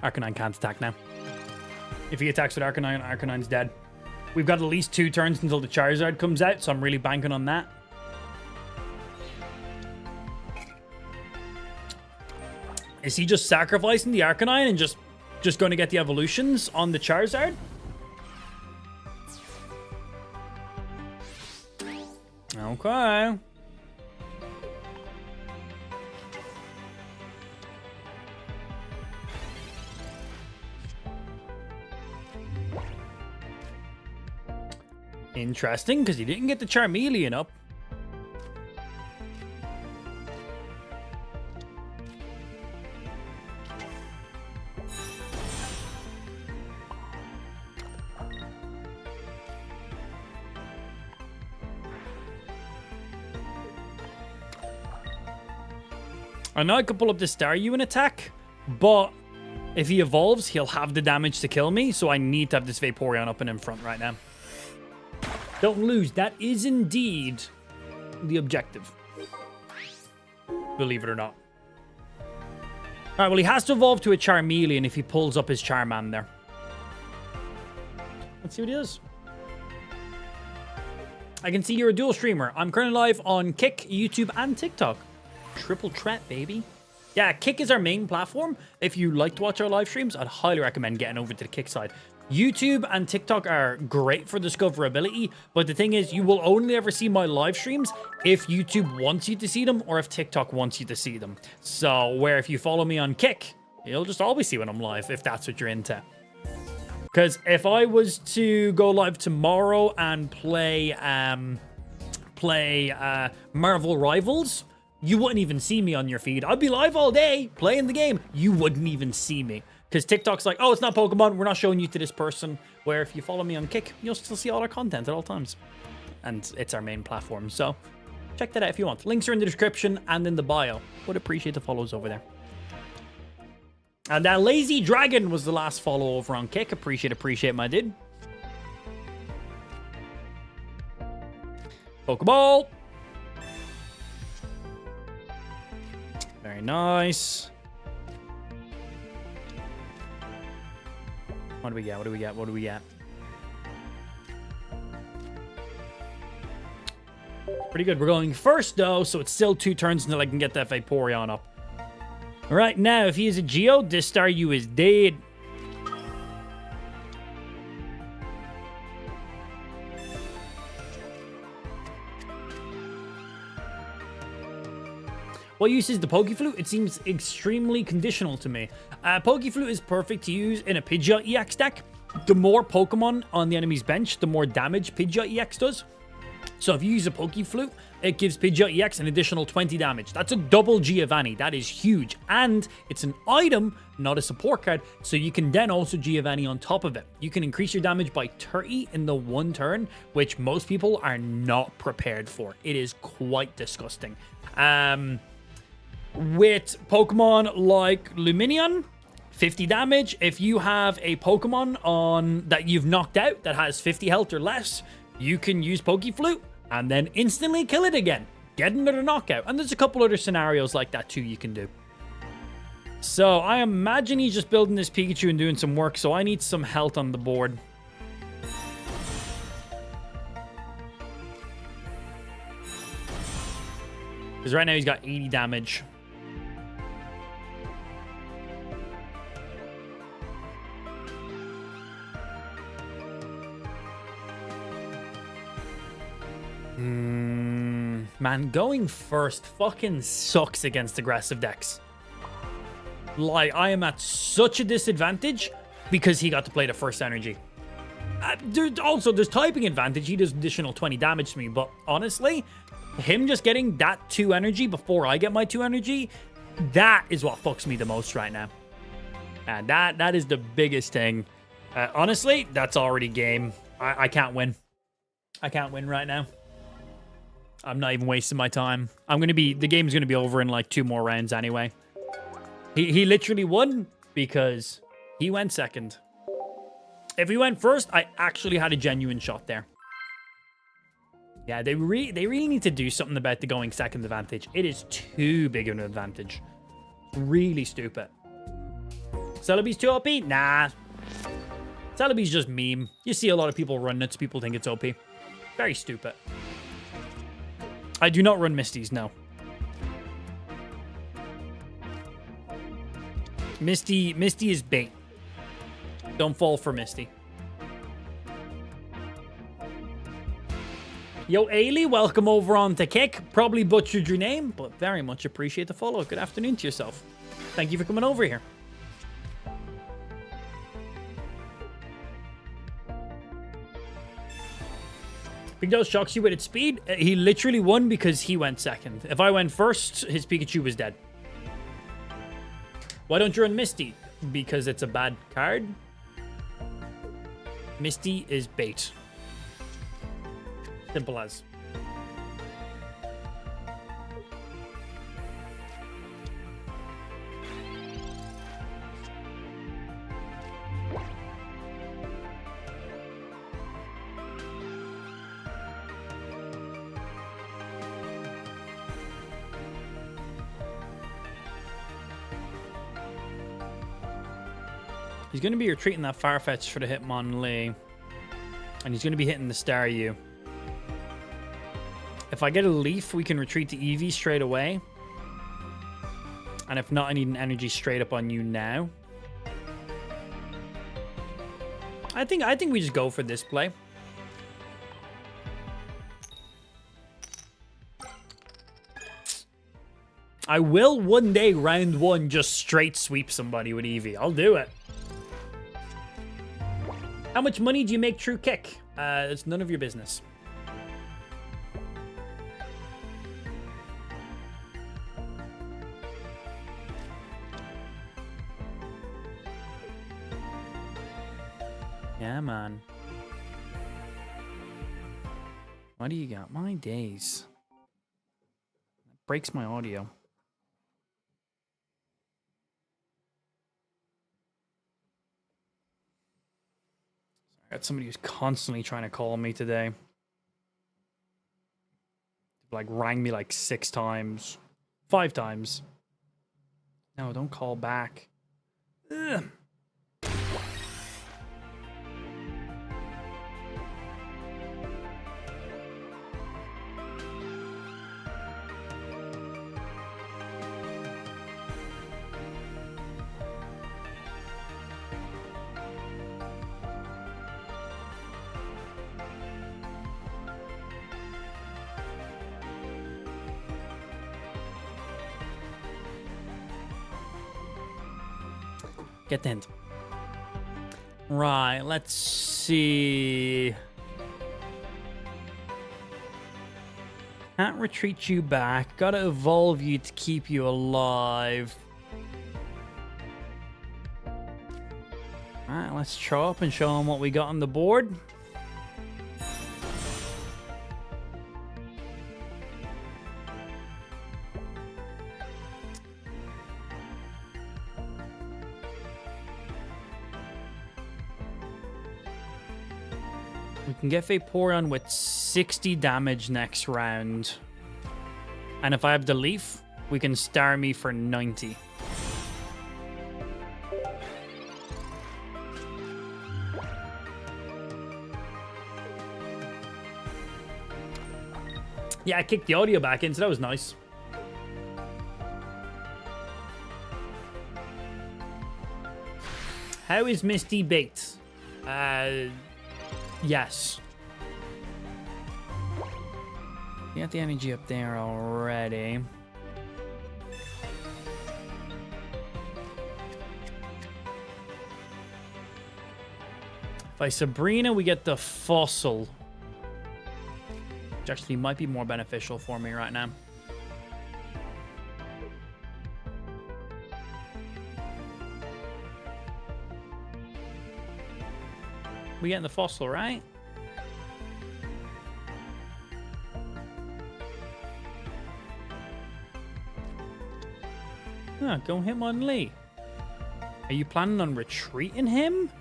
Arcanine can't attack now. If he attacks with Arcanine, Arcanine's dead. We've got at least 2 turns until the Charizard comes out, so I'm really banking on that. Is he just sacrificing the Arcanine and just going to get the evolutions on the Charizard? Okay. Interesting, because he didn't get the Charmeleon up. I know I could pull up the Staryu and attack, but if he evolves, he'll have the damage to kill me, so I need to have this Vaporeon up and in front right now. Don't lose. That is indeed the objective. Believe it or not. Alright, well, he has to evolve to a Charmeleon if he pulls up his Charmander. Let's see what he does. I can see you're a dual streamer. I'm currently live on Kick, YouTube, and TikTok. Triple threat, baby. Yeah, Kick is our main platform. If you like to watch our live streams, I'd highly recommend getting over to the Kick side. YouTube and TikTok are great for discoverability, but the thing is, you will only ever see my live streams if YouTube wants you to see them or if TikTok wants you to see them. So, where if you follow me on Kick, you'll just always see when I'm live, if that's what you're into. Because if I was to go live tomorrow and play Marvel Rivals, you wouldn't even see me on your feed. I'd be live all day playing the game. You wouldn't even see me. Because TikTok's like, oh, it's not Pokemon. We're not showing you to this person. Where if you follow me on Kick, you'll still see all our content at all times. And it's our main platform. So check that out if you want. Links are in the description and in the bio. Would appreciate the follows over there. And that Lazy Dragon was the last follow over on Kick. Appreciate my dude. Pokeball. Very nice. What do we get? What do we get? What do we get? Pretty good. We're going first, though, so it's still 2 turns until I can get that Vaporeon up. All right, now, if he is a Geo, this Staryu is dead. What use is the Pokeflute? It seems extremely conditional to me. Pokeflute is perfect to use in a Pidgeot EX deck. The more Pokemon on the enemy's bench, the more damage Pidgeot EX does. So if you use a Pokeflute, it gives Pidgeot EX an additional 20 damage. That's a double Giovanni. That is huge. And it's an item, not a support card, so you can then also Giovanni on top of it. You can increase your damage by 30 in the one turn, which most people are not prepared for. It is quite disgusting. With Pokemon like Lumineon, 50 damage. If you have a Pokemon on that you've knocked out that has 50 health or less, you can use Pokeflute and then instantly kill it again. Get another knockout. And there's a couple other scenarios like that too you can do. So I imagine he's just building this Pikachu and doing some work, so I need some health on the board. Because right now he's got 80 damage. Man, going first fucking sucks against aggressive decks. Like, I am at such a disadvantage because he got to play the first energy. There's typing advantage. He does additional 20 damage to me, but honestly, him just getting that 2 energy before I get my 2 energy, that is what fucks me the most right now. And that is the biggest thing. Honestly, that's already game. I can't win. I can't win right now. I'm not even wasting my time. The game's gonna be over in like 2 more rounds anyway. He literally won because he went second. If he went first, I actually had a genuine shot there. Yeah, they really need to do something about the going second advantage. It is too big of an advantage. Really stupid. Celebi's too OP? Nah. Celebi's just meme. You see a lot of people run it, so people think it's OP. Very stupid. I do not run Misties, no. Misty is bait. Don't fall for Misty. Yo, Ailey, welcome over on to Kick. Probably butchered your name, but very much appreciate the follow. Good afternoon to yourself. Thank you for coming over here. Big Dose shocks you with its speed. He literally won because he went second. If I went first, his Pikachu was dead. Why don't you run Misty? Because it's a bad card. Misty is bait. Simple as. He's going to be retreating that Farfetch for the Hitmonlee. And he's going to be hitting the Staryu. If I get a Leaf, we can retreat to Eevee straight away. And if not, I need an energy straight up on you now. I think we just go for this play. I will one day, round 1, just straight sweep somebody with Eevee. I'll do it. How much money do you make through Kick? It's none of your business. Yeah, man. What do you got? My days. That breaks my audio. I got somebody who's constantly trying to call me today. Like, rang me like 6 times. 5 times. No, don't call back. Ugh. Get the hint. Right, let's see. Can't retreat you back. Gotta evolve you to keep you alive. Alright, let's show up and show them what we got on the board. We can get Vaporeon with 60 damage next round. And if I have the Leaf, we can star me for 90. Yeah, I kicked the audio back in, so that was nice. How is Misty baked? Yes. You got the energy up there already. By Sabrina, we get the fossil. Which actually might be more beneficial for me right now. We getting the fossil, right? Oh, go Hitmonlee. Are you planning on retreating him?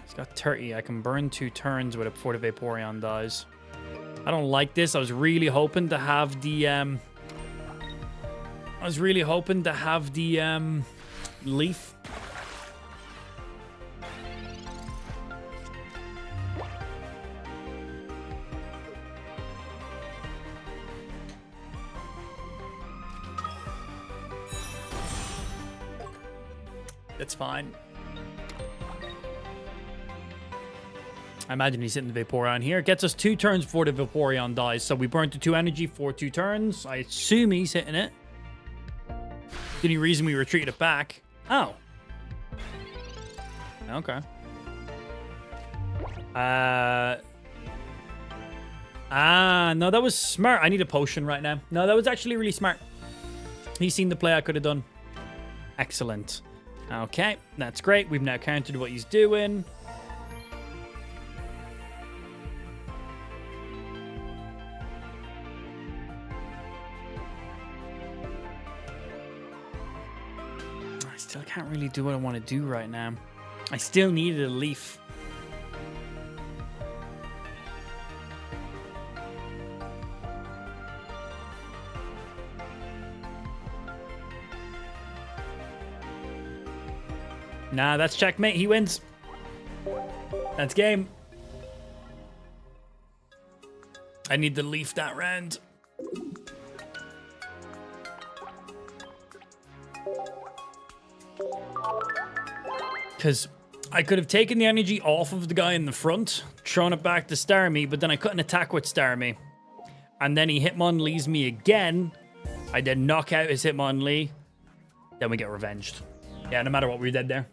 He's got 30. I can burn 2 turns with it before the Vaporeon dies. I don't like this. I was really hoping to have the Leaf. That's fine. I imagine he's hitting the Vaporeon here. Gets us 2 turns before the Vaporeon dies. So we burned the 2 energy for 2 turns. I assume he's hitting it. The only reason we retreated it back. Oh. Okay. No, that was smart. I need a potion right now. No, that was actually really smart. He's seen the play I could have done. Excellent. Okay, that's great. We've now countered what he's doing. I still can't really do what I want to do right now. I still needed a Leaf. Nah, that's checkmate. He wins. That's game. I need the Leaf that round. Because I could have taken the energy off of the guy in the front, thrown it back to Starmie, but then I couldn't attack with Starmie. And then he Hitmonlees me again. I then knock out his Hitmonlee. Then we get revenged. Yeah, no matter what, we're dead there.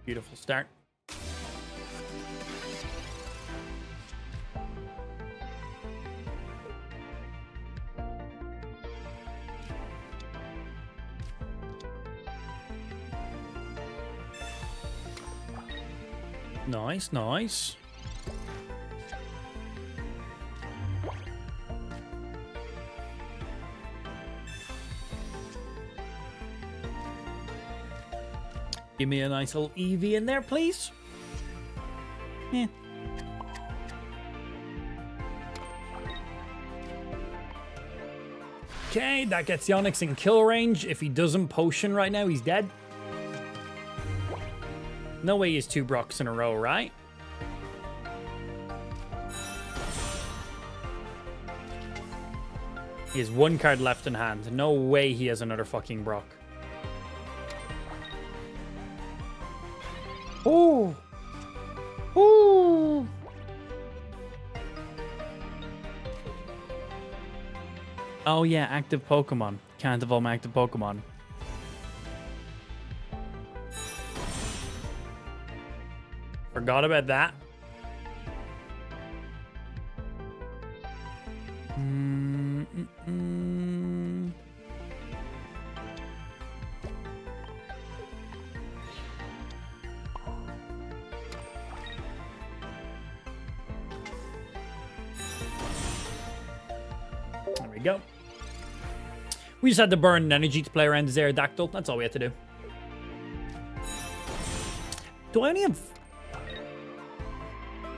Beautiful start. Nice, nice. Give me a nice little Eevee in there, please. Yeah. Okay, that gets the Onix in kill range. If he doesn't potion right now, he's dead. No way he has 2 Brocks in a row, right? He has one card left in hand. No way he has another fucking Brock. Oh. Ooh. Oh yeah, active Pokemon. Can't evolve my active Pokemon. Forgot about that. There we go. We just had to burn energy to play around the Aerodactyl. That's all we had to do. Do I only have...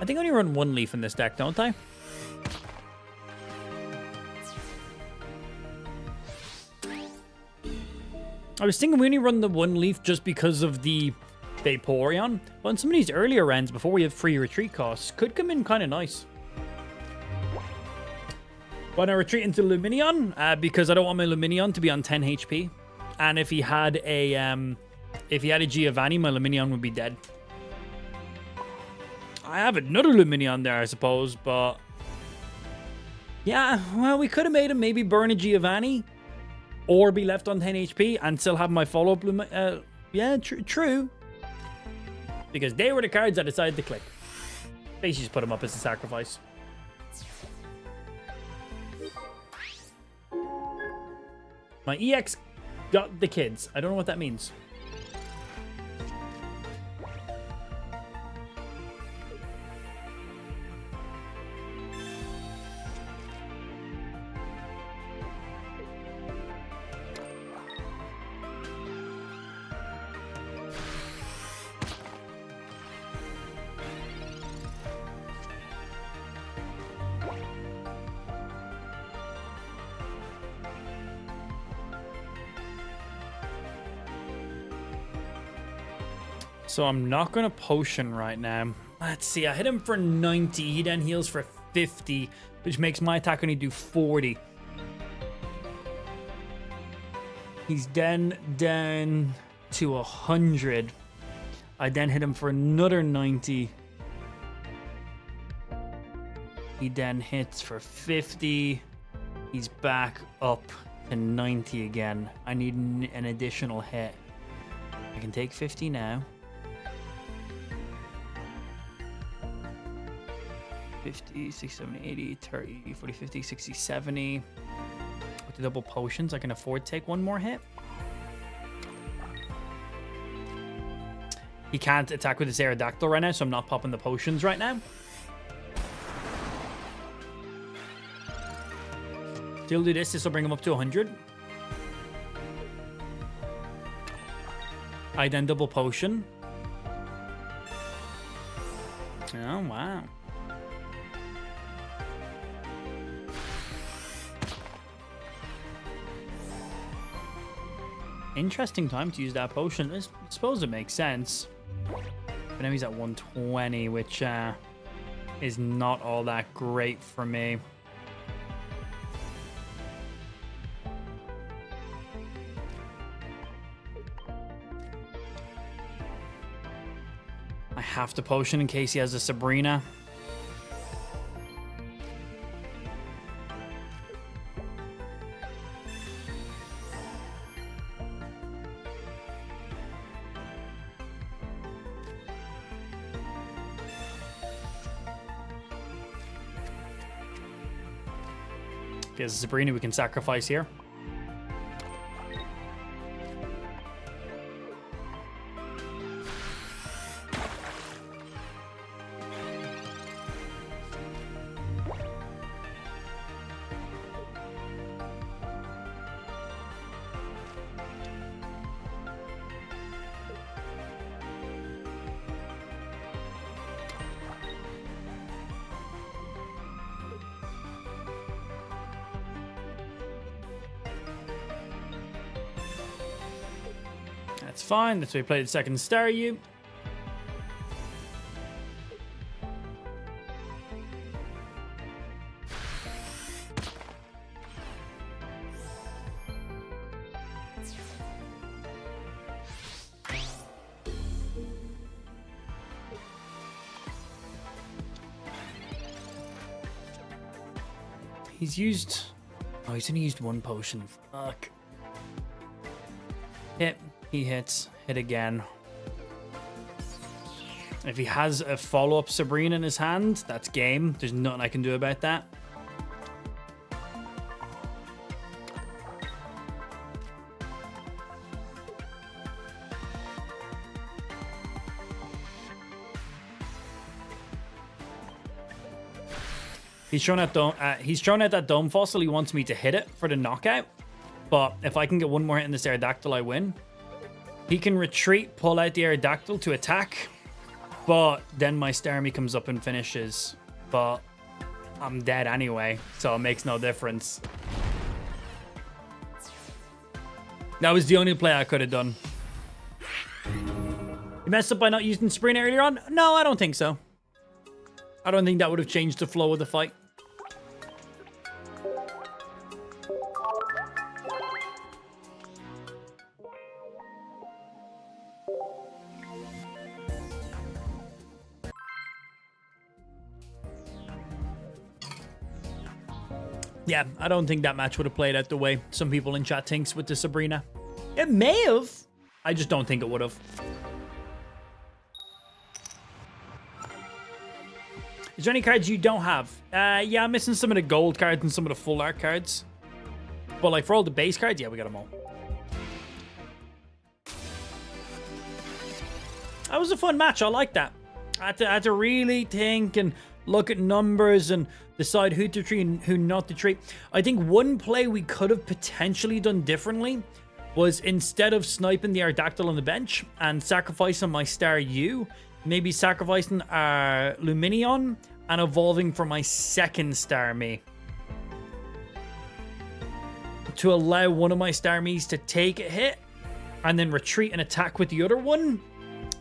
I think I only run one leaf in this deck, don't I? I was thinking we only run the one leaf just because of the Vaporeon. But in some of these earlier rounds, before we have free retreat costs, could come in kind of nice. But I retreat into Luminion because I don't want my Luminion to be on 10 HP. And if he had a Giovanni, my Luminion would be dead. I have another Luminion there, I suppose, but... Yeah, well, we could have made him maybe burn a Giovanni or be left on 10 HP and still have my follow-up yeah, true. Because they were the cards I decided to click. Basically just put them up as a sacrifice. My EX got the kids. I don't know what that means. So I'm not going to potion right now. Let's see. I hit him for 90. He then heals for 50, which makes my attack only do 40. He's then down to 100. I then hit him for another 90. He then hits for 50. He's back up to 90 again. I need an additional hit. I can take 50 now. 50, 60, 70, 80, 30, 40, 50, 60, 70. With the double potions, I can afford to take one more hit. He can't attack with his Aerodactyl right now, so I'm not popping the potions right now. He'll do this. This will bring him up to 100. I then double potion. Oh, wow. Interesting time to use that potion. I suppose it makes sense. But now he's at 120, which is not all that great for me. I have to potion in case he has a Sabrina. If he has a Sabrina, we can sacrifice here. That's fine. That's why we played the second Staryu. He's used... Oh, he's only used one potion. Fuck. Hit. He hits. Hit again. If he has a follow-up Sabrina in his hand, that's game. There's nothing I can do about that. He's thrown out that Dome Fossil. He wants me to hit it for the knockout. But if I can get one more hit in this Aerodactyl, I win. He can retreat, pull out the Aerodactyl to attack. But then my Starmie comes up and finishes. But I'm dead anyway, so it makes no difference. That was the only play I could have done. You messed up by not using Sabrina earlier on? No, I don't think so. I don't think that would have changed the flow of the fight. Yeah, I don't think that match would have played out the way some people in chat thinks with the Sabrina. It may have. I just don't think it would have. Is there any cards you don't have? Yeah, I'm missing some of the gold cards and some of the full art cards. But like for all the base cards, yeah, we got them all. That was a fun match. I like that. I had to really think and look at numbers and decide who to treat and who not to treat. I think one play we could have potentially done differently was instead of sniping the Aerodactyl on the bench and sacrificing my Star U, maybe sacrificing our Luminion and evolving for my second Starmie. To allow one of my Starmies to take a hit and then retreat and attack with the other one.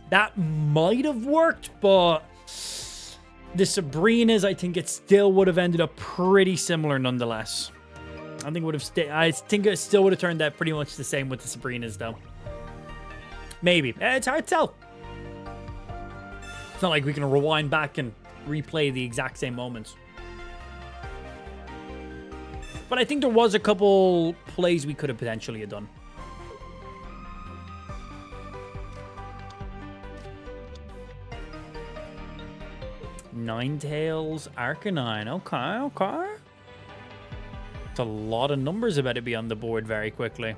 That might have worked, but the Sabrinas, I think it still would have ended up pretty similar nonetheless. I think it still would have turned out pretty much the same with the Sabrinas, though. Maybe. It's hard to tell. It's not like we can rewind back and replay the exact same moments. But I think there was a couple plays we could have potentially have done. Ninetales, Arcanine. Okay. It's a lot of numbers about to be on the board very quickly.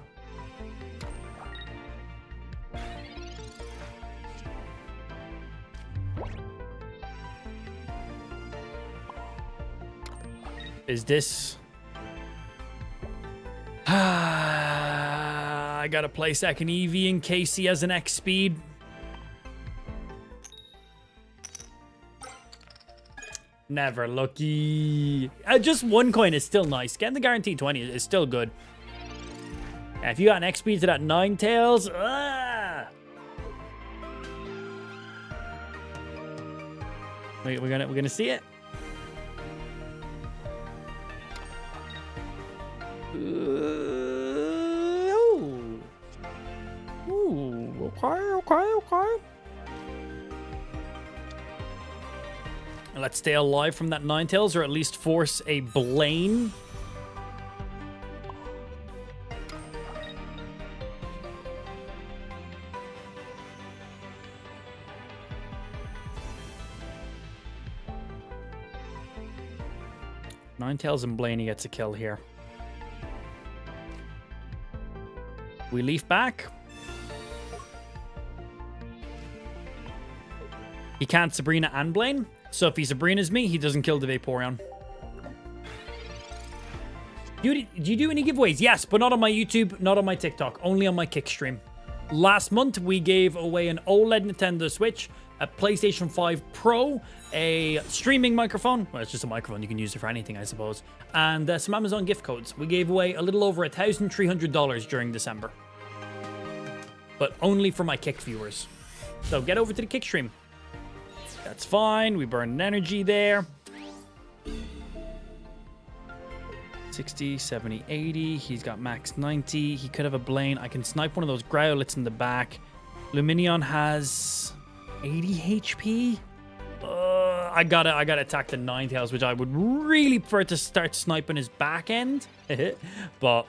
Is this... I gotta play second Eevee in case he has an X speed. Never lucky. Just one coin is still nice. Getting the guaranteed 20 is still good. Yeah, if you got an X speed to that Ninetales, Wait, we're gonna see it. Okay. Let's stay alive from that Ninetales, or at least force a Blaine. Ninetales and Blaney gets a kill here. We leaf back. He can't Sabrina and Blaine. So if he Sabrina's me, he doesn't kill the Vaporeon. Do you do any giveaways? Yes, but not on my YouTube, not on my TikTok, only on my Kick stream. Last month, we gave away an OLED Nintendo Switch, a PlayStation 5 Pro, a streaming microphone. Well, it's just a microphone. You can use it for anything, I suppose. And some Amazon gift codes. We gave away a little over $1,300 during December. But only for my Kick viewers. So get over to the Kick stream. That's fine. We burned energy there. 60, 70, 80. He's got max 90. He could have a Blaine. I can snipe one of those Growlithe in the back. Luminion has 80 HP. I gotta attack the Ninetales, which I would really prefer to start sniping his back end. But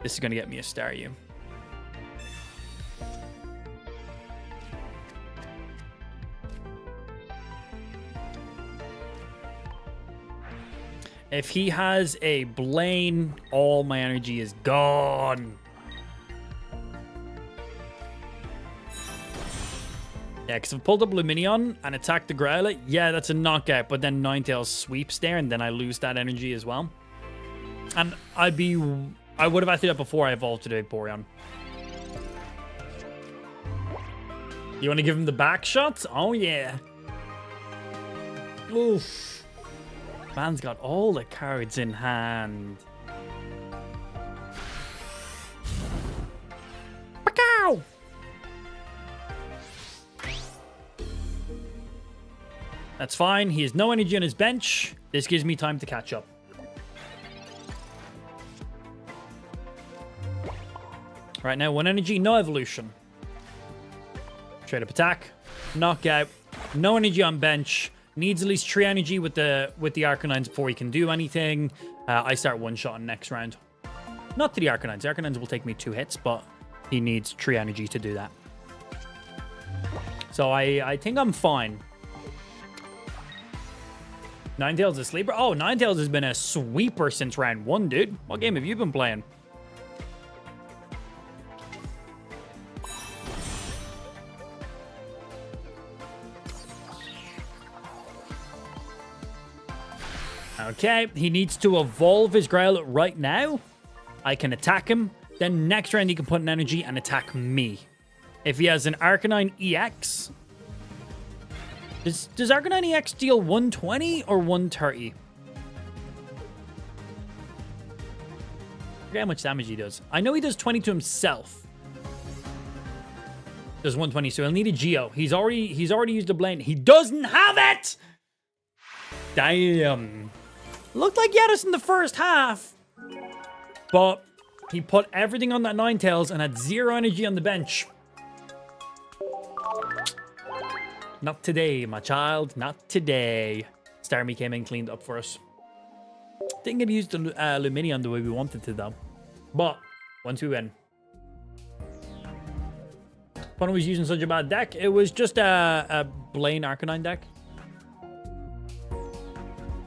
this is gonna get me a Staryu. If he has a Blaine, all my energy is gone. Yeah, because if I pulled up Luminion and attacked the Growlithe, yeah, that's a knockout. But then Ninetales sweeps there, and then I lose that energy as well. And I would have had to do that before I evolved to the Vaporeon. You want to give him the back shots? Oh, yeah. Oof. Man's got all the cards in hand. Pacow! That's fine. He has no energy on his bench. This gives me time to catch up. Right now, 1 energy, no evolution. Straight up attack. Knockout. No energy on bench. Needs at least 3 energy with the Arcanines before he can do anything. I start one-shotting next round. Not to the Arcanines. The Arcanines will take me 2 hits, but he needs 3 energy to do that. So I think I'm fine. Ninetales a sleeper? Oh, Ninetales has been a sweeper since round 1, dude. What game have you been playing? Okay, he needs to evolve his Growlithe right now. I can attack him. Then next round he can put an energy and attack me. If he has an Arcanine EX... Does Arcanine EX deal 120 or 130? I forget how much damage he does. I know he does 20 to himself. Does 120, so he'll need a Geo. He's already used a Blaine. He doesn't have it! Damn. Looked like he had us in the first half. But he put everything on that Ninetales and had 0 energy on the bench. Not today, my child. Not today. Starmie came in, cleaned up for us. Didn't get used the Luminion the way we wanted to, though. But once we win. When I was using such a bad deck, it was just a Blaine Arcanine deck.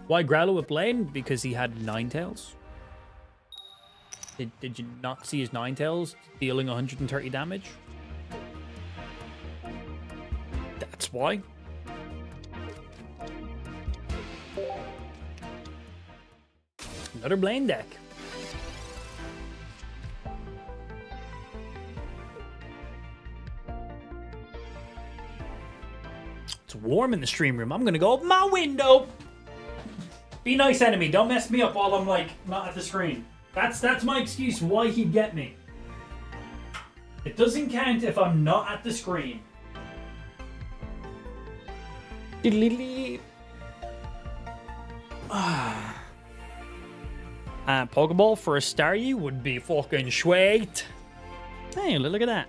Why Growlithe with Blaine? Because he had Ninetales. Did you not see his Ninetales dealing 130 damage? That's why. Another Blaine deck. It's warm in the stream room. I'm gonna go open my window. Be nice, enemy. Don't mess me up while I'm like not at the screen. That's my excuse why he'd get me. It doesn't count if I'm not at the screen. Pokeball for a Staryu would be fucking sweet. Hey, look at that.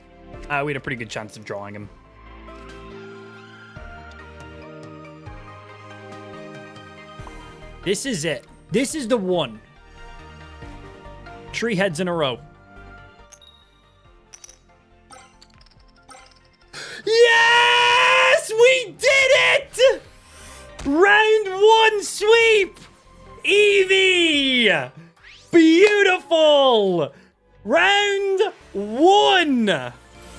We had a pretty good chance of drawing him. This is it. This is the one. 3 heads in a row. Yes! We did it! Round 1 sweep! Eevee! Beautiful! Round 1!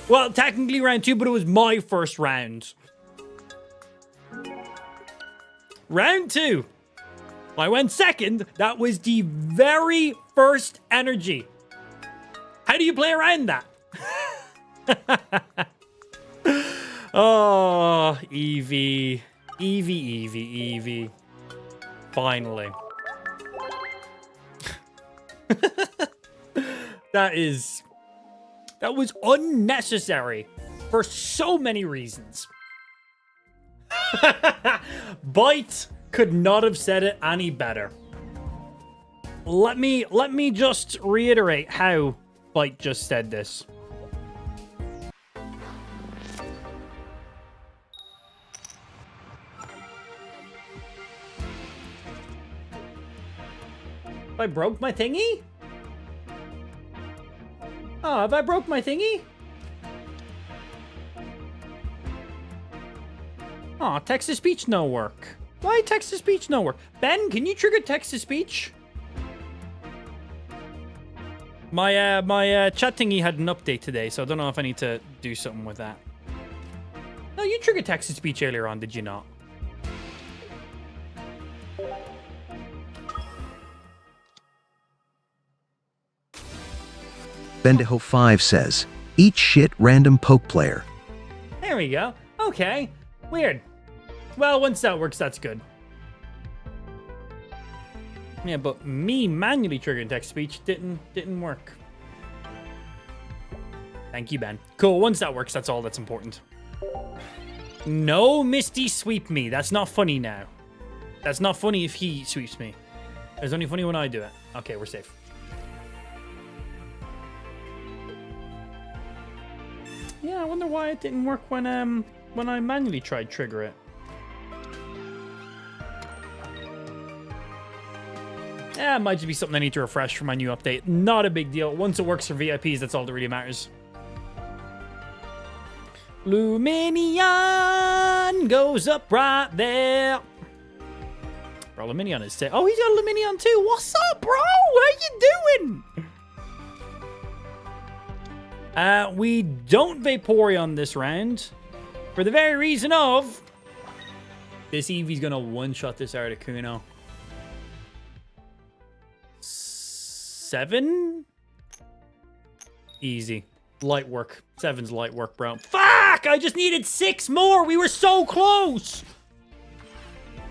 Well, technically round 2, but it was my first round. Round 2. I went second. That was the very first energy. How do you play around that? Oh, Eevee. Eevee. Finally. That was unnecessary for so many reasons. Bite could not have said it any better. Let me just reiterate how Bite just said this. I broke my thingy? Oh, have I broke my thingy? Oh, text-to-speech no work. Why text-to-speech no work? Ben, can you trigger text-to-speech? My chat thingy had an update today, so I don't know if I need to do something with that. No, you triggered text-to-speech earlier on, did you not? Bendijo5 says, eat shit random poke player. There we go. Okay. Weird. Well, once that works, that's good. Yeah, but me manually triggering text-to-speech didn't work. Thank you, Ben. Cool, once that works, that's all that's important. No Misty sweep me. That's not funny now. That's not funny if he sweeps me. It's only funny when I do it. Okay, we're safe. Yeah, I wonder why it didn't work when I manually tried trigger it. Yeah, it might just be something I need to refresh for my new update. Not a big deal. Once it works for VIPs, that's all that really matters. Luminion goes up right there. Bro, Luminion is sick. Oh, he's got Luminion too. What's up, bro? How you doing? We don't Vaporeon this round for the very reason of this Eevee's gonna one-shot this Articuno. 7? Easy. Light work. 7's light work, bro. Fuck! I just needed 6 more! We were so close!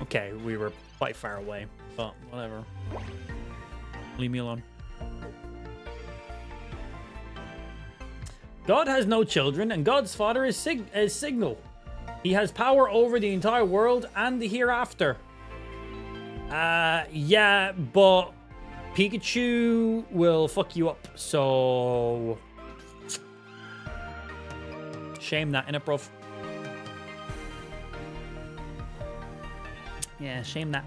Okay, we were quite far away, but whatever. Leave me alone. God has no children, and God's father is Signal. He has power over the entire world and the hereafter. Yeah, but Pikachu will fuck you up, so... Shame that, innit, bruv? Yeah, shame that.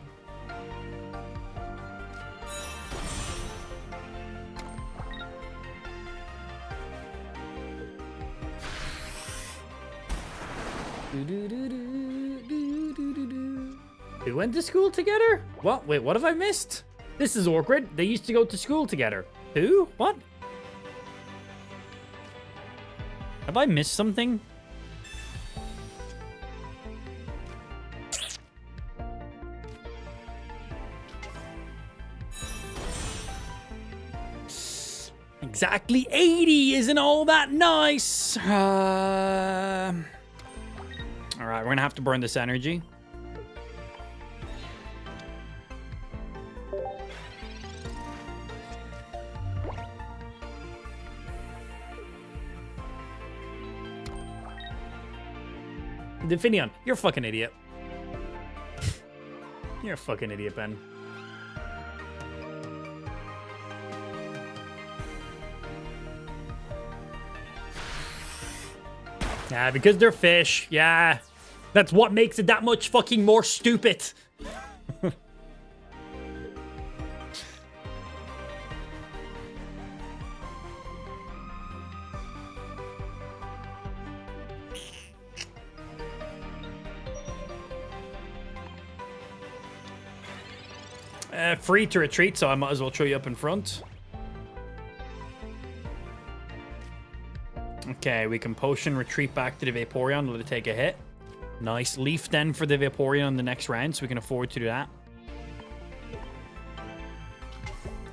We went to school together? What? Wait, what have I missed? This is awkward. They used to go to school together. Who? What? Have I missed something? Exactly 80 isn't all that nice. All right, we're gonna have to burn this energy. Definion, you're a fucking idiot. You're a fucking idiot, Ben. Yeah, because they're fish. Yeah. That's what makes it that much fucking more stupid. Free to retreat, so I might as well throw you up in front. Okay, we can potion retreat back to the Vaporeon, let it take a hit. Nice. Leaf then for the Vaporeon in the next round, so we can afford to do that.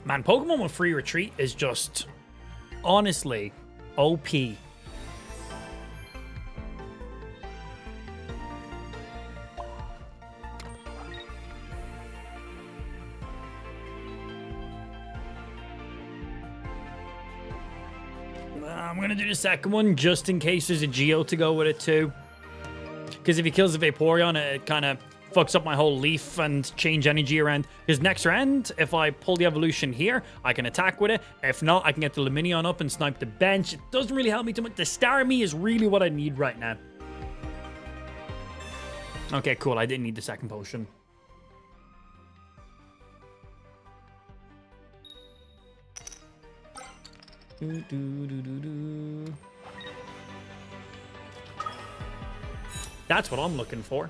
Man, Pokemon with free retreat is just, honestly, OP. I'm going to do the second one just in case there's a Geo to go with it too. Because if he kills the Vaporeon, it kind of fucks up my whole Leaf and change energy around. Because next round, if I pull the evolution here, I can attack with it. If not, I can get the Luminion up and snipe the bench. It doesn't really help me too much. The Starmie is really what I need right now. Okay, cool. I didn't need the second potion. That's what I'm looking for.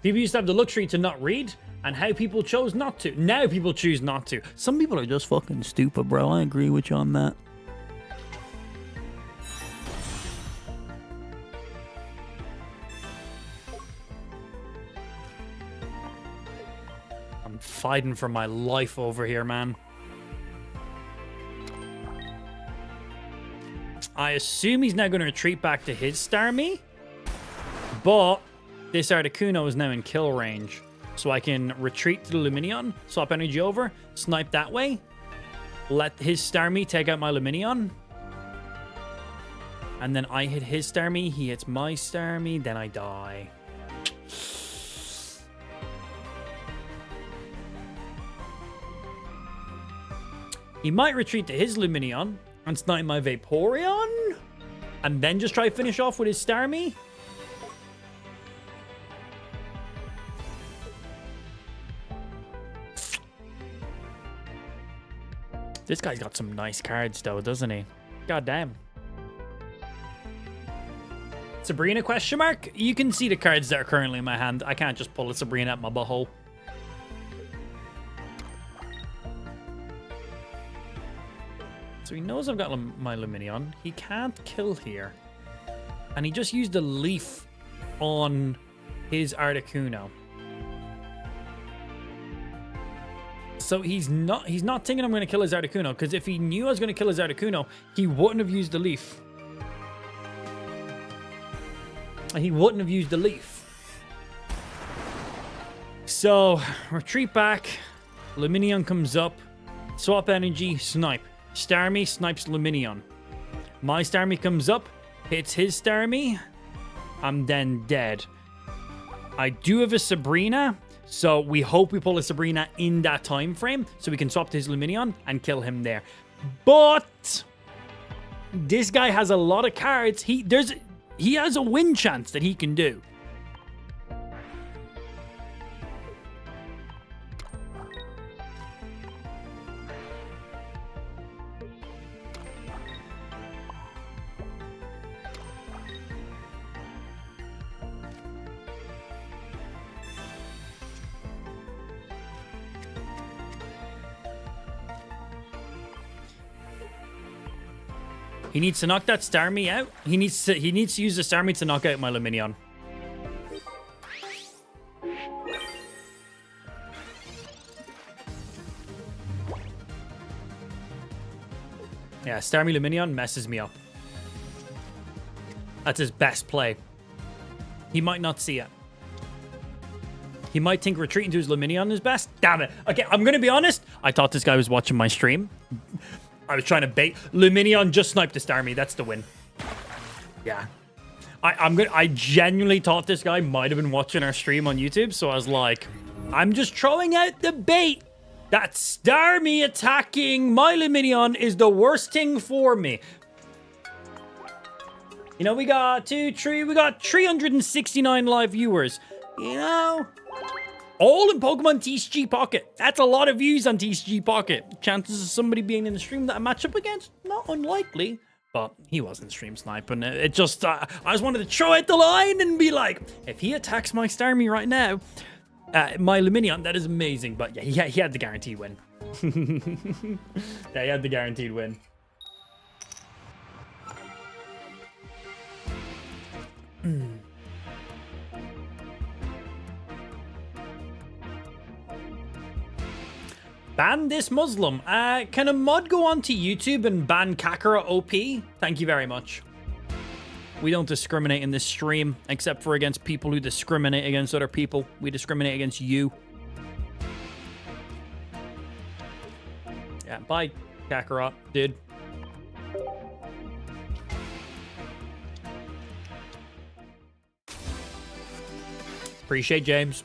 People used to have the luxury to not read, and how people chose not to. Now people choose not to. Some people are just fucking stupid, bro. I agree with you on that. I'm fighting for my life over here, man. I assume he's now going to retreat back to his Starmie, but this Articuno is now in kill range. So I can retreat to the Lumineon, swap energy over, snipe that way, let his Starmie take out my Lumineon, and then I hit his Starmie, he hits my Starmie, then I die. He might retreat to his Lumineon and snipe my Vaporeon, and then just try to finish off with his Starmie. This guy's got some nice cards, though, doesn't he? God damn. Sabrina, question mark? You can see the cards that are currently in my hand. I can't just pull a Sabrina at my butthole. So he knows I've got my Lumineon. He can't kill here. And he just used a leaf on his Articuno. So he's not thinking I'm going to kill his Articuno, because if he knew I was going to kill his Articuno, he wouldn't have used the leaf. He wouldn't have used the leaf. So, retreat back. Lumineon comes up. Swap energy, snipe. Starmie snipes Lumineon. My Starmie comes up, hits his Starmie. I'm then dead. I do have a Sabrina, so we hope we pull a Sabrina in that time frame so we can swap to his Lumineon and kill him there. But this guy has a lot of cards. He has a win chance that he can do. He needs to knock that Starmie out. He needs to use the Starmie to knock out my Lumineon. Yeah, Starmie Lumineon messes me up. That's his best play. He might not see it. He might think retreating to his Lumineon is best. Damn it. Okay, I'm going to be honest. I thought this guy was watching my stream. I was trying to bait. Lumineon just sniped the Starmie. That's the win. Yeah. I genuinely thought this guy might have been watching our stream on YouTube, so I was like, I'm just throwing out the bait. That Starmie attacking my Lumineon is the worst thing for me. You know, we got 369 live viewers. You know, all in Pokemon TCG Pocket. That's a lot of views on TCG Pocket. Chances of somebody being in the stream that I match up against, not unlikely. But he wasn't stream sniping. It just, I just wanted to throw out the line and be like, if he attacks my Starmie right now, my Lumineon, that is amazing. But yeah, he had the guaranteed win. Yeah, he had the guaranteed win. Ban this Muslim. Can a mod go onto YouTube and ban Kakara OP? Thank you very much. We don't discriminate in this stream, except for against people who discriminate against other people. We discriminate against you. Yeah, bye, Kakara, dude. Appreciate James.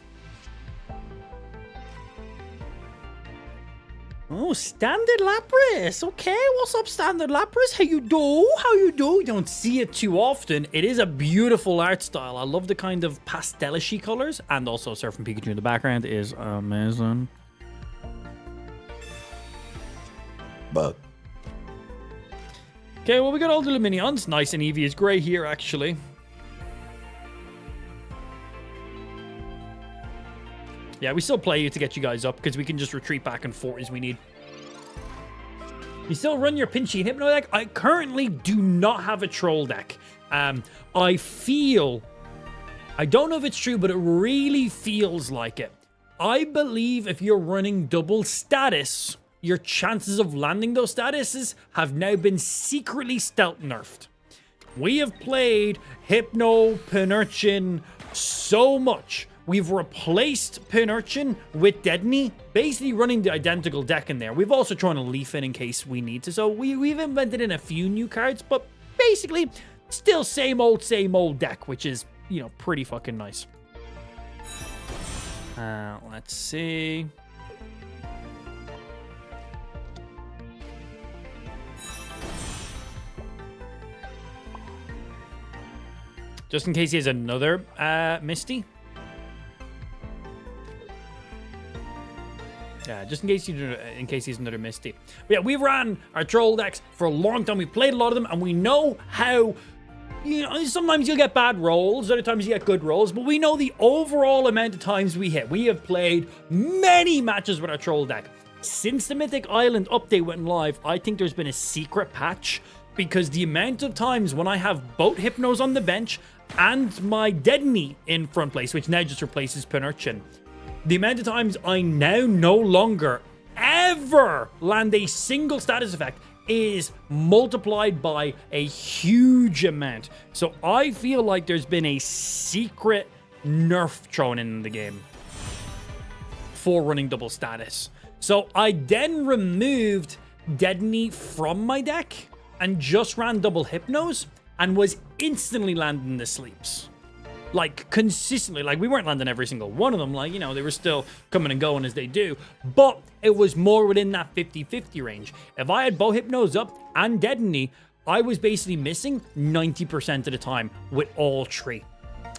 Oh, Standard Lapras. Okay, what's up, Standard Lapras? How you do? How you do? You don't see it too often. It is a beautiful art style. I love the kind of pastelish colors, and also Surfing Pikachu in the background is amazing. Bug. Okay, well, we got all the Luminions. Nice and Eevee is great here, actually. Yeah, we still play you to get you guys up, because we can just retreat back and forth as we need. You still run your Pinchy Hypno deck? I currently do not have a Troll deck. I feel... I don't know if it's true, but it really feels like it. I believe if you're running double status, your chances of landing those statuses have now been secretly stealth nerfed. We have played Hypno, Pinurchin so much. We've replaced Pinurchin with Dedenne, basically running the identical deck in there. We've also thrown a Leaf in case we need to. So we've invented in a few new cards, but basically still same old deck, which is, you know, pretty fucking nice. Let's see. Just in case he has another Misty. Yeah, just in case he's another Misty. But yeah, we ran our troll decks for a long time. We played a lot of them, and we know how, you know, sometimes you'll get bad rolls, other times you get good rolls, but we know the overall amount of times we hit. We have played many matches with our troll deck. Since the Mythic Island update went live, I think there's been a secret patch, because the amount of times when I have both Hypnos on the bench and my Dedenne in front place, which now just replaces Pinurchin, the amount of times I now no longer ever land a single status effect is multiplied by a huge amount. So I feel like there's been a secret nerf thrown in the game for running double status. So I then removed Dedenne from my deck and just ran double Hypnos and was instantly landing the sleeps. Like, consistently. Like, we weren't landing every single one of them. Like, you know, they were still coming and going as they do. But it was more within that 50-50 range. If I had both Hypnos up and Dedenne, I was basically missing 90% of the time with all three,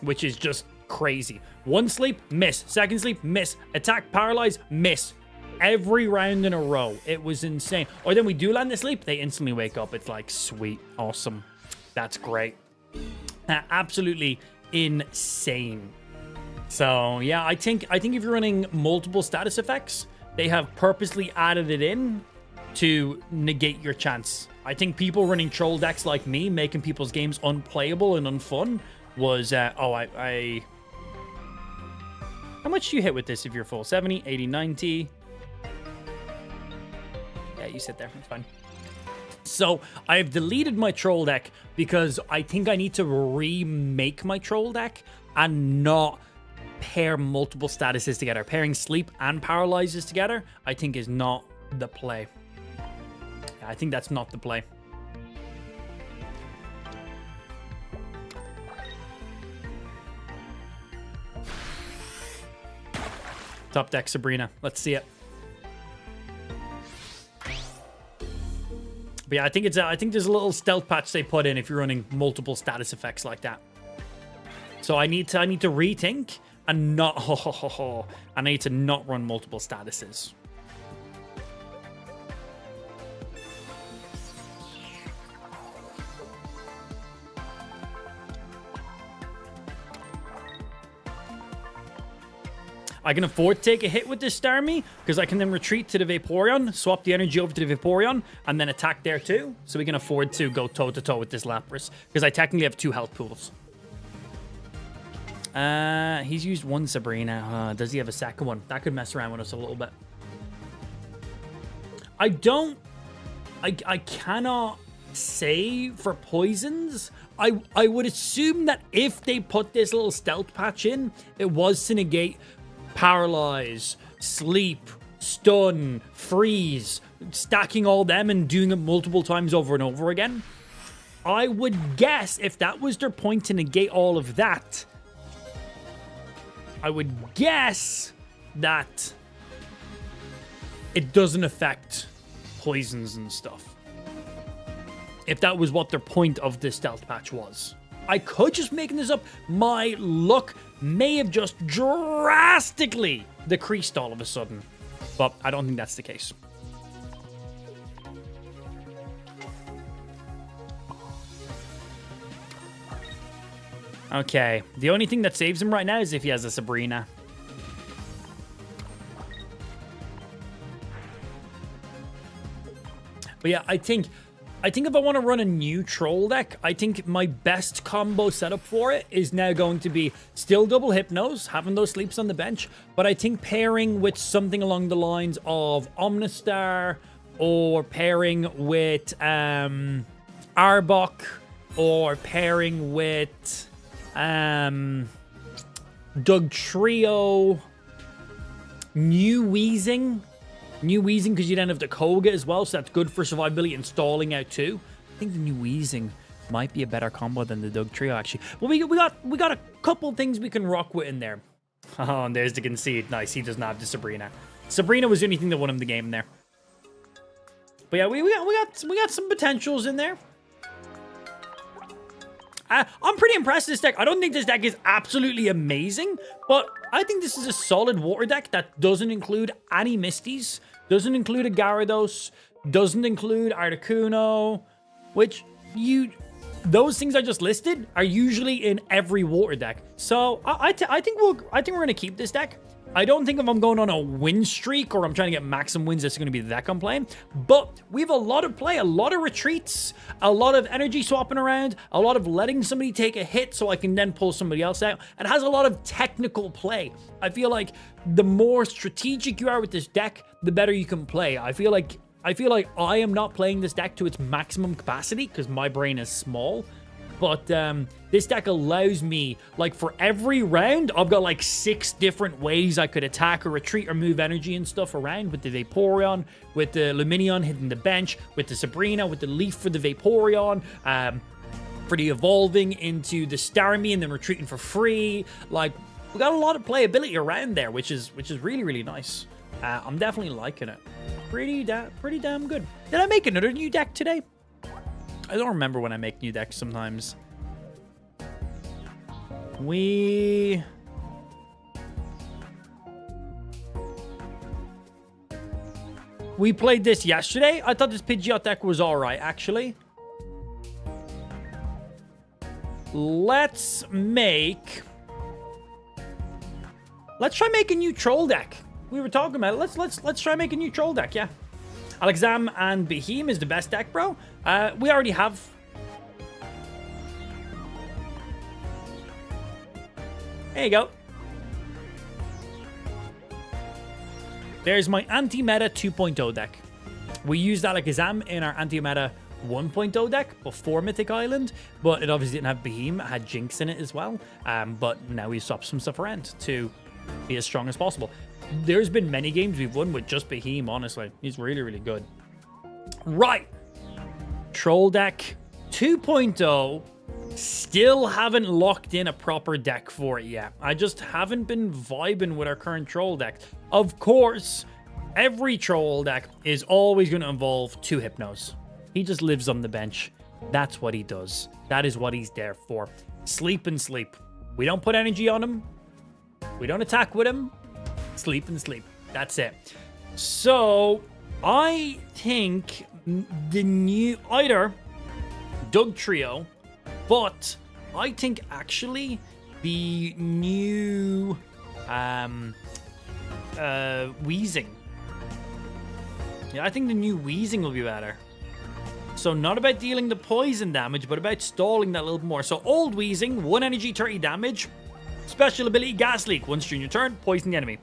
which is just crazy. One sleep, miss. Second sleep, miss. Attack, paralyze, miss. Every round in a row. It was insane. Or then we do land the sleep, they instantly wake up. It's like, sweet, awesome. That's great. Absolutely insane. So yeah, I think if you're running multiple status effects, they have purposely added it in to negate your chance. I think people running troll decks like me, making people's games unplayable and unfun, was how much do you hit with this if you're full? 70, 80, 90. Yeah, you sit there, it's fine. So I've deleted my troll deck because I think I need to remake my troll deck and not pair multiple statuses together. Pairing sleep and paralyzes together, I think, is not the play. I think that's not the play. Top deck Sabrina. Let's see it. But yeah, I think there's a little stealth patch they put in if you're running multiple status effects like that. So I need to rethink and not I need to not run multiple statuses. I can afford to take a hit with this Starmie because I can then retreat to the Vaporeon, swap the energy over to the Vaporeon, and then attack there too. So we can afford to go toe-to-toe with this Lapras because I technically have 2 health pools. He's used one Sabrina. Does he have a second one? That could mess around with us a little bit. I cannot say for poisons. I would assume that if they put this little stealth patch in, it was to negate paralyze, sleep, stun, freeze, stacking all them and doing it multiple times over and over again. I would guess if that was their point to negate all of that, I would guess that it doesn't affect poisons and stuff. If that was what their point of this stealth patch was. I could just making this up. My luck may have just drastically decreased all of a sudden. But I don't think that's the case. Okay, the only thing that saves him right now is if he has a Sabrina. But yeah, I think if I want to run a new troll deck, I think my best combo setup for it is now going to be still double Hypnos, having those sleeps on the bench, but I think pairing with something along the lines of Omnistar, or pairing with Arbok, or pairing with Doug Trio, New Wheezing because you then have the Koga as well, so that's good for survivability and stalling out too. I think the New Wheezing might be a better combo than the Doug Trio actually. But we got a couple things we can rock with in there. Oh, and there's the concede. Nice, he does not have the Sabrina. Sabrina was the only thing that won him the game there. But yeah, we got some potentials in there. I'm pretty impressed with this deck. I don't think this deck is absolutely amazing, but I think this is a solid water deck that doesn't include any Misties, doesn't include a Gyarados, doesn't include Articuno, which those things I just listed are usually in every water deck. So I think we're gonna keep this deck. I don't think if I'm going on a win streak or I'm trying to get maximum wins, that's going to be the deck I'm playing. But we have a lot of play, a lot of retreats, a lot of energy swapping around, a lot of letting somebody take a hit so I can then pull somebody else out. It has a lot of technical play. I feel like the more strategic you are with this deck, the better you can play. I feel like I am not playing this deck to its maximum capacity because my brain is small. But this deck allows me, like, for every round, I've got like 6 different ways I could attack or retreat or move energy and stuff around with the Vaporeon, with the Luminion hitting the bench, with the Sabrina, with the Leaf for the Vaporeon, for the evolving into the Starmie and then retreating for free. Like, we got a lot of playability around there, which is really, really nice. I'm definitely liking it. Pretty damn good. Did I make another new deck today? I don't remember when I make new decks sometimes. We played this yesterday. I thought this Pidgeot deck was alright, actually. Let's try make a new troll deck. We were talking about it. Let's try make a new troll deck, yeah. Alexam and Beheem is the best deck, bro. We already have. There you go. There's my anti-meta 2.0 deck. We used Alakazam in our anti-meta 1.0 deck before Mythic Island, but it obviously didn't have Beheem. It had Jinx in it as well. But now we swapped some stuff around to be as strong as possible. There's been many games we've won with just Beheem, honestly. He's really, really good. Right. Troll deck 2.0. Still haven't locked in a proper deck for it yet. I just haven't been vibing with our current troll deck. Of course, every troll deck is always going to involve 2 Hypnos. He just lives on the bench. That's what he does. That is what he's there for. Sleep and sleep. We don't put energy on him. We don't attack with him. Sleep and sleep. That's it. So, I think the new either Doug Trio, but I think actually the new Wheezing. Yeah, I think the new Wheezing will be better. So not about dealing the poison damage, but about stalling that a little bit more. So old Wheezing, 1 energy, 30 damage. Special ability, Gas Leak. Once during your turn, poison the enemy.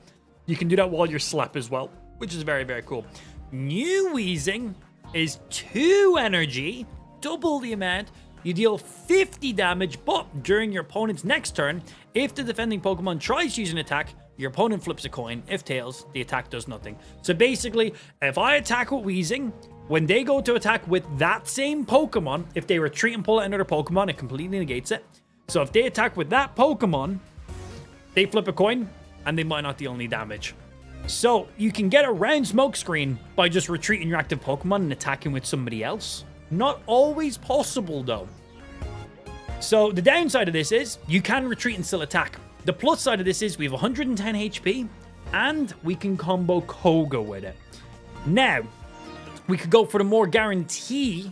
You can do that while you're slap as well, which is very, very cool. New Wheezing is 2 energy, double the amount. You deal 50 damage, but during your opponent's next turn, if the defending Pokemon tries to use an attack, your opponent flips a coin. If tails, the attack does nothing. So basically, if I attack with Wheezing, when they go to attack with that same Pokemon, if they retreat and pull out another Pokemon, it completely negates it. So if they attack with that Pokemon, they flip a coin, and they might not deal any damage. So you can get around Smokescreen by just retreating your active Pokemon and attacking with somebody else. Not always possible, though. So the downside of this is you can retreat and still attack. The plus side of this is we have 110 HP and we can combo Koga with it. Now, we could go for the more guarantee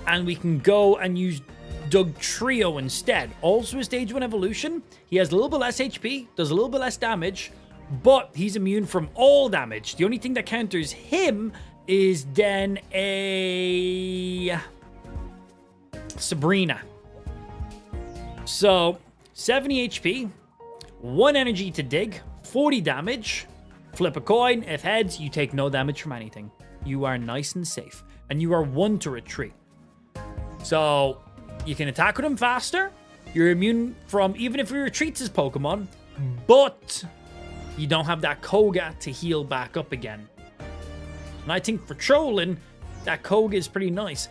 and we can go and use Dugtrio instead. Also a stage 1 evolution. He has a little bit less HP, does a little bit less damage, but he's immune from all damage. The only thing that counters him is then a Sabrina. So 70 HP, 1 energy to dig, 40 damage. Flip a coin. If heads, you take no damage from anything. You are nice and safe. And you are 1 to retreat. So you can attack with him faster. You're immune from even if he retreats his Pokemon, but you don't have that Koga to heal back up again. And I think for trolling, that Koga is pretty nice.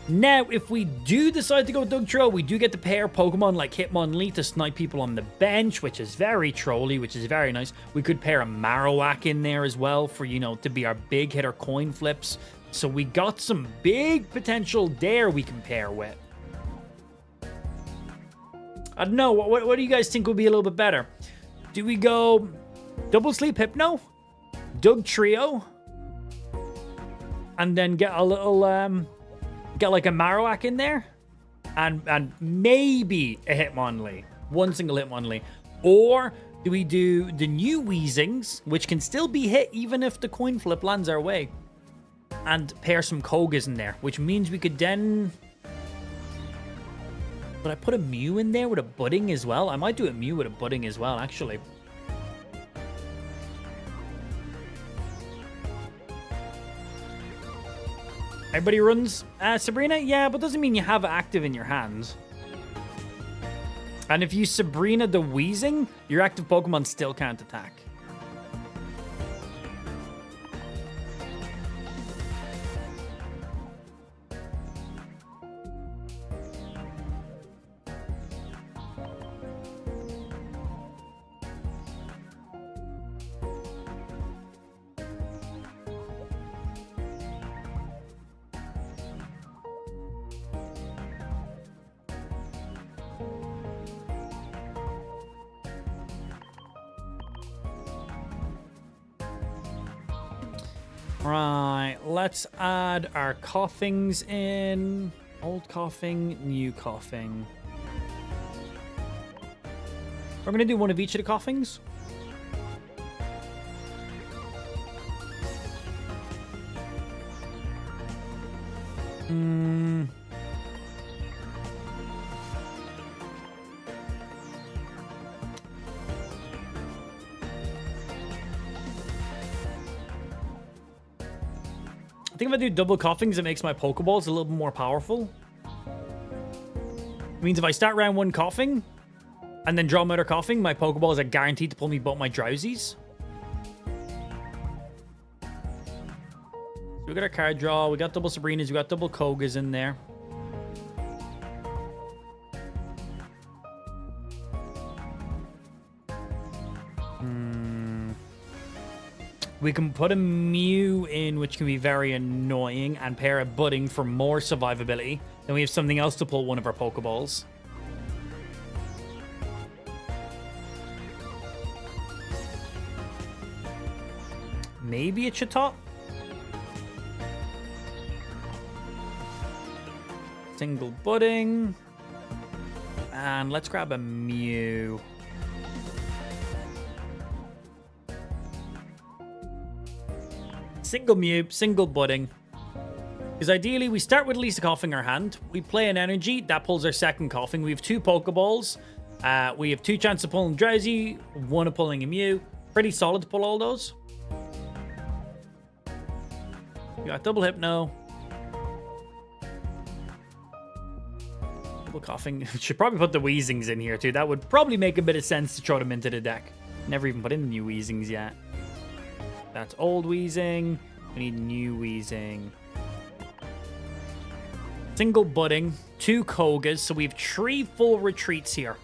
Now, if we do decide to go Dugtrio, we do get to pair Pokemon like Hitmonlee to snipe people on the bench, which is very trolly, which is very nice. We could pair a Marowak in there as well for, you know, to be our big hitter coin flips. So we got some big potential there we can pair with. I don't know. What do you guys think would be a little bit better? Do we go Double Sleep Hypno, Dugtrio, and then get a little get like a Marowak in there, and maybe a Hitmonlee, 1 single Hitmonlee, or do we do the new Weezings, which can still be hit even if the coin flip lands our way, and pair some Kogas in there, which means we could then. Would I put a Mew in there with a Budding as well? I might do a Mew with a Budding as well, actually. Everybody runs Sabrina? Yeah, but doesn't mean you have it active in your hands. And if you Sabrina the Weezing, your active Pokemon still can't attack. Right, let's add our Coughings in. Old Coughing, new Coughing. We're going to do one of each of the Coughings. I think if I do double Coughings, it makes my Pokeballs a little bit more powerful. It means if I start round 1 Coughing, and then draw another Coughing, my Pokeballs are guaranteed to pull me both my Drowsies. So we got our card draw, we got double Sabrinas, we got double Kogas in there. We can put a Mew in, which can be very annoying, and pair a Budding for more survivability. Then we have something else to pull one of our Pokeballs. Maybe a Chatot? Single Budding. And let's grab a Mew. Single Mew, single Budding. Because ideally, we start with at least a Coughing in our hand. We play an Energy. That pulls our second Coughing. We have 2 Pokeballs. We have 2 chances of pulling Drowsy, 1 of pulling a Mew. Pretty solid to pull all those. We got double Hypno. Double Coughing. Should probably put the Weezings in here too. That would probably make a bit of sense to throw them into the deck. Never even put in the new Weezings yet. That's old Weezing. We need new Weezing. Single Budding. 2 Kogas. So we have 3 full retreats here.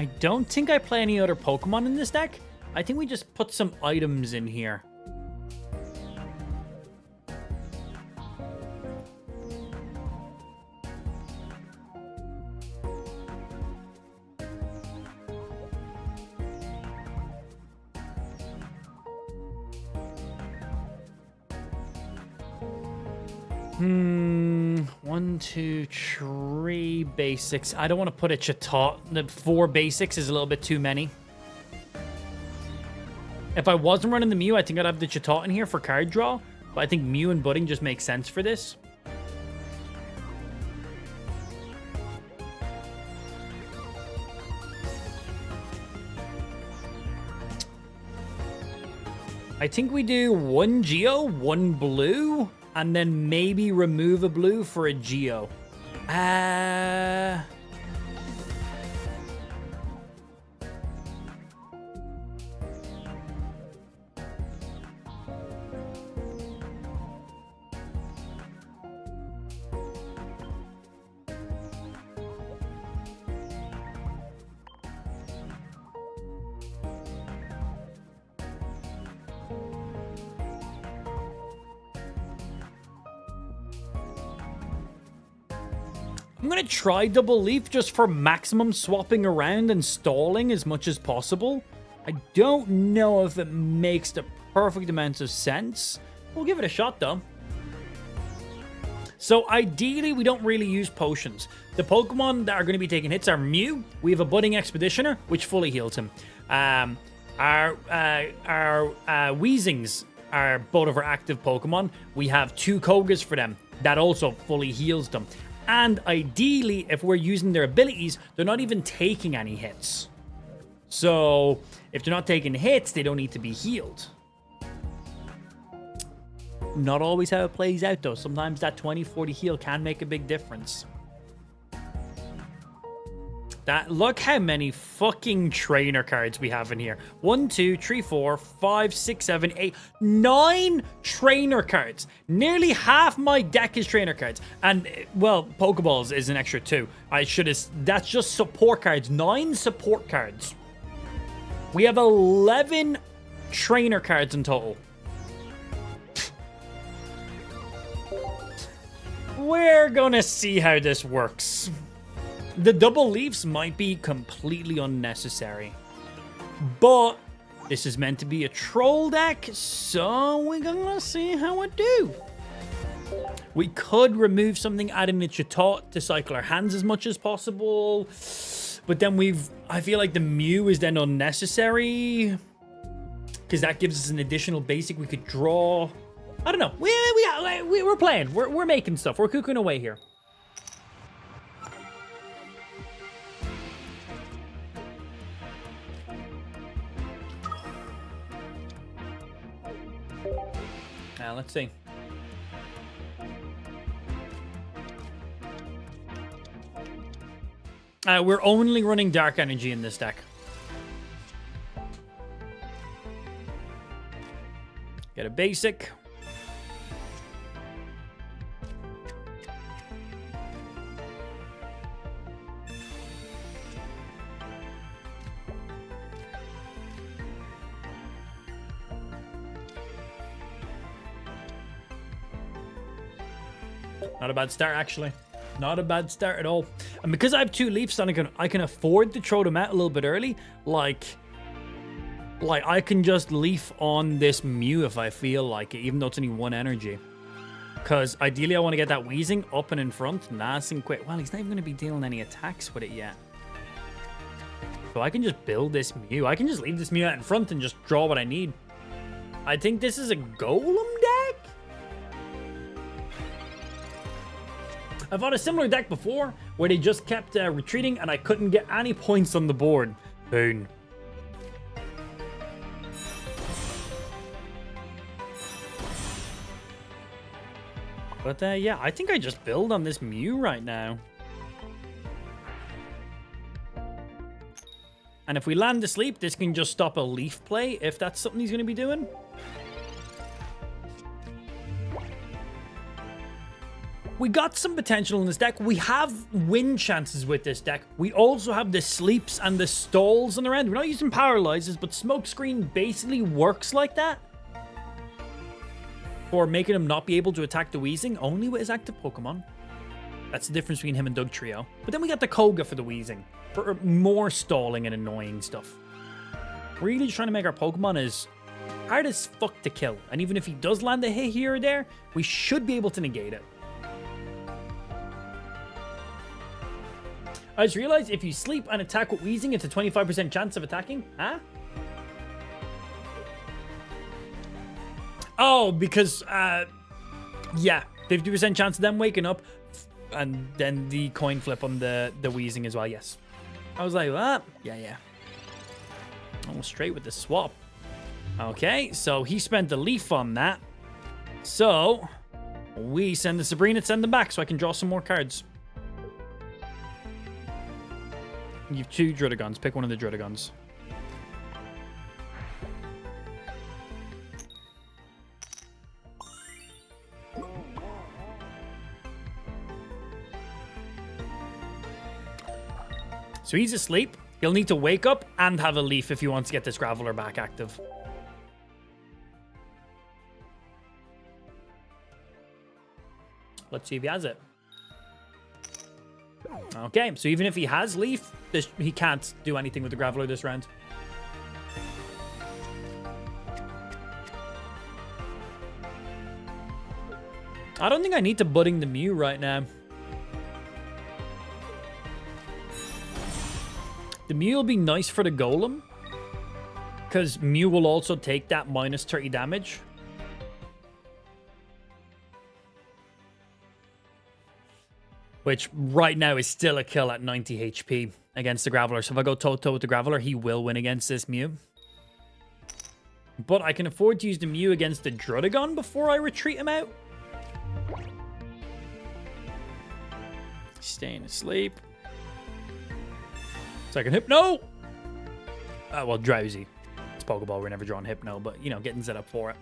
I don't think I play any other Pokemon in this deck. I think we just put some items in here. One, two, three basics. I don't want to put a Chatot. The 4 basics is a little bit too many. If I wasn't running the Mew, I think I'd have the Chatot in here for card draw. But I think Mew and Budding just makes sense for this. I think we do 1 Geo, 1 blue, and then maybe remove a blue for a Geo. I'm going to try Double Leaf just for maximum swapping around and stalling as much as possible. I don't know if it makes the perfect amount of sense. We'll give it a shot, though. So, ideally, we don't really use potions. The Pokemon that are going to be taking hits are Mew. We have a Budding Expeditioner, which fully heals him. Our Weezings are both of our active Pokemon. We have 2 Kogas for them. That also fully heals them. And ideally, if we're using their abilities, they're not even taking any hits. So, if they're not taking hits, they don't need to be healed. Not always how it plays out, though. Sometimes that 20-40 heal can make a big difference. Look how many fucking trainer cards we have in here. 1, 2, 3, 4, 5, 6, 7, 8, 9 trainer cards. Nearly half my deck is trainer cards. And, well, Pokeballs is an extra 2. That's just support cards. 9 support cards. We have 11 trainer cards in total. We're gonna see how this works. The Double Leafs might be completely unnecessary. But this is meant to be a troll deck, so we're gonna see how it do. We could remove something, adding the Chatot to cycle our hands as much as possible. But then I feel like the Mew is then unnecessary. Because that gives us an additional basic we could draw. I don't know. We're playing. We're making stuff. We're cooking away here. Now, let's see. We're only running Dark Energy in this deck. Get a basic. Not a bad start, actually. Not a bad start at all. And because I have 2 Leafs, I can afford to throw them out a little bit early. Like I can just Leaf on this Mew if I feel like it, even though it's only 1 energy. Because ideally I want to get that Weezing up and in front, nice and quick. Well, he's not even going to be dealing any attacks with it yet. So I can just build this Mew. I can just leave this Mew out in front and just draw what I need. I think this is a Golem deck? I've had a similar deck before where they just kept retreating and I couldn't get any points on the board. Boom. But yeah, I think I just build on this Mew right now. And if we land asleep, this can just stop a Leaf play if that's something he's going to be doing. we got some potential in this deck. We have win chances with this deck. We also have the sleeps and the stalls on the end. We're not using paralyzes, but Smokescreen basically works like that. For making him not be able to attack the Weezing only with his active Pokemon. That's the difference between him and Dugtrio. But then we got the Koga for the Weezing. For more stalling and annoying stuff. Really just trying to make our Pokemon as hard as fuck to kill. And even if he does land a hit here or there, we should be able to negate it. I just realized if you sleep and attack with Weezing, it's a 25% chance of attacking. Huh? Oh, because, yeah, 50% chance of them waking up. And then the coin flip on the Weezing as well, yes. I was like, what? Yeah. Almost straight with the swap. Okay, so he spent the leaf on that. So, we send the Sabrina, send them back so I can draw some more cards. You have 2 Druddigons. Pick one of the Druddigons. So he's asleep. He'll need to wake up and have a leaf if he wants to get this Graveler back active. Let's see if he has it. Okay, so even if he has leaf, he can't do anything with the Graveler this round. I don't think I need to budding the Mew right now. The Mew will be nice for the Golem. Because Mew will also take that minus 30 damage. Which right now is still a kill at 90 HP against the Graveler. So if I go toe-to-toe with the Graveler, he will win against this Mew. But I can afford to use the Mew against the Druddigon before I retreat him out. Staying asleep. Second Hypno! Well, Drowsy. It's Pokeball, we're never drawing Hypno, but, you know, getting set up for it.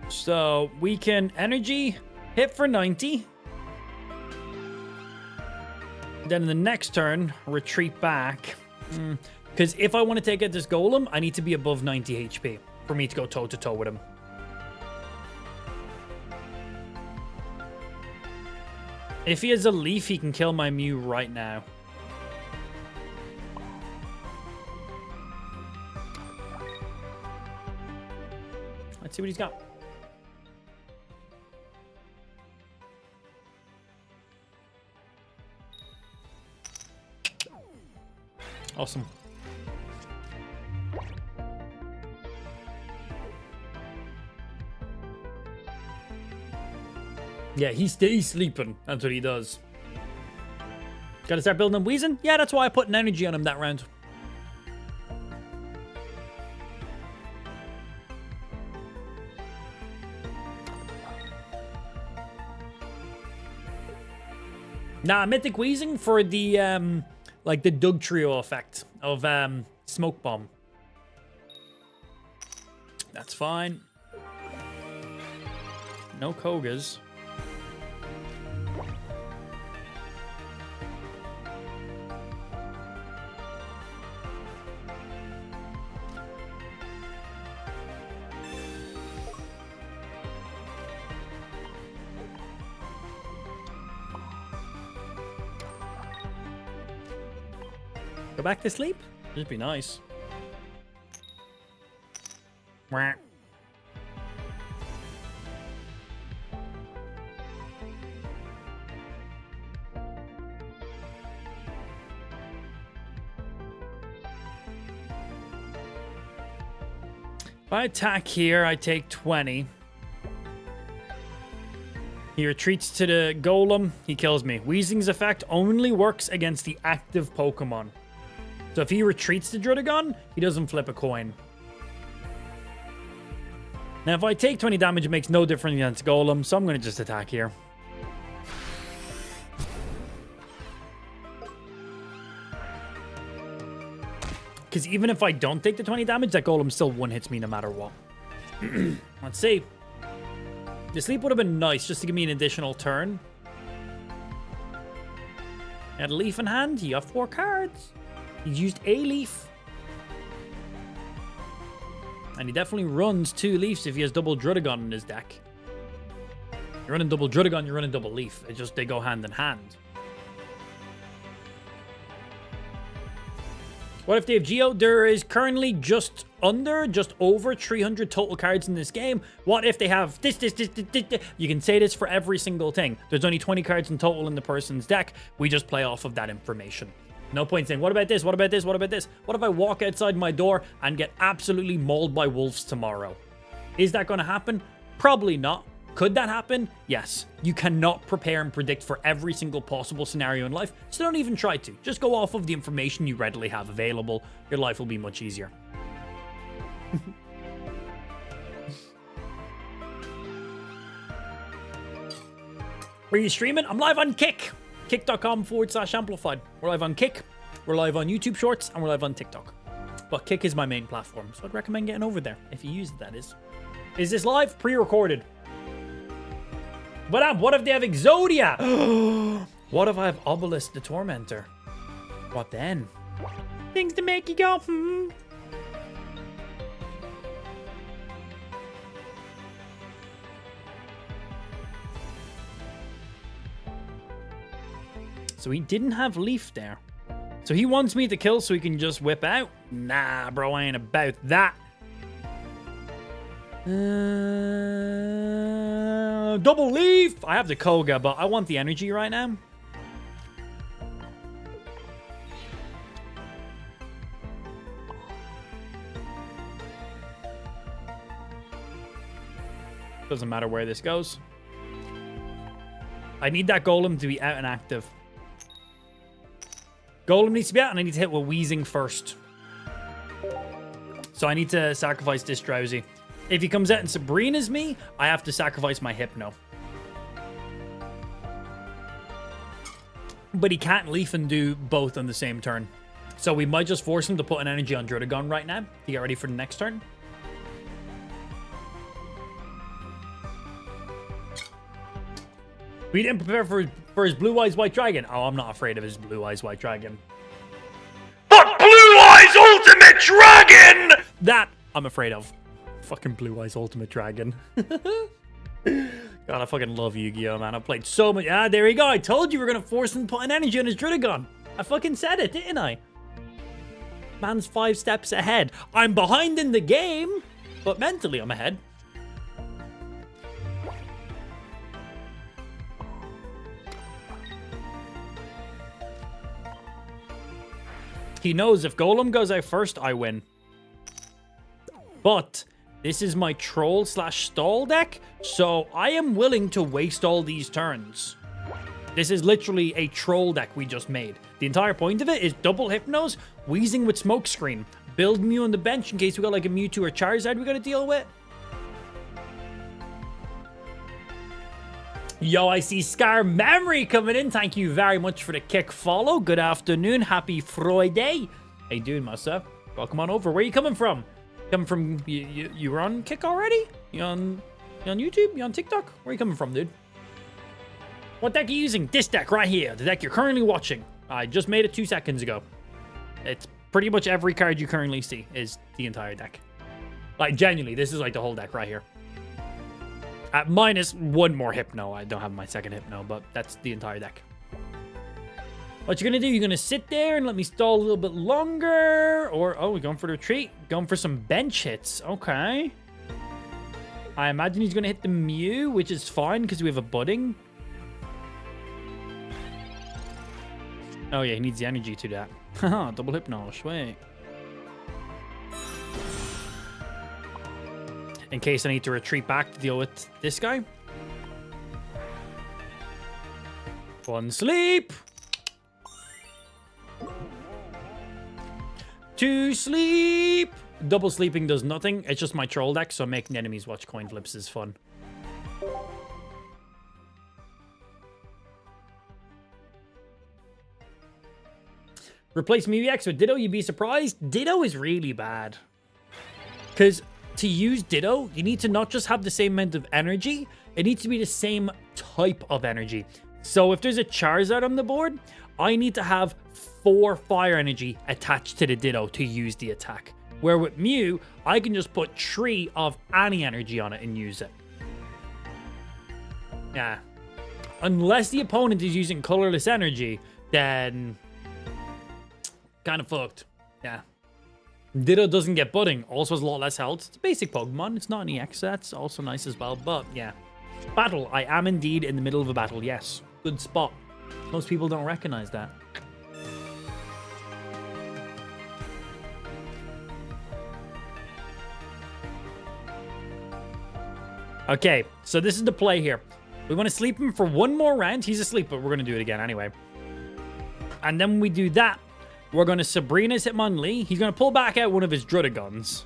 So, we can Energy, hit for 90. Then in the next turn, retreat back. Because if I want to take out this Golem, I need to be above 90 HP for me to go toe-to-toe with him. If he has a leaf, he can kill my Mew right now. Let's see what he's got. Awesome. Yeah, he stays sleeping. That's what he does. Gotta start building him Weezing? Yeah, that's why I put an energy on him that round. Nah, Mythic Weezing for the, like the Dugtrio effect of, Smoke Bomb. That's fine. No Kogas. Go back to sleep? It'd be nice. Wah. If I attack here, I take 20. He retreats to the Golem. He kills me. Weezing's effect only works against the active Pokemon. So if he retreats to Druddigon, he doesn't flip a coin. Now, if I take 20 damage, it makes no difference against Golem, so I'm going to just attack here. Because even if I don't take the 20 damage, that golem still one hits me no matter what. Let's see. The sleep would have been nice just to give me an additional turn. Had a leaf in hand. You have 4 cards. He's used a leaf. And he definitely runs 2 leaves if he has double Drudagon in his deck. You're running double Drudagon, you're running double leaf. It's just they go hand in hand. What if they have Geo? There is currently just over 300 total cards in this game. What if they have this? You can say this for every single thing. There's only 20 cards in total in the person's deck. We just play off of that information. No point saying, what about this? What about this? What about this? What if I walk outside my door and get absolutely mauled by wolves tomorrow? Is that going to happen? Probably not. Could that happen? Yes. You cannot prepare and predict for every single possible scenario in life, so don't even try to. Just go off of the information you readily have available. Your life will be much easier. Where are you streaming? I'm live on Kick. Kick.com/amplified. We're live on Kick. We're live on YouTube Shorts, and we're live on TikTok. But Kick is my main platform, so I'd recommend getting over there if you use it, that is. Is this live? Pre-recorded. What if they have Exodia? What if I have Obelisk the Tormentor? What then? Things to make you go, hmm. So he didn't have Leaf there. So he wants me to kill so he can just whip out? Nah, bro, I ain't about that. Double Leaf! I have the Koga, but I want the energy right now. Doesn't matter where this goes. I need that Golem to be out and active. Golem needs to be out, and I need to hit with Wheezing first. So I need to sacrifice this Drowsy. If he comes out and Sabrina's me, I have to sacrifice my Hypno. But he can't Leaf and do both on the same turn. So we might just force him to put an energy on Drudagon right now to get ready for the next turn. We didn't prepare for his Blue Eyes White Dragon. Oh, I'm not afraid of his Blue Eyes White Dragon. But Blue Eyes Ultimate Dragon! That I'm afraid of. Fucking Blue Eyes Ultimate Dragon. God, I fucking love Yu-Gi-Oh, man. I've played so much. Ah, there we go. I told you we're going to force him to put an energy on his Drudagon. I fucking said it, didn't I? Man's 5 steps ahead. I'm behind in the game, but mentally I'm ahead. He knows if Golem goes out first, I win. But this is my troll/stall deck, so I am willing to waste all these turns. This is literally a troll deck we just made. The entire point of it is double Hypnos, Wheezing with Smokescreen, build Mew on the bench in case we got like a Mewtwo or Charizard we gotta deal with. Yo, I see Scar Memory coming in. Thank you very much for the kick follow. Good afternoon. Happy Friday. How you doing, myself? Welcome on over. Where are you coming from? Coming from... You were on Kick already? You on YouTube? You on TikTok? Where are you coming from, dude? What deck are you using? This deck right here. The deck you're currently watching. I just made it 2 seconds ago. It's pretty much every card you currently see is the entire deck. Like, genuinely, this is like the whole deck right here. At minus 1 more Hypno. I don't have my second Hypno, but that's the entire deck. What you're going to do, you're going to sit there and let me stall a little bit longer. Or, oh, we're going for the retreat. Going for some bench hits. Okay. I imagine he's going to hit the Mew, which is fine because we have a Budding. Oh, yeah, he needs the energy to that. Haha, double Hypno. Sweet. In case I need to retreat back to deal with this guy. One sleep. 2 sleep. Double sleeping does nothing. It's just my troll deck, so making enemies watch coin flips is fun. Replace Mew-EX with Ditto, you'd be surprised. Ditto is really bad. Because to use Ditto, you need to not just have the same amount of energy, it needs to be the same type of energy. So if there's a Charizard on the board, I need to have 4 fire energy attached to the Ditto to use the attack. Where with Mew, I can just put 3 of any energy on it and use it. Yeah. Unless the opponent is using colorless energy, then kind of fucked. Yeah. Ditto doesn't get budding. Also has a lot less health. It's a basic Pokemon. It's not an EX. That's also nice as well. But yeah. Battle. I am indeed in the middle of a battle. Yes. Good spot. Most people don't recognize that. Okay. So this is the play here. We want to sleep him for one more round. He's asleep, but we're going to do it again anyway. And then when we do that, we're going to Sabrina's Hitmonlee. He's going to pull back out one of his Druddigons,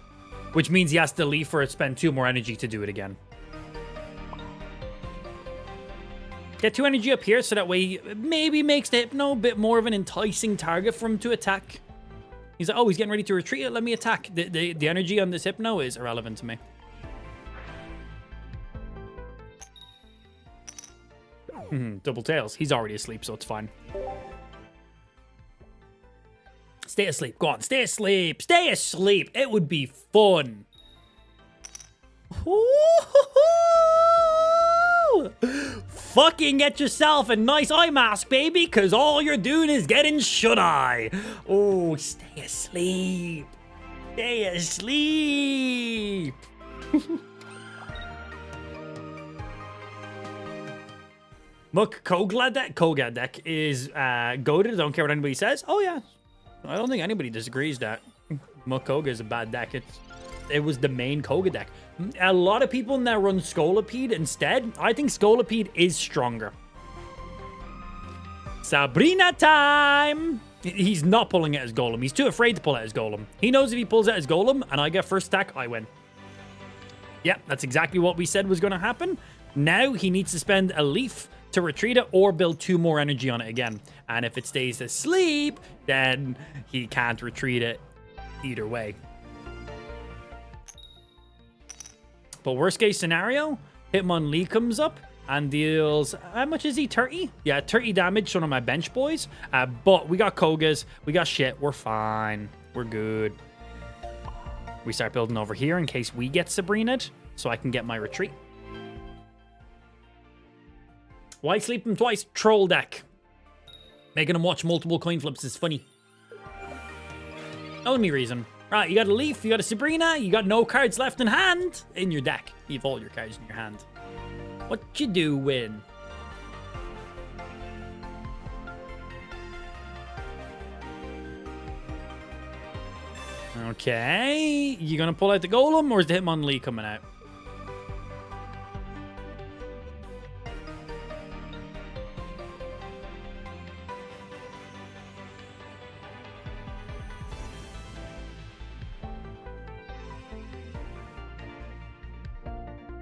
which means he has to leave for it, spend 2 more energy to do it again. Get 2 energy up here so that way it maybe makes the Hypno a bit more of an enticing target for him to attack. He's like, oh, he's getting ready to retreat. Let me attack. The energy on this Hypno is irrelevant to me. Double tails. He's already asleep, so it's fine. Stay asleep. Go on. Stay asleep. Stay asleep. It would be fun. Fucking get yourself a nice eye mask, baby, because all you're doing is getting shut-eye. Oh, stay asleep. Stay asleep. Look, Koga deck is goated. I don't care what anybody says. Oh, yeah. I don't think anybody disagrees that Muk Koga is a bad deck. It was the main Koga deck. A lot of people now run Scolipede instead. I think Scolipede is stronger. Sabrina time! He's not pulling it as Golem. He's too afraid to pull it as Golem. He knows if he pulls it as Golem and I get first stack, I win. Yeah, that's exactly what we said was going to happen. Now he needs to spend a leaf to retreat it or build 2 more energy on it again. And if it stays asleep, then he can't retreat it either way. But worst case scenario, Hitmonlee comes up and deals, how much is he? 30? Yeah, 30 damage on my bench boys. But we got Kogas, we got shit, we're fine. We're good. We start building over here in case we get Sabrina'd, so I can get my retreat. Why sleep him twice? Troll deck. Making him watch multiple coin flips is funny. Only reason. Right, you got a Leaf, you got a Sabrina, you got no cards left in hand in your deck. You have all your cards in your hand. What you doing? Okay, you gonna pull out the Golem or is the Hitmonlee coming out?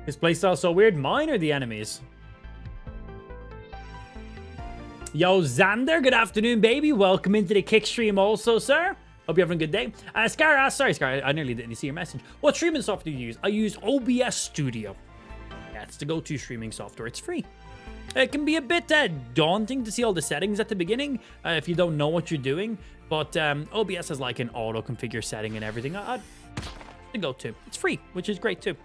His playstyle's so weird. Mine or the enemies? Yo, Xander, good afternoon, baby. Welcome into the kick stream also, sir. Hope you're having a good day. Scar, sorry, Scar, I nearly didn't see your message. What streaming software do you use? I use OBS Studio. Yeah, it's the go-to streaming software. It's free. It can be a bit daunting to see all the settings at the beginning if you don't know what you're doing. But OBS has like an auto-configure setting and everything. The go-to. It's free, which is great too.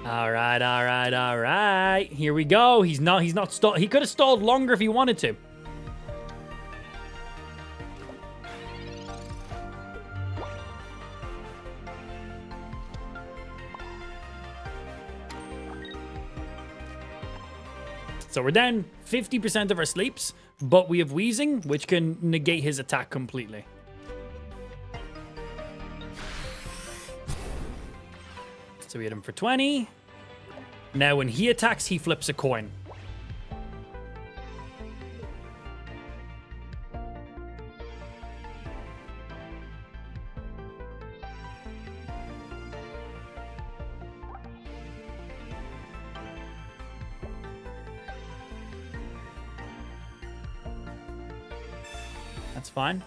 All right. Here we go. He's not stalled. He could have stalled longer if he wanted to. So we're down 50% of our sleeps, but we have Wheezing, which can negate his attack completely. So we hit him for 20. Now when he attacks, he flips a coin. That's fine.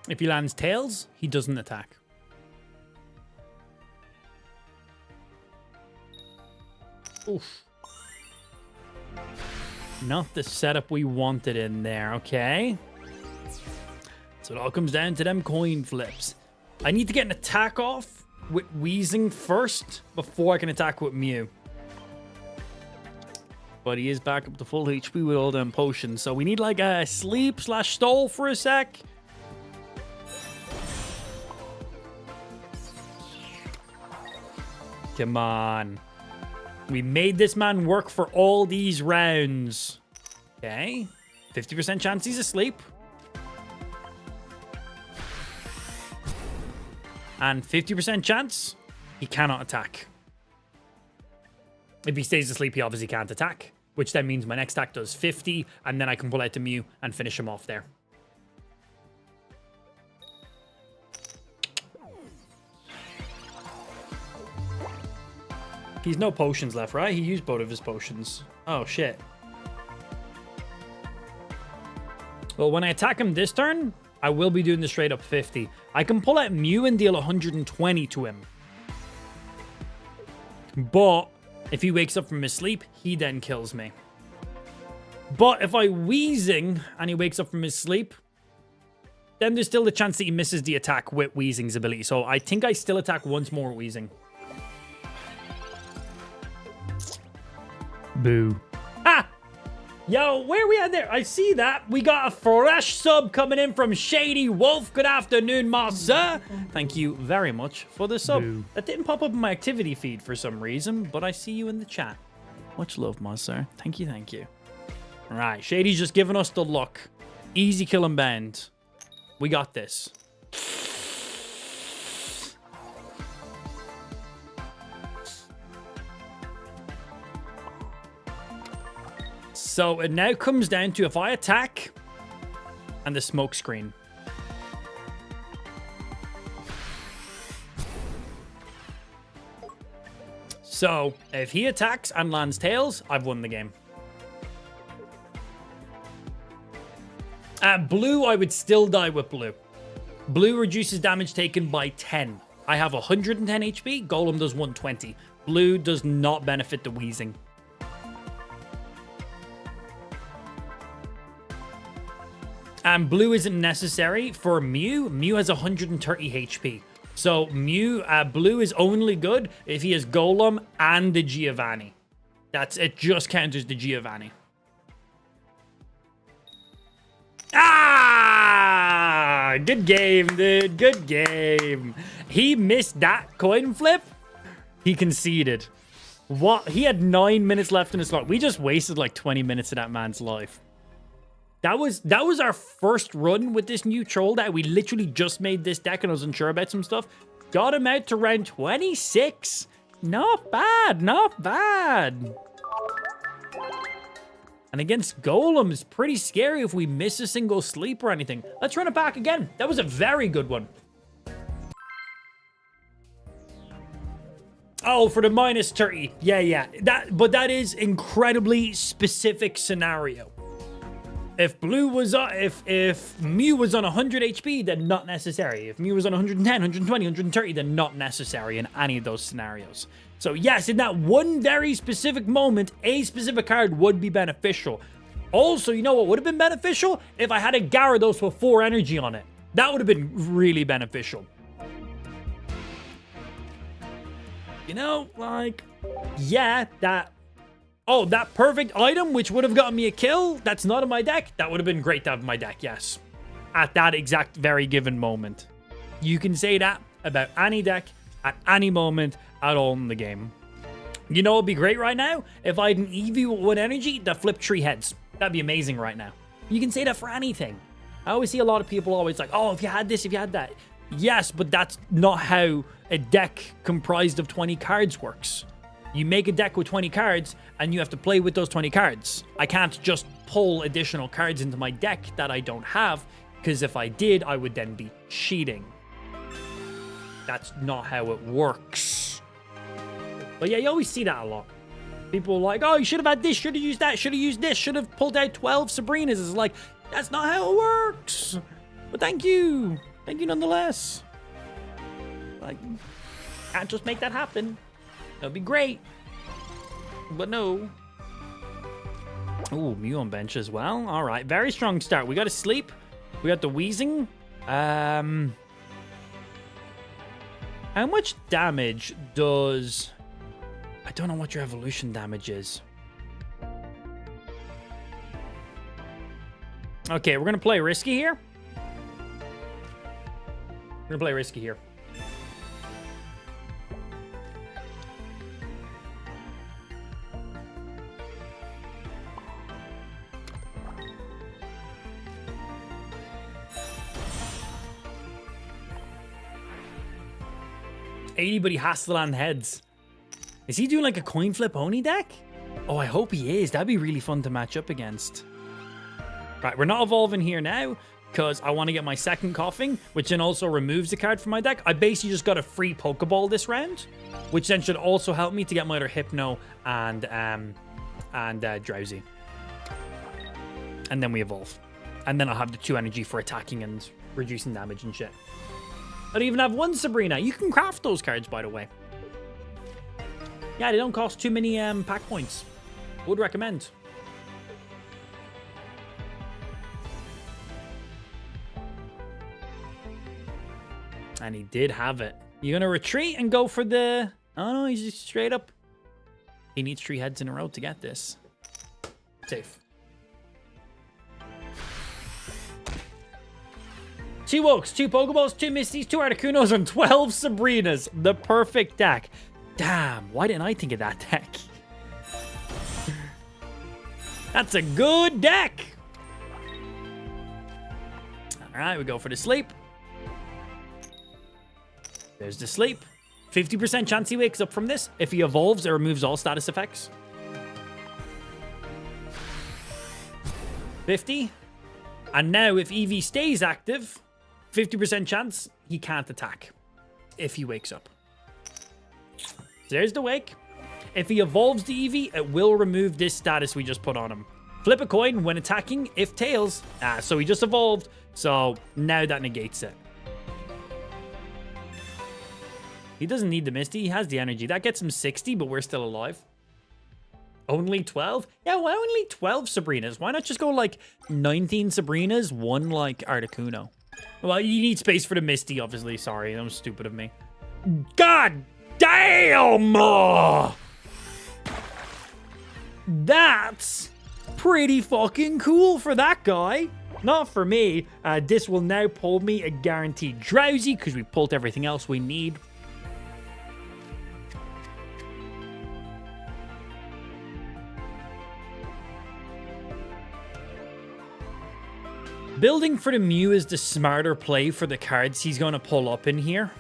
If he lands tails, he doesn't attack. Oof. Not the setup we wanted in there, okay? So it all comes down to them coin flips. I need to get an attack off with Wheezing first before I can attack with Mew. But he is back up to full HP with all them potions. So we need like a sleep/stall for a sec. Come on. We made this man work for all these rounds. Okay. 50% chance he's asleep. And 50% chance he cannot attack. If he stays asleep, he obviously can't attack. Which then means my next attack does 50. And then I can pull out the Mew and finish him off there. He's no potions left, right? He used both of his potions. Oh, shit. Well, when I attack him this turn, I will be doing the straight up 50. I can pull out Mew and deal 120 to him. But if he wakes up from his sleep, he then kills me. But if I Wheezing and he wakes up from his sleep, then there's still the chance that he misses the attack with Wheezing's ability. So I think I still attack once more with Wheezing. Boo. Ah! Yo, where are we at there? I see that. We got a fresh sub coming in from Shady Wolf. Good afternoon, Marcel. Thank you very much for the sub. Boo. That didn't pop up in my activity feed for some reason, but I see you in the chat. Much love, Marcel. Thank you, thank you. All right, Shady's just giving us the look. Easy kill and bend. We got this. So it now comes down to if I attack and the smoke screen. So if he attacks and lands tails, I've won the game. Blue, I would still die with blue. Blue reduces damage taken by 10. I have 110 HP. Golem does 120. Blue does not benefit the Wheezing. And blue isn't necessary for Mew. Mew has 130 HP. So blue is only good if he has Golem and the Giovanni. It just counters the Giovanni. Ah! Good game, dude. Good game. He missed that coin flip. He conceded. What? He had 9 minutes left in his slot. We just wasted like 20 minutes of that man's life. That was our first run with this new troll deck. We literally just made this deck and I was unsure about some stuff. Got him out to round 26. Not bad, not bad. And against Golem is pretty scary if we miss a single sleep or anything. Let's run it back again. That was a very good one. Oh, for the minus 30. Yeah. But that is incredibly specific scenario. If blue was on, if Mew was on 100 HP, then not necessary. If Mew was on 110, 120, 130, then not necessary in any of those scenarios. So yes, in that one very specific moment, a specific card would be beneficial. Also, you know what would have been beneficial? If I had a Gyarados with 4 energy on it. That would have been really beneficial. You know, like, yeah, that perfect item, which would have gotten me a kill, that's not in my deck. That would have been great to have in my deck, yes. At that exact very given moment. You can say that about any deck, at any moment, at all in the game. You know what would be great right now? If I had an Eevee with 1 energy that flipped 3 heads. That'd be amazing right now. You can say that for anything. I always see a lot of people always like, oh, if you had this, if you had that. Yes, but that's not how a deck comprised of 20 cards works. You make a deck with 20 cards, and you have to play with those 20 cards. I can't just pull additional cards into my deck that I don't have, because if I did, I would then be cheating. That's not how it works. But yeah, you always see that a lot. People are like, oh, you should have had this, should have used that, should have used this, should have pulled out 12 Sabrinas. It's like, that's not how it works. But thank you. Thank you nonetheless. Like, can't just make that happen. That'd be great. But no. Ooh, Mew on bench as well. All right, very strong start. We got to sleep. We got the wheezing. How much damage does... I don't know what your evolution damage is. Okay, we're going to play risky here. We're going to play risky here. But he has to land heads. Is he doing like a coin flip Oni deck? Oh, I hope he is. That'd be really fun to match up against. Right, we're not evolving here now because I want to get my second coughing, which then also removes the card from my deck. I basically just got a free Pokeball this round, which then should also help me to get my other Hypno and Drowsy. And then we evolve. And then I'll have the 2 energy for attacking and reducing damage and shit. I don't even have 1 Sabrina. You can craft those cards, by the way. Yeah, they don't cost too many pack points. Would recommend. And he did have it. You're going to retreat and go for the... Oh, no, he's just straight up. He needs 3 heads in a row to get this. Safe. 2 Oaks, 2 Pokeballs, 2 Misties, 2 Articunos, and 12 Sabrinas. The perfect deck. Damn, why didn't I think of that deck? That's a good deck. All right, we go for the sleep. There's the sleep. 50% chance he wakes up from this. If he evolves, it removes all status effects. 50. And now if EV stays active, 50% chance he can't attack if he wakes up. There's the wake. If he evolves the Eevee, it will remove this status we just put on him. Flip a coin when attacking if tails. So he just evolved. So now that negates it. He doesn't need the Misty. He has the energy. That gets him 60, but we're still alive. Only 12? Yeah, why only 12 Sabrinas? Why not just go like 19 Sabrinas, 1 like Articuno? Well, you need space for the Misty, obviously. Sorry, that was stupid of me. God damn! That's pretty fucking cool for that guy. Not for me. This will now pull me a guaranteed Drowsy because we pulled everything else we need. Building for the Mew is the smarter play for the cards he's going to pull up in here.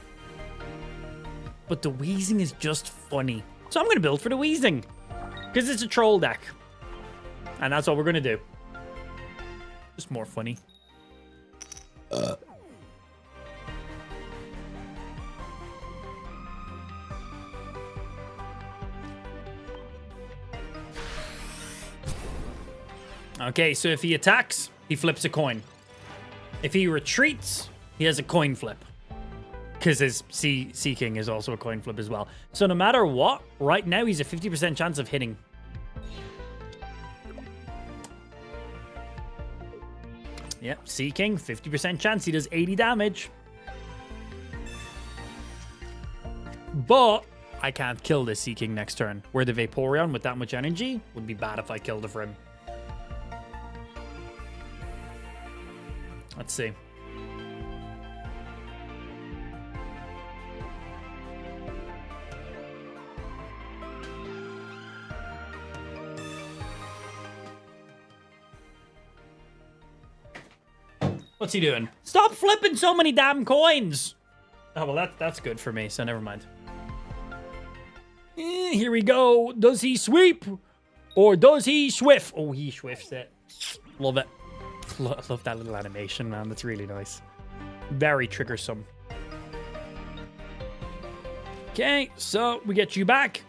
But the Wheezing is just funny. So I'm going to build for the Wheezing. Because it's a troll deck. And that's what we're going to do. Just more funny. Okay, so if he attacks, he flips a coin. If he retreats, he has a coin flip. Because his Sea King is also a coin flip as well. So no matter what, right now he's a 50% chance of hitting. Yep, Sea King, 50% chance he does 80 damage. But I can't kill this Sea King next turn. Where the Vaporeon with that much energy would be bad if I killed it for him. Let's see. What's he doing? Stop flipping so many damn coins! Oh, well, that's good for me, so never mind. Here we go. Does he sweep? Or does he swift? Oh, he swifts it. Love it. Love that little animation, man. That's really nice. Very triggersome. Okay, so we get you back.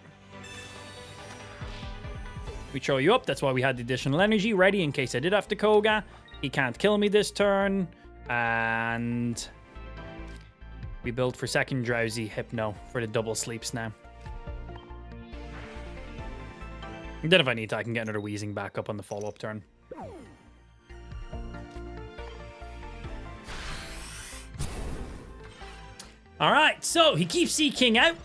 We throw you up. That's why we had the additional energy ready in case I did have to Koga. He can't kill me this turn. And we build for second Drowsy Hypno for the double sleeps now. And then if I need to, I can get another Wheezing back up on the follow-up turn. All right, so he keeps Sea King out.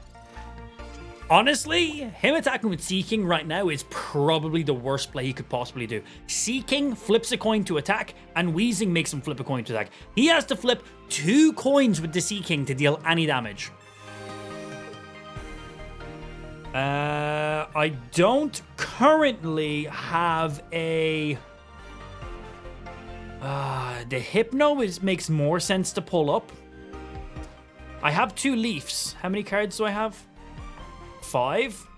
Honestly, him attacking with Sea King right now is probably the worst play he could possibly do. Sea King flips a coin to attack, and Wheezing makes him flip a coin to attack. He has to flip 2 coins with the Sea King to deal any damage. I don't currently have a... the Hypno makes more sense to pull up. I have 2 Leafs. How many cards do I have? 5.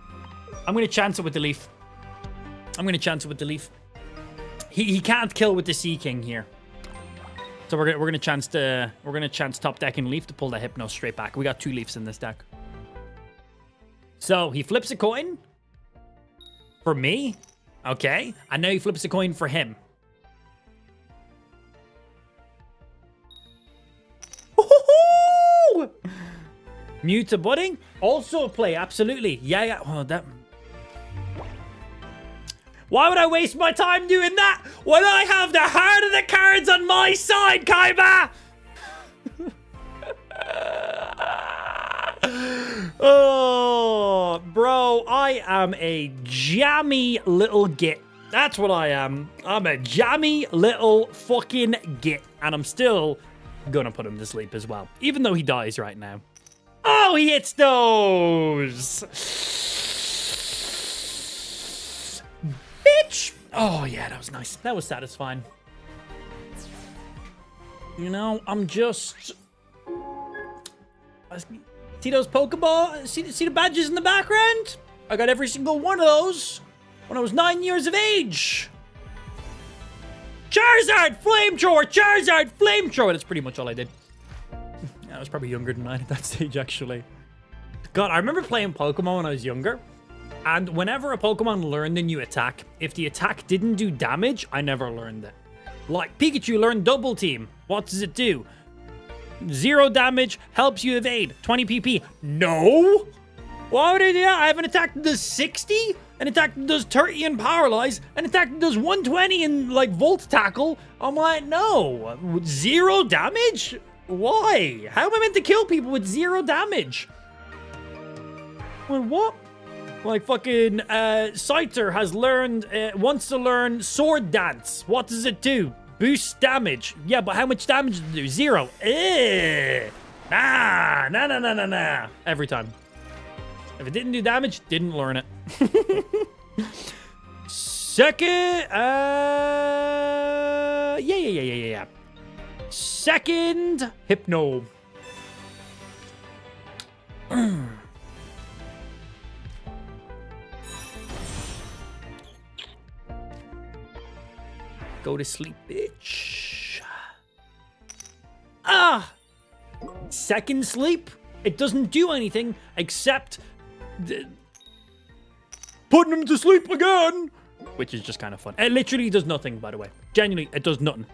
I'm going to chance it with the Leaf. He can't kill with the Sea King here. So we're going to chance top deck and Leaf to pull the Hypno straight back. We got 2 Leafs in this deck. So he flips a coin for me. Okay. And now he flips a coin for him. Mute to Budding. Also a play. Absolutely. Yeah. Oh, that... Why would I waste my time doing that when I have the heart of the cards on my side, Kaiba? Oh, bro, I am a jammy little git. That's what I am. I'm a jammy little fucking git. And I'm still gonna put him to sleep as well, even though he dies right now. Oh, he hits those. Bitch. Oh, yeah, that was nice. That was satisfying. You know, I'm just... See those Pokeball? See the badges in the background? I got every single one of those when I was 9 years of age. Charizard, Flamethrower, Charizard, Flamethrower. That's pretty much all I did. I was probably younger than 9 at that stage, actually. God, I remember playing Pokemon when I was younger. And whenever a Pokemon learned a new attack, if the attack didn't do damage, I never learned it. Like, Pikachu learned Double Team. What does it do? 0 damage, helps you evade. 20 PP. No! Why would I do that? I have an attack that does 60, an attack that does 30 and Paralyze, an attack that does 120 and, like, Volt Tackle. I'm like, no. 0 damage? Why? How am I meant to kill people with 0 damage? Well, what? Like, fucking, Scyther has learned, wants to learn Sword Dance. What does it do? Boost damage. Yeah, but how much damage does it do? 0. Nah. Every time. If it didn't do damage, didn't learn it. Second, yeah. Second, Hypno. Go to sleep, bitch. Second sleep. It doesn't do anything except putting him to sleep again, which is just kind of fun. It literally does nothing, by the way. Genuinely, it does nothing.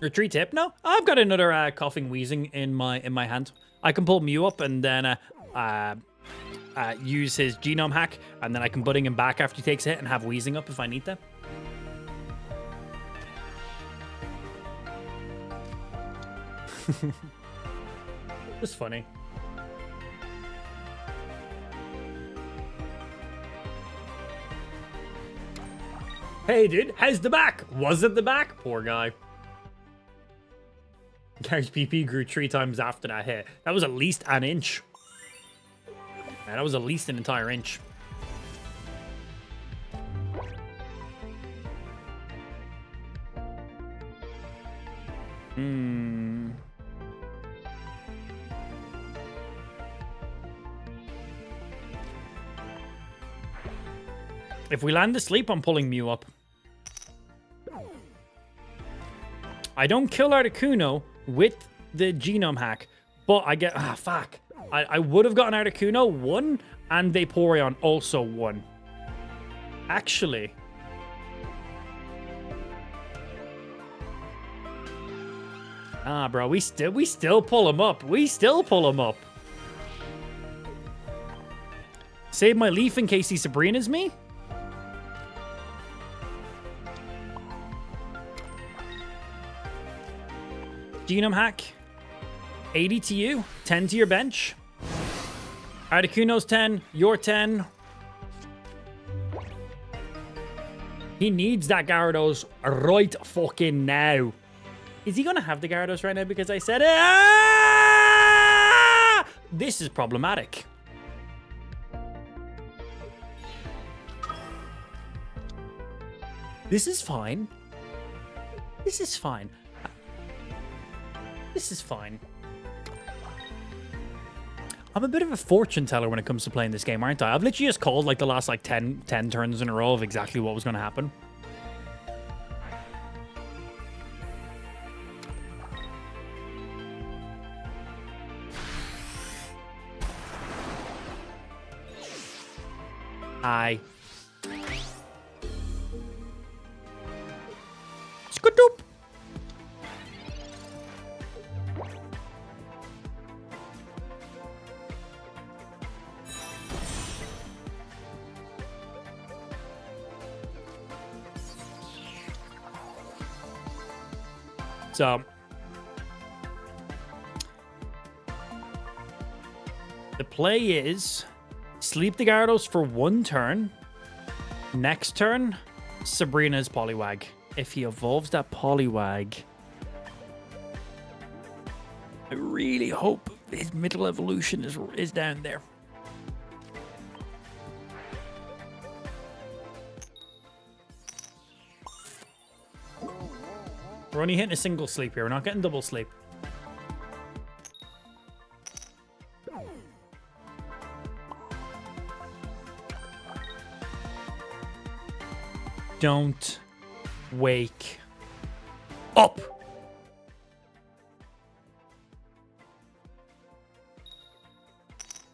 Retreat to Hypno. I've got another coughing wheezing in my hand. I can pull Mew up and then use his genome hack, and then I can budding him back after he takes a hit and have wheezing up if I need that. It's funny. Hey, dude, how's the back? Was it the back? Poor guy. Gar's PP grew 3 times after that hit. That was at least an inch. Man, that was at least an entire inch. If we land asleep, I'm pulling Mew up. I don't kill Articuno with the genome hack, but I get... Ah, fuck. I would have gotten Articuno 1 and Vaporeon also 1. Actually... Ah, bro, we still pull him up. We still pull him up. Save my leaf in case he Sabrina's me. Genome hack. 80 to you. 10 to your bench. Articuno's 10. You're 10. He needs that Gyarados right fucking now. Is he going to have the Gyarados right now because I said it? Ah! This is problematic. This is fine. This is fine. This is fine. I'm a bit of a fortune teller when it comes to playing this game, aren't I? I've literally just called like the last like 10 turns in a row of exactly what was going to happen. Hi. Scoop. So the play is sleep the Gyarados for 1 turn. Next turn, Sabrina's Poliwag. If he evolves that Poliwag, I really hope his middle evolution is down there. We're only hitting a single sleep here. We're not getting double sleep. Don't wake up.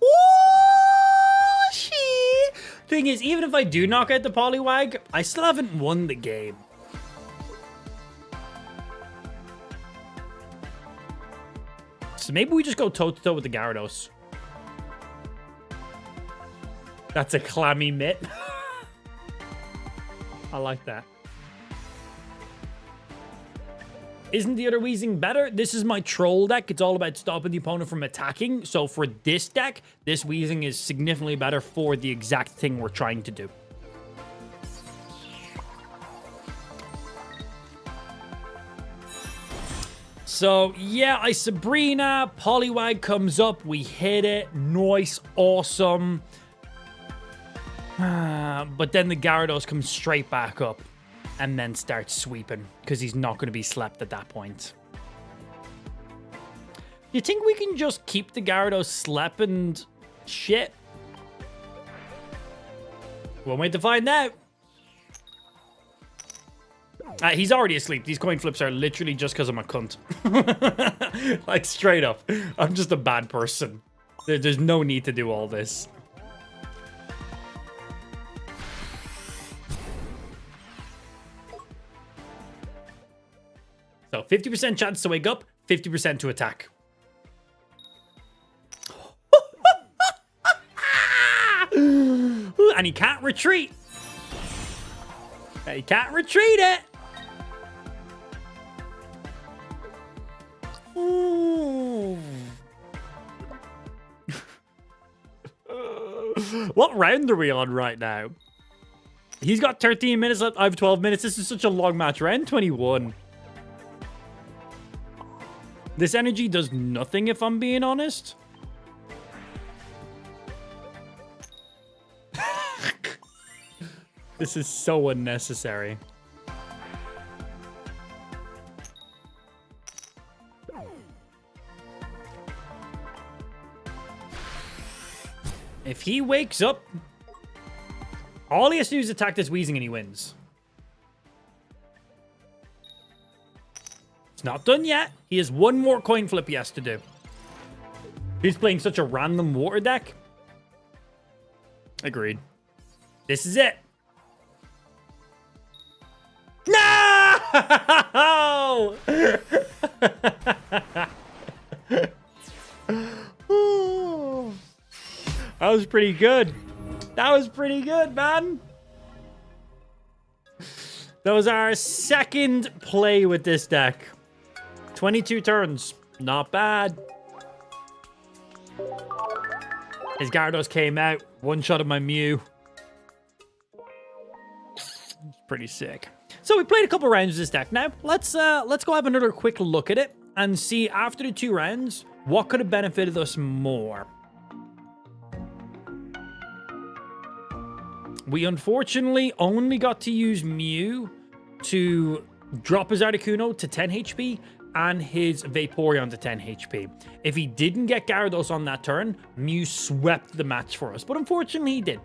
Oh, shit. Thing is, even if I do knock out the Poliwag, I still haven't won the game. So maybe we just go toe-to-toe with the Gyarados. That's a clammy mitt. I like that. Isn't the other Weezing better? This is my troll deck. It's all about stopping the opponent from attacking. So for this deck, this Weezing is significantly better for the exact thing we're trying to do. So, yeah, Sabrina, Poliwag comes up, we hit it, nice, awesome. But then the Gyarados comes straight back up and then starts sweeping because he's not going to be slept at that point. You think we can just keep the Gyarados slept and shit? Won't wait to find out. He's already asleep. These coin flips are literally just because I'm a cunt. Like, straight up. I'm just a bad person. There's no need to do all this. So, 50% chance to wake up, 50% to attack. And he can't retreat. He can't retreat it. Ooh. What round are we on right now? He's got 13 minutes left. I have 12 minutes. This is such a long match. Round 21. This energy does nothing, if I'm being honest. This is so unnecessary. If he wakes up, All he has to do is attack this Weezing and he wins. It's not done yet. He has one more coin flip he has to do. He's playing such a random water deck. Agreed. This is it. No! That was pretty good. That was pretty good, man. That was our second play with this deck. 22 turns. Not bad. His Gyarados came out. One shot of my Mew. It's pretty sick. So we played a couple rounds of this deck. Now, let's go have another quick look at it and see after the 2 rounds what could have benefited us more. We unfortunately only got to use Mew to drop his Articuno to 10 HP and his Vaporeon to 10 HP. If he didn't get Gyarados on that turn, Mew swept the match for us, but unfortunately he did.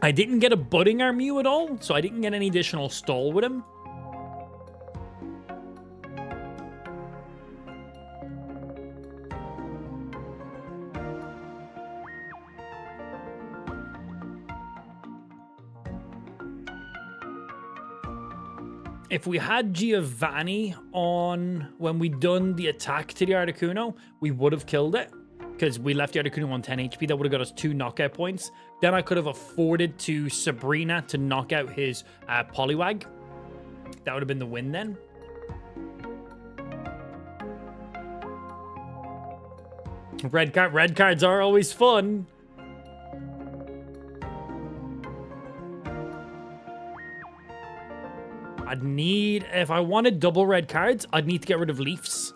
I didn't get a budding our Mew at all, so I didn't get any additional stall with him. If we had Giovanni on when we done the attack to the Articuno, we would have killed it. Because we left the Articuno on 10 HP. That would have got us 2 knockout points. Then I could have afforded to Sabrina to knock out his Poliwag. That would have been the win then. Red cards are always fun. I'd need, if I wanted double red cards, I'd need to get rid of Leafs.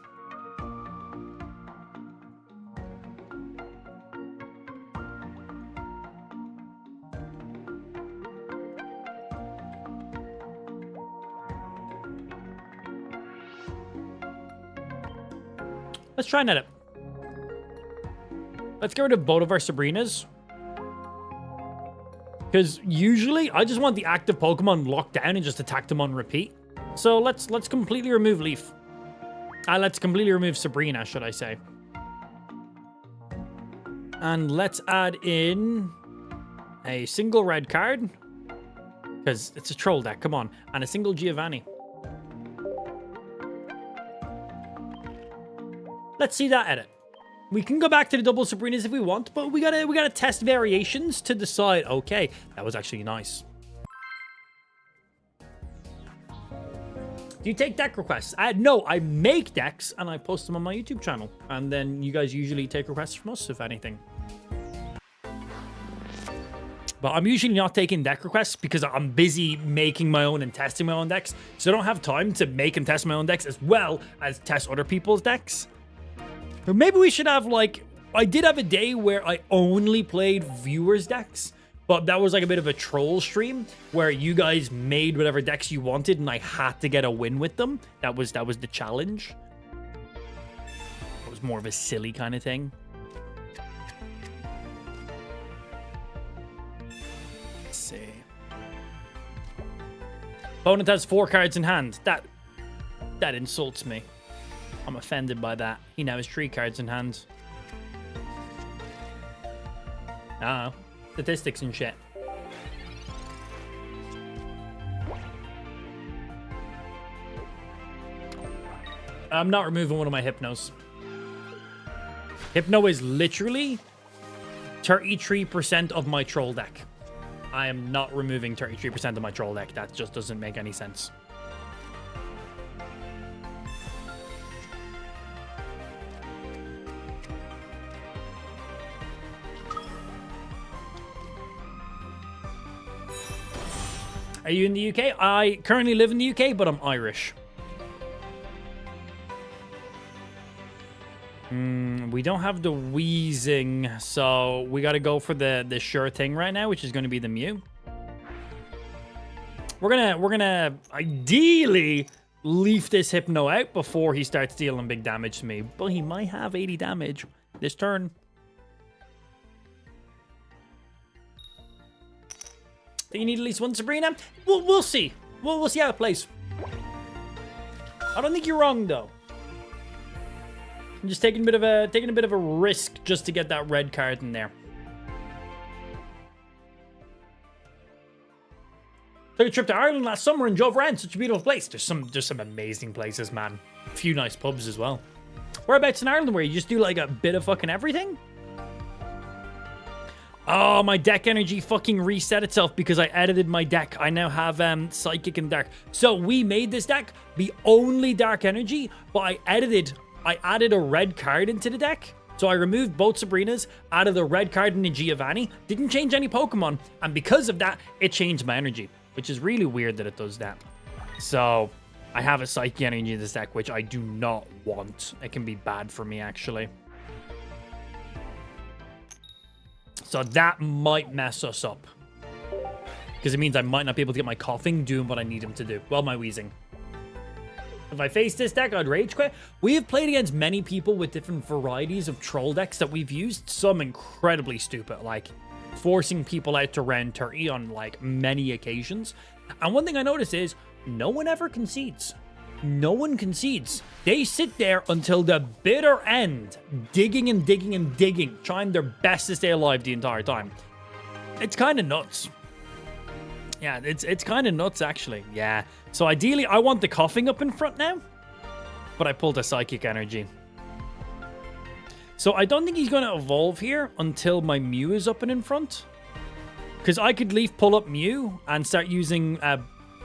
Let's try and edit. Let's get rid of both of our Sabrinas. Because usually, I just want the active Pokemon locked down and just attack them on repeat. So let's completely remove Leaf. Let's completely remove Sabrina, should I say. And let's add in a single red card. Because it's a troll deck, come on. And a single Giovanni. Let's see that edit. We can go back to the double Sabrinas if we want, but we gotta test variations to decide. Okay, that was actually nice. Do you take deck requests? No, I make decks and I post them on my YouTube channel. And then you guys usually take requests from us, if anything. But I'm usually not taking deck requests because I'm busy making my own and testing my own decks. So I don't have time to make and test my own decks as well as test other people's decks. Or maybe we should have, like, I did have a day where I only played viewers' decks, but that was like a bit of a troll stream where you guys made whatever decks you wanted and I had to get a win with them. That was the challenge. It was more of a silly kind of thing. Let's see. Opponent has 4 cards in hand. That insults me. I'm offended by that. He now has 3 cards in hand. Ah, statistics and shit. I'm not removing one of my Hypnos. Hypno is literally 33% of my troll deck. I am not removing 33% of my troll deck. That just doesn't make any sense. Are you in the UK? I currently live in the UK, but I'm Irish. We don't have the Weezing, so we got to go for the sure thing right now, which is going to be the Mew. We're gonna ideally leaf this Hypno out before he starts dealing big damage to me, but he might have 80 damage this turn. that you need at least one Sabrina. We'll see. We'll see how it plays. I don't think you're wrong though. I'm just taking a bit of a risk just to get that red card in there. Took a trip to Ireland last summer and drove around. Such a beautiful place. There's some amazing places, man. A few nice pubs as well. Whereabouts in Ireland where you just do like a bit of fucking everything? Oh, my deck energy fucking reset itself because I edited my deck. I now have Psychic and Dark. So we made this deck the only Dark energy, but I added a red card into the deck. So I removed both Sabrinas, added a red card in the Giovanni, didn't change any Pokemon, and because of that, it changed my energy, which is really weird that it does that. So I have a Psychic energy in this deck, which I do not want. It can be bad for me, actually. So that might mess us up. Because it means I might not be able to get my coughing doing what I need him to do. Well, my wheezing. If I face this deck, I'd rage quit. We have played against many people with different varieties of troll decks that we've used. Some incredibly stupid, like forcing people out to round 30 on like many occasions. And one thing I notice is no one ever concedes. No one concedes. They sit there until the bitter end, digging and digging and digging, trying their best to stay alive the entire time. It's kind of nuts. Yeah, it's kind of nuts, actually. Yeah. So ideally, I want the coughing up in front now, but I pulled a Psychic energy. So I don't think he's going to evolve here until my Mew is up and in front. Because I could pull up Mew and start using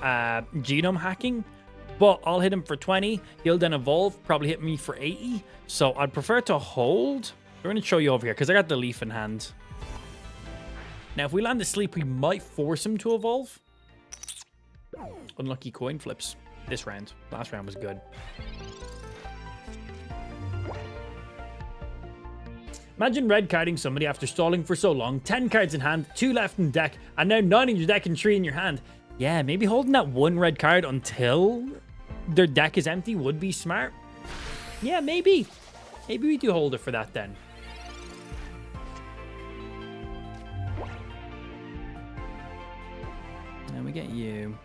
genome hacking. But I'll hit him for 20. He'll then evolve, probably hit me for 80. So I'd prefer to hold. We're going to show you over here because I got the leaf in hand. Now, if we land asleep, we might force him to evolve. Unlucky coin flips this round. Last round was good. Imagine red carding somebody after stalling for so long. 10 cards in hand, 2 left in deck, and now 9 in your deck and 3 in your hand. Yeah, maybe holding that 1 red card until their deck is empty would be smart. Yeah, maybe. Maybe we do hold it for that then. And we get you.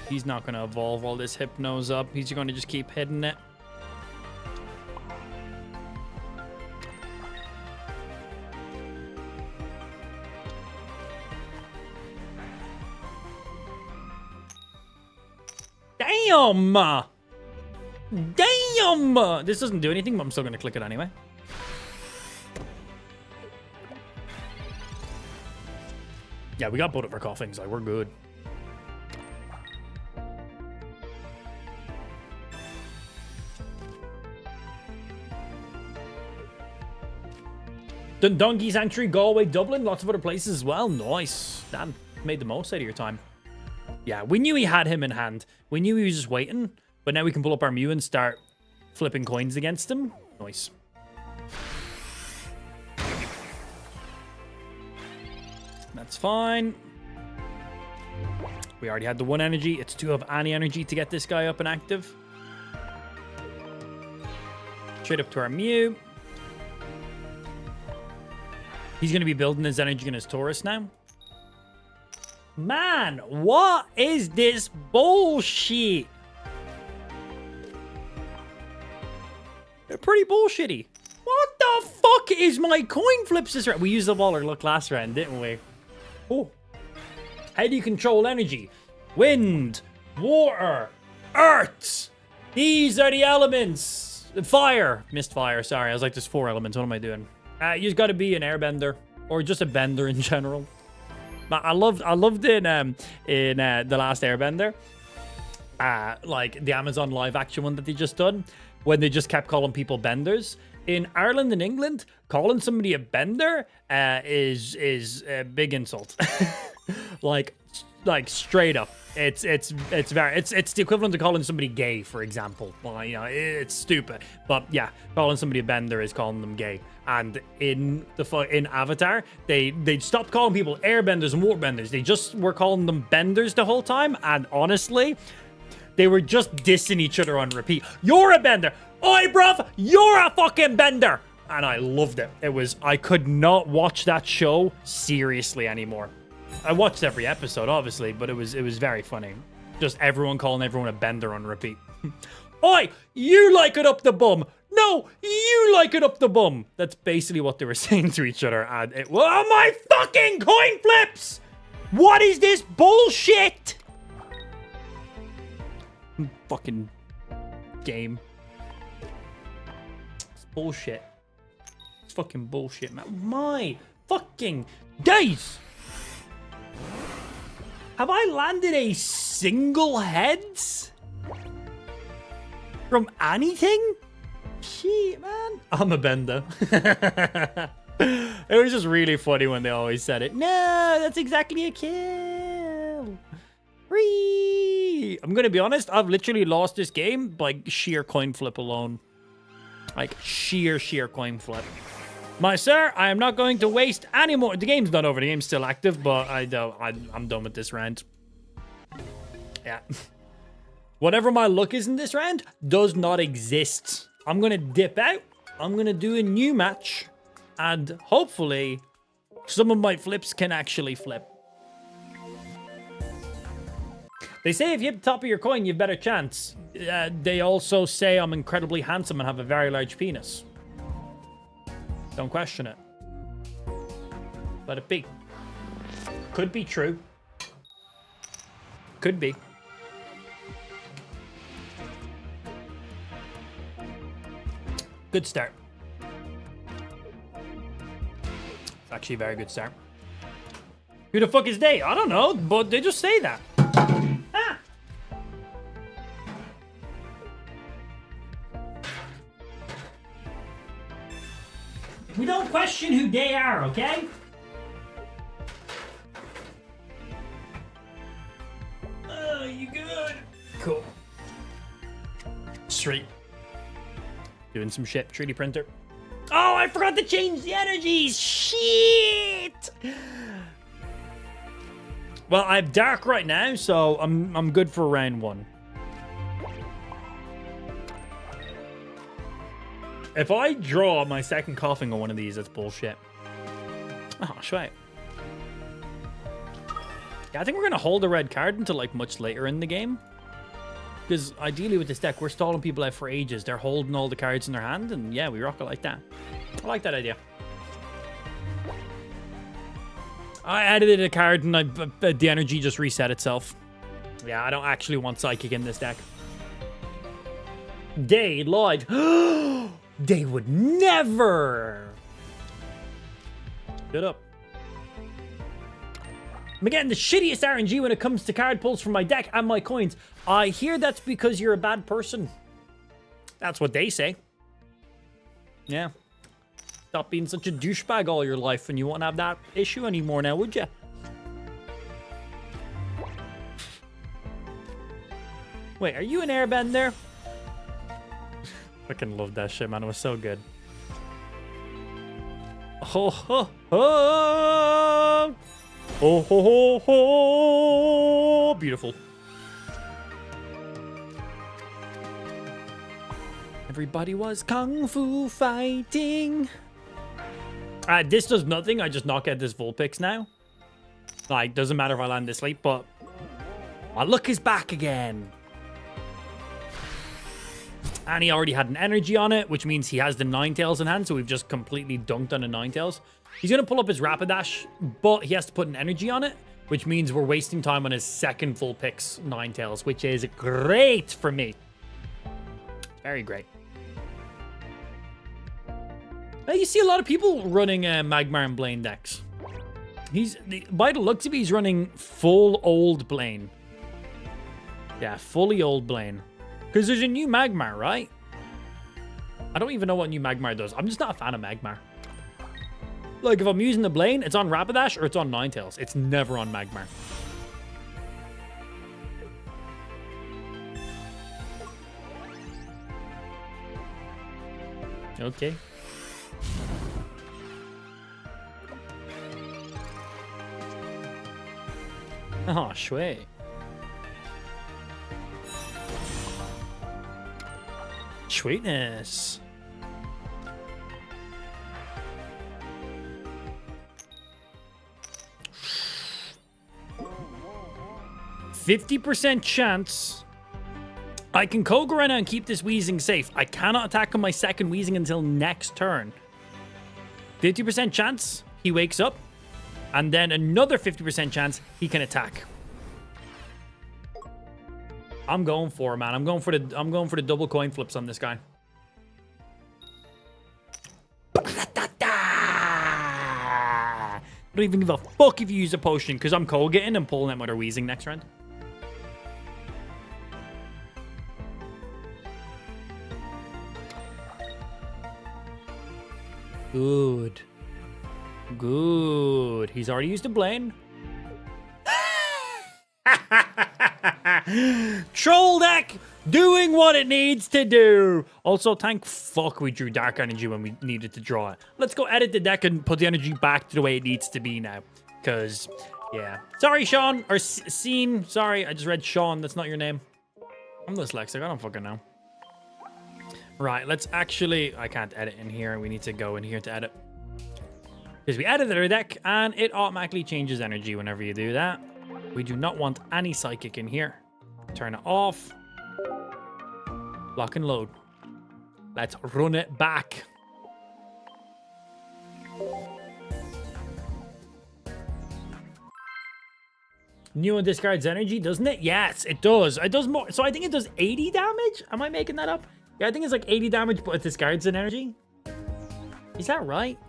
He's not going to evolve all this Hypno's up. He's going to just keep hitting it. Damn! Damn! This doesn't do anything, but I'm still going to click it anyway. Yeah, we got both of our coughings, so we're good. Dundongi Sanctuary, Galway, Dublin, lots of other places as well. Nice. Damn, made the most out of your time. Yeah, we knew he had him in hand. We knew he was just waiting, but now we can pull up our Mew and start flipping coins against him. Nice. That's fine. We already had the 1 energy. It's 2 of any energy to get this guy up and active. Straight up to our Mew. He's going to be building his energy in his Taurus now. Man, what is this bullshit? They're pretty bullshitty. What the fuck is my coin flips this round? We used the baller luck last round, didn't we? Oh. How do you control energy? Wind, water, earth. These are the elements. Fire. Missed fire, sorry. I was like, there's 4 elements. What am I doing? You just got to be an airbender. Or just a bender in general. I loved in the last Airbender, like the Amazon live action one that they just done, when they just kept calling people benders. In Ireland and England, calling somebody a bender is a big insult. like straight up, it's the equivalent of calling somebody gay, for example. Well, you know, it's stupid, but yeah, calling somebody a bender is calling them gay. And in Avatar, they stopped calling people airbenders and waterbenders. They just were calling them benders the whole time. And honestly, they were just dissing each other on repeat. You're a bender. Oi, bruv, you're a fucking bender. And I loved it. I could not watch that show seriously anymore. I watched every episode, obviously, but it was very funny. Just everyone calling everyone a bender on repeat. Oi, you like it up the bum. No, you like it up the bum. That's basically what they were saying to each other. And it, oh, my fucking coin flips. What is this bullshit? Fucking game. It's bullshit. It's fucking bullshit, man. My fucking days. Have I landed a single heads from anything? Shit, man. I'm a bender. It was just really funny when they always said it. No, that's exactly a kill. Free. I'm going to be honest. I've literally lost this game by sheer coin flip alone. Like sheer coin flip. My sir, I am not going to waste any more. The game's not over. The game's still active, but I'm done with this round. Yeah. Whatever my luck is in this round does not exist. I'm going to dip out. I'm going to do a new match. And hopefully, some of my flips can actually flip. They say if you hit the top of your coin, you have better chance. They also say I'm incredibly handsome and have a very large penis. Don't question it. Let it be. Could be true. Could be. Good start. It's actually a very good start. Who the fuck is they? I don't know, but they just say that. Ah. We don't question who they are, okay? Oh, you good? Cool. Sweet. Doing some shit. 3D printer. Oh, I forgot to change the energies. Shit. Well, I have dark right now, so I'm good for round one. If I draw my second coughing on one of these, that's bullshit. Oh, sweet. Yeah, I think we're gonna hold the red card until like much later in the game. Because ideally with this deck, we're stalling people out for ages. They're holding all the cards in their hand, and yeah, we rock it like that. I like that idea. I edited a card, and the energy just reset itself. Yeah, I don't actually want Psychic in this deck. They lied. They would never. Shut up. I'm getting the shittiest RNG when it comes to card pulls from my deck and my coins. I hear that's because you're a bad person. That's what they say. Yeah. Stop being such a douchebag all your life and you won't have that issue anymore now, would you? Wait, are you an airbender? Fucking love that shit, man. It was so good. Oh, ho, ho. Oh, ho, ho, ho. Beautiful. Everybody was kung fu fighting. This does nothing. I just knock out this Vulpix now. Like, doesn't matter if I land this late, but my luck is back again. And he already had an energy on it, which means he has the Ninetales in hand, so we've just completely dunked on the Ninetales. He's going to pull up his Rapidash, but he has to put an energy on it, which means we're wasting time on his second Vulpix Ninetales, which is great for me. Very great. Now, you see a lot of people running Magmar and Blaine decks. By the looks of it, he's running full old Blaine. Yeah, fully old Blaine. Because there's a new Magmar, right? I don't even know what new Magmar does. I'm just not a fan of Magmar. Like, if I'm using the Blaine, it's on Rapidash or it's on Ninetales. It's never on Magmar. Okay. Oh, shui. Sweetness. %50 chance I can Koga right now and keep this Weezing safe. I cannot attack on my second Weezing until next turn. 50% chance he wakes up, and then another 50% chance he can attack. I'm going for it, man. I'm going for the double coin flips on this guy. I don't even give a fuck if you use a potion, because I'm Kogaing and pulling out my Weezing next round. Good. Good. He's already used a Blaine. Troll deck doing what it needs to do. Also, thank fuck we drew Dark Energy when we needed to draw it. Let's go edit the deck and put the energy back to the way it needs to be now. Because, yeah. Sorry, Sean. Or Scene. Sorry, I just read Sean. That's not your name. I'm dyslexic. I don't fucking know. Right, let's actually... I can't edit in here. We need to go in here to edit. Because we edited our deck, and it automatically changes energy whenever you do that. We do not want any Psychic in here. Turn it off. Lock and load. Let's run it back. New one discards energy, doesn't it? Yes, it does. It does more. So I think it does 80 damage. Am I making that up? Yeah, I think it's like 80 damage, but it discards an energy. Is that right?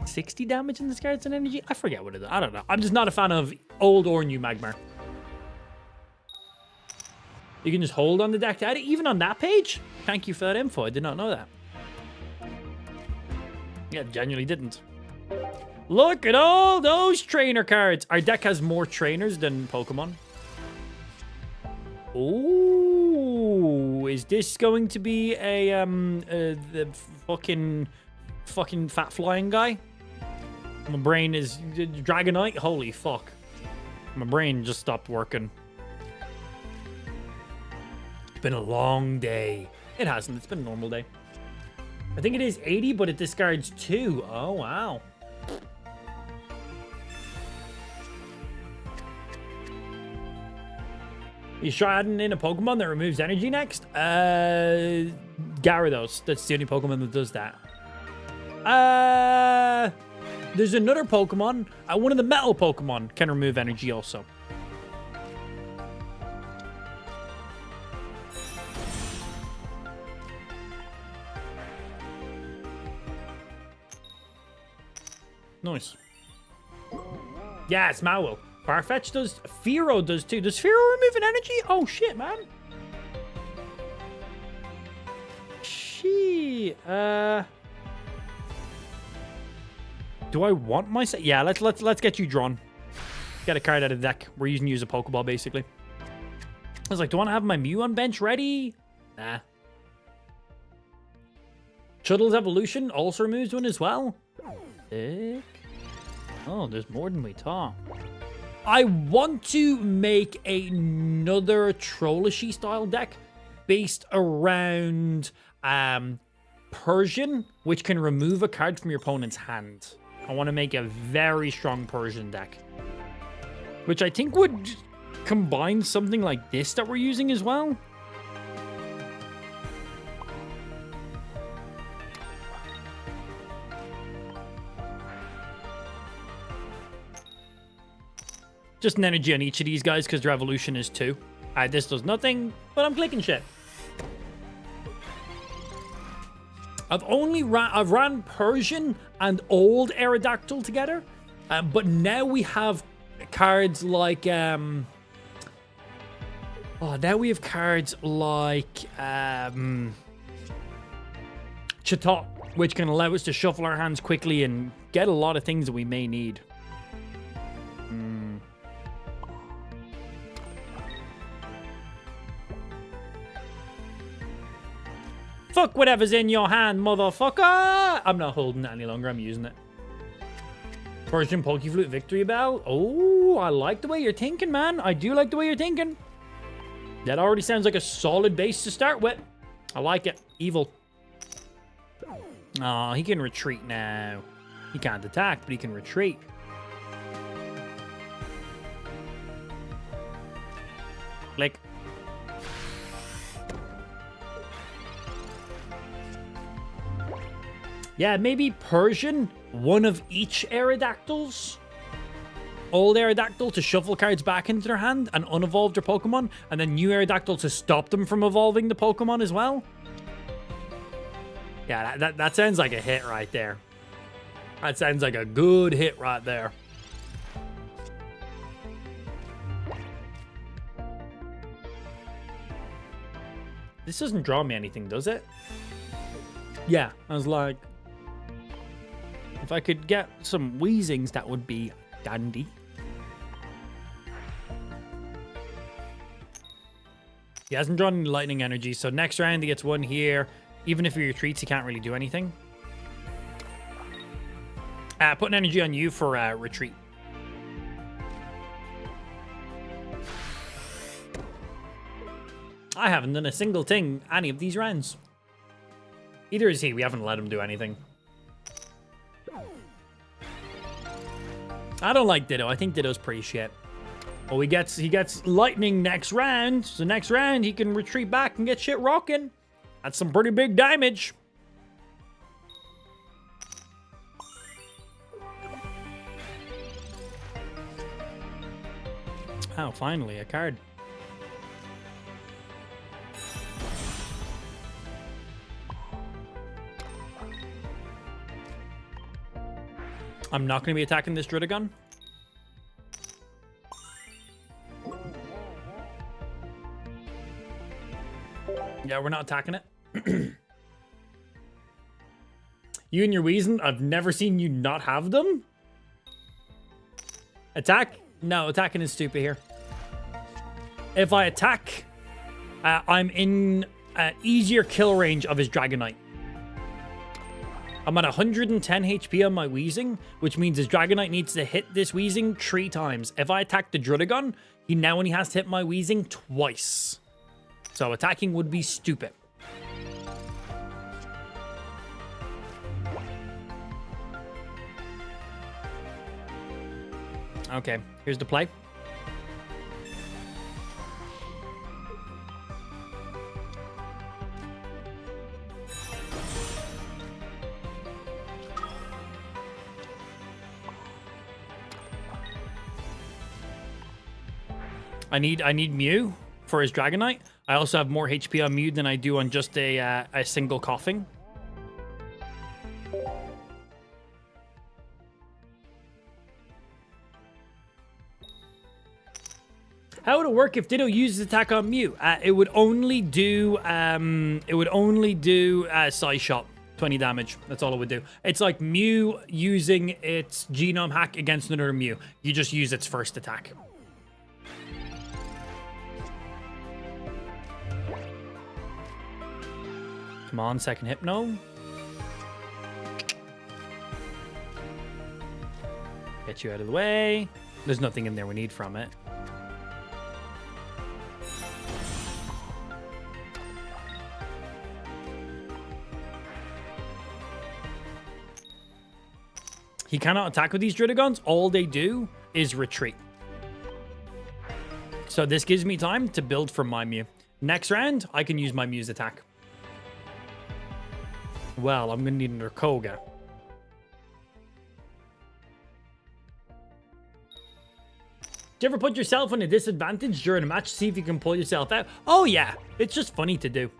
60 damage and discards an energy? I forget what it is. I don't know. I'm just not a fan of old or new Magmar. You can just hold on the deck to edit, even on that page? Thank you for that info. I did not know that. Yeah, genuinely didn't. Look at all those trainer cards. Our deck has more trainers than Pokemon. Oh, is this going to be the fucking fat flying guy? My brain is Dragonite. Holy fuck! My brain just stopped working. It's been a long day. It hasn't. It's been a normal day. I think it is 80, but it discards 2. Oh wow. You try adding in a Pokemon that removes energy next? Gyarados. That's the only Pokemon that does that. There's another Pokemon. One of the metal Pokemon can remove energy also. Nice. Yes, Mowel. Farfetch does. Fearow does too. Does Fearow remove an energy? Oh shit, man. Shit. Do I want my set? Yeah, let's get you drawn. Get a card out of the deck. We're using you as a Pokeball, basically. I was like, do I want to have my Mew on bench ready? Nah. Chuddle's Evolution also removes one as well. Sick. Oh, there's more than we thought. I want to make another Trollishi style deck based around Persian, which can remove a card from your opponent's hand. I want to make a very strong Persian deck, which I think would combine something like this that we're using as well. Just an energy on each of these guys because their evolution is 2. This does nothing, but I'm clicking shit. I've ran Persian and old Aerodactyl together, but now we have cards like Chatot, which can allow us to shuffle our hands quickly and get a lot of things that we may need. Fuck whatever's in your hand, motherfucker! I'm not holding it any longer, I'm using it. Persian Pokeflute Victory Bell. Oh, I like the way you're thinking, man. I do like the way you're thinking. That already sounds like a solid base to start with. I like it. Evil. Oh, he can retreat now. He can't attack, but he can retreat. Click. Yeah, maybe Persian, one of each Aerodactyls. Old Aerodactyl to shuffle cards back into their hand and unevolve their Pokemon, and then new Aerodactyl to stop them from evolving the Pokemon as well. Yeah, that sounds like a hit right there. That sounds like a good hit right there. This doesn't draw me anything, does it? Yeah, I was like, if I could get some Weezings, that would be dandy. He hasn't drawn any lightning energy, so next round he gets one here. Even if he retreats, he can't really do anything. Put an energy on you for retreat. I haven't done a single thing any of these rounds. Either is he. We haven't let him do anything. I don't like Ditto. I think Ditto's pretty shit. Well, he gets lightning next round. So next round he can retreat back and get shit rocking. That's some pretty big damage. Oh, finally a card. I'm not going to be attacking this Druddigon. Yeah, we're not attacking it. You and your Weezing, I've never seen you not have them. Attack? No, attacking is stupid here. If I attack, I'm in easier kill range of his Dragonite. I'm at 110 HP on my Weezing, which means his Dragonite needs to hit this Weezing 3 times. If I attack the Druddigon, he now only has to hit my Weezing twice. So attacking would be stupid. Okay, here's the play. I need Mew for his Dragonite. I also have more HP on Mew than I do on just a single Coughing. How would it work if Ditto uses attack on Mew? It would only do Psy Shot, 20 damage. That's all it would do. It's like Mew using its Genome Hack against another Mew. You just use its first attack. Come on, second Hypno. Get you out of the way. There's nothing in there we need from it. He cannot attack with these Druddigons. All they do is retreat. So this gives me time to build for my Mew. Next round, I can use my Mew's attack. Well, I'm going to need another Koga. Do you ever put yourself in a disadvantage during a match to see if you can pull yourself out? Oh yeah, it's just funny to do.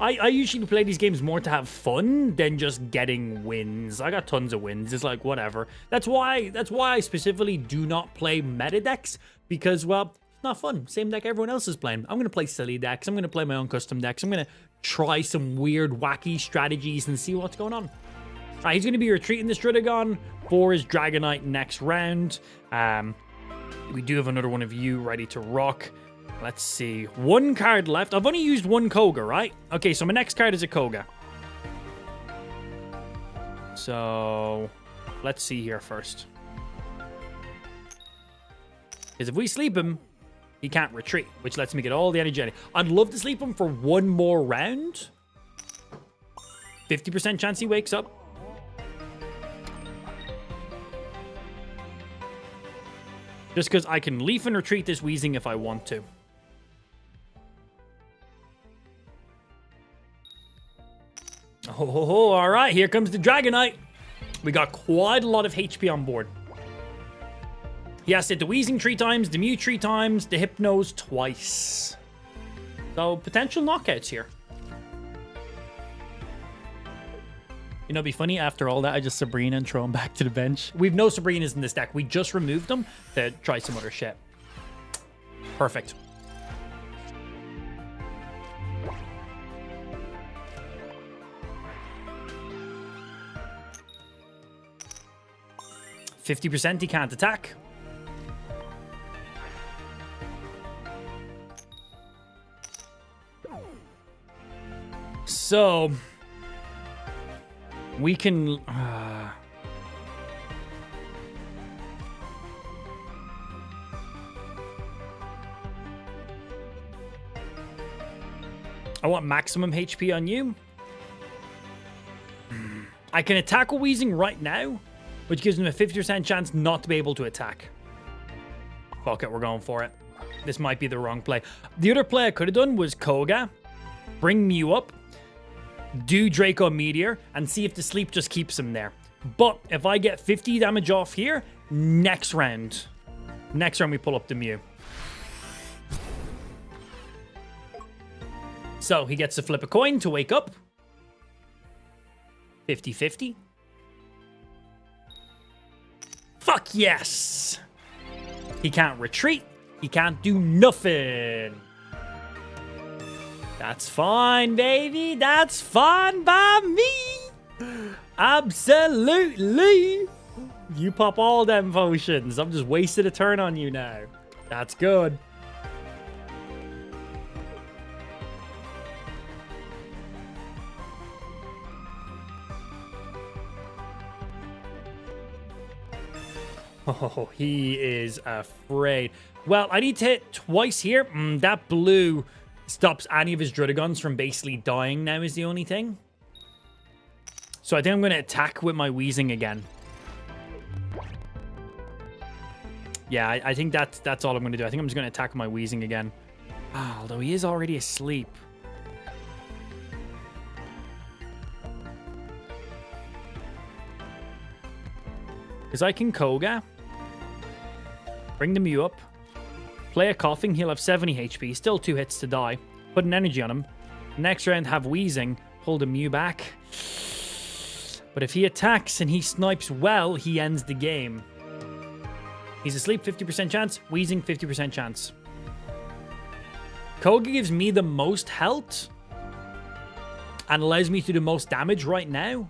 I usually play these games more to have fun than just getting wins. I got tons of wins. It's like, whatever. That's why I specifically do not play meta decks, because, well, it's not fun. Same deck everyone else is playing. I'm going to play silly decks. I'm going to play my own custom decks. I'm going to try some weird, wacky strategies and see what's going on. All right, he's going to be retreating this Druddigon for his Dragonite next round. We do have another one of you ready to rock. Let's see. One card left. I've only used one Koga, right? Okay, so my next card is a Koga. So, let's see here first. Because if we sleep him, he can't retreat, which lets me get all the energy. I'd love to sleep him for one more round, 50% chance he wakes up. Just because I can leaf and retreat this Weezing if I want to. Oh, all right. Here comes the Dragonite. We got quite a lot of HP on board. He has to hit the Weezing 3 times, the Mew 3 times, the Hypnos twice. So, potential knockouts here. You know, it'd be funny after all that, I just Sabrina and throw him back to the bench. We've no Sabrinas in this deck. We just removed them to try some other shit. Perfect. %, he can't attack. So we can I want maximum HP on you. I can attack a Weezing right now, which gives him a 50% chance not to be able to attack. Fuck it, we're going for it. This might be the wrong play. The other play I could have done was Koga, bring Mew up, do Draco Meteor, and see if the sleep just keeps him there. But if I get 50 damage off here, next round we pull up the Mew. So he gets to flip a coin to wake up. 50-50. Fuck yes! He can't retreat. He can't do nothing. That's fine, baby. That's fine by me. Absolutely. You pop all them potions. I'm just wasted a turn on you now. That's good. Oh, he is afraid. Well, I need to hit twice here. That blue stops any of his Druddigons from basically dying now is the only thing. So I think I'm going to attack with my Weezing again. Yeah, I think that's all I'm going to do. I think I'm just going to attack with my Weezing again. Although he is already asleep. Because I can Koga. Bring the Mew up. Play a Coughing, he'll have 70 HP. Still 2 hits to die. Put an energy on him. Next round, have Weezing. Pull the Mew back. But if he attacks and he snipes well, he ends the game. He's asleep, 50% chance. Weezing, 50% chance. Koga gives me the most health. And allows me to do the most damage right now.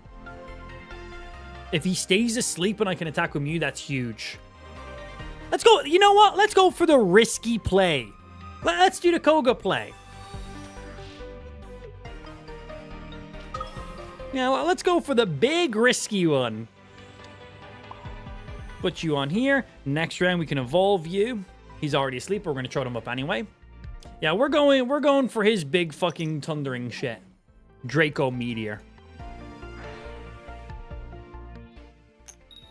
If he stays asleep and I can attack with Mew, that's huge. Let's go. You know what? Let's go for the risky play. Let's do the Koga play. Yeah, well, let's go for the big risky one. Put you on here. Next round we can evolve you. He's already asleep. We're going to trot him up anyway. Yeah, we're going for his big fucking thundering shit. Draco Meteor.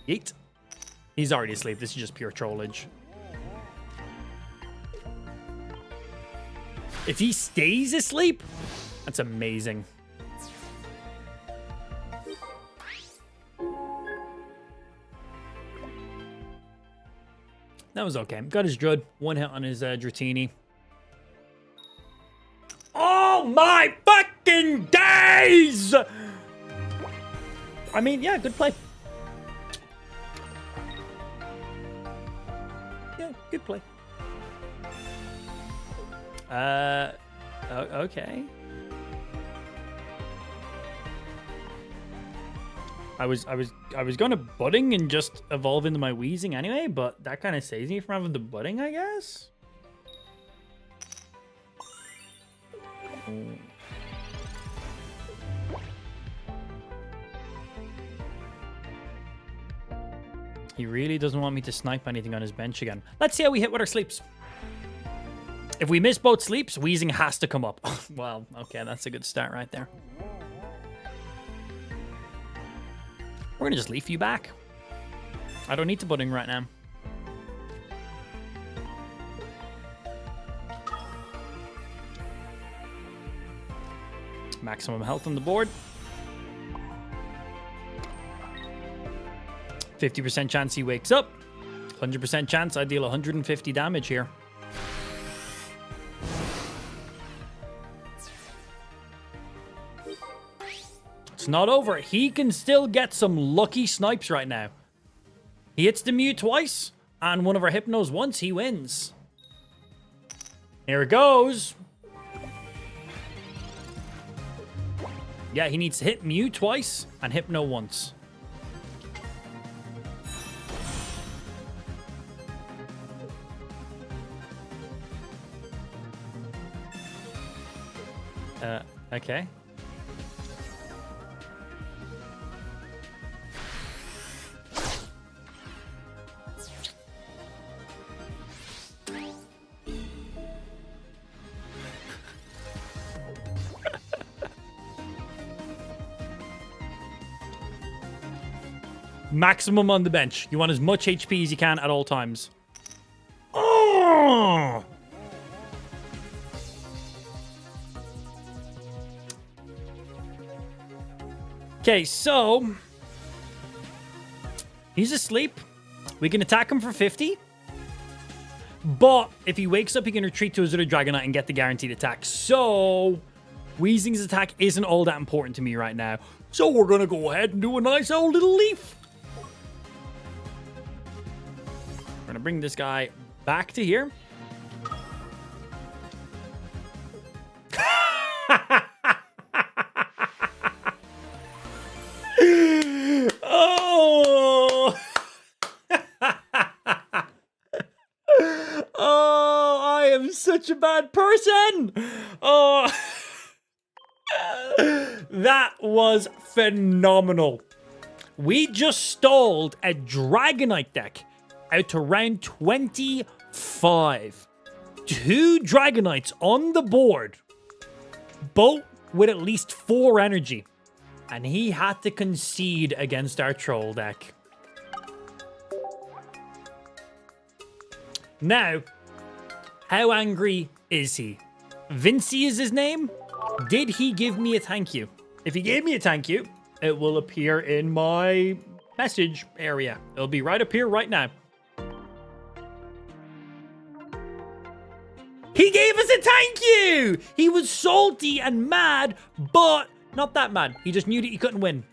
Yeet. He's already asleep. This is just pure trollage. If he stays asleep, that's amazing. That was okay. Got his Drud. 1 hit on his Dratini. Oh my fucking days! I mean, yeah, good play. Yeah, good play. Okay. I was going to budding and just evolve into my Weezing anyway, but that kind of saves me from having the budding, I guess. He really doesn't want me to snipe anything on his bench again. Let's see how we hit with our sleeps. If we miss both sleeps, Weezing has to come up. Well, okay, that's a good start right there. We're going to just leaf you back. I don't need to budding right now. Maximum health on the board. 50% chance he wakes up. 100% chance I deal 150 damage here. It's not over. He can still get some lucky snipes right now. He hits the Mew twice, and one of our Hypnos once. He wins. Here it goes. Yeah, he needs to hit Mew twice and Hypno once. Okay. Maximum on the bench. You want as much HP as you can at all times. Oh! Okay, so he's asleep. We can attack him for 50. But if he wakes up, he can retreat to his other Dragonite and get the guaranteed attack. So Weezing's attack isn't all that important to me right now. So we're going to go ahead and do a nice old little leaf. We're going to bring this guy back to here. Oh! Oh, I am such a bad person. Oh, that was phenomenal. We just stalled a Dragonite deck out to round 25. 2 Dragonites on the board, both with at least 4 energy. And he had to concede against our troll deck. Now, how angry is he? Vinci is his name? Did he give me a thank you? If he gave me a thank you, it will appear in my message area. It'll be right up here right now. He gave us a thank you! He was salty and mad, but not that mad. He just knew that he couldn't win.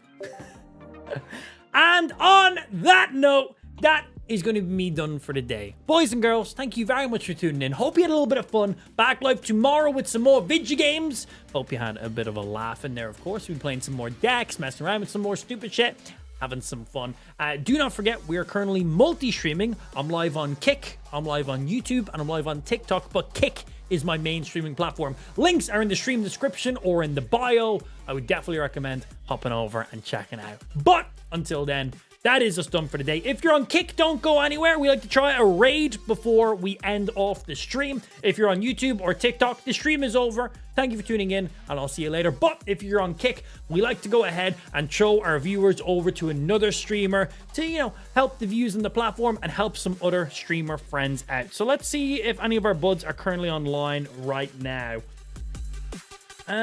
And on that note, that is going to be me done for the day. Boys and girls, thank you very much for tuning in. Hope you had a little bit of fun. Back live tomorrow with some more video games. Hope you had a bit of a laugh in there, of course. We'll be playing some more decks, messing around with some more stupid shit, having some fun. Do not forget, we are currently multi-streaming. I'm live on Kick, I'm live on YouTube, and I'm live on TikTok, but Kick is my main streaming platform. Links are in the stream description or in the bio. I would definitely recommend hopping over and checking out. But until then, that is us done for the day. If you're on Kick, don't go anywhere. We like to try a raid before we end off the stream. If you're on YouTube or TikTok, the stream is over. Thank you for tuning in, and I'll see you later. But if you're on Kick, we like to go ahead and throw our viewers over to another streamer to, you know, help the views on the platform and help some other streamer friends out. So let's see if any of our buds are currently online right now. You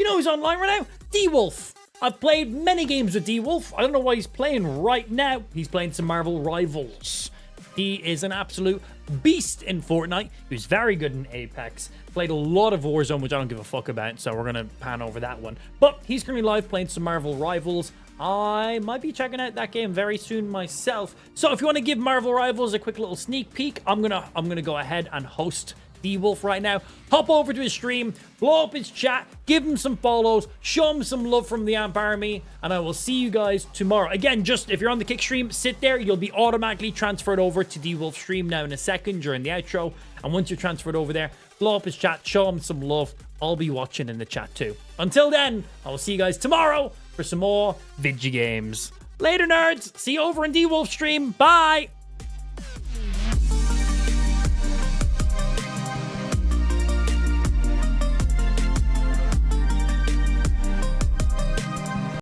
know who's online right now? D-Wolf. I've played many games with D-Wolf. I don't know why he's playing right now. He's playing some Marvel Rivals. He is an absolute beast in Fortnite. He was very good in Apex. Played a lot of Warzone, which I don't give a fuck about, so we're going to pan over that one. But he's currently live playing some Marvel Rivals. I might be checking out that game very soon myself. So if you want to give Marvel Rivals a quick little sneak peek, I'm gonna go ahead and host D-Wolf right now. Hop over to his stream, blow up his chat, give him some follows, show him some love from the Amp Army, and I will see you guys tomorrow. Again, just if you're on the Kick stream, sit there. You'll be automatically transferred over to D-Wolf stream now in a second during the outro. And once you're transferred over there, blow up his chat, show him some love. I'll be watching in the chat too. Until then, I will see you guys tomorrow for some more video games. Later, nerds. See you over in D-Wolf stream. Bye.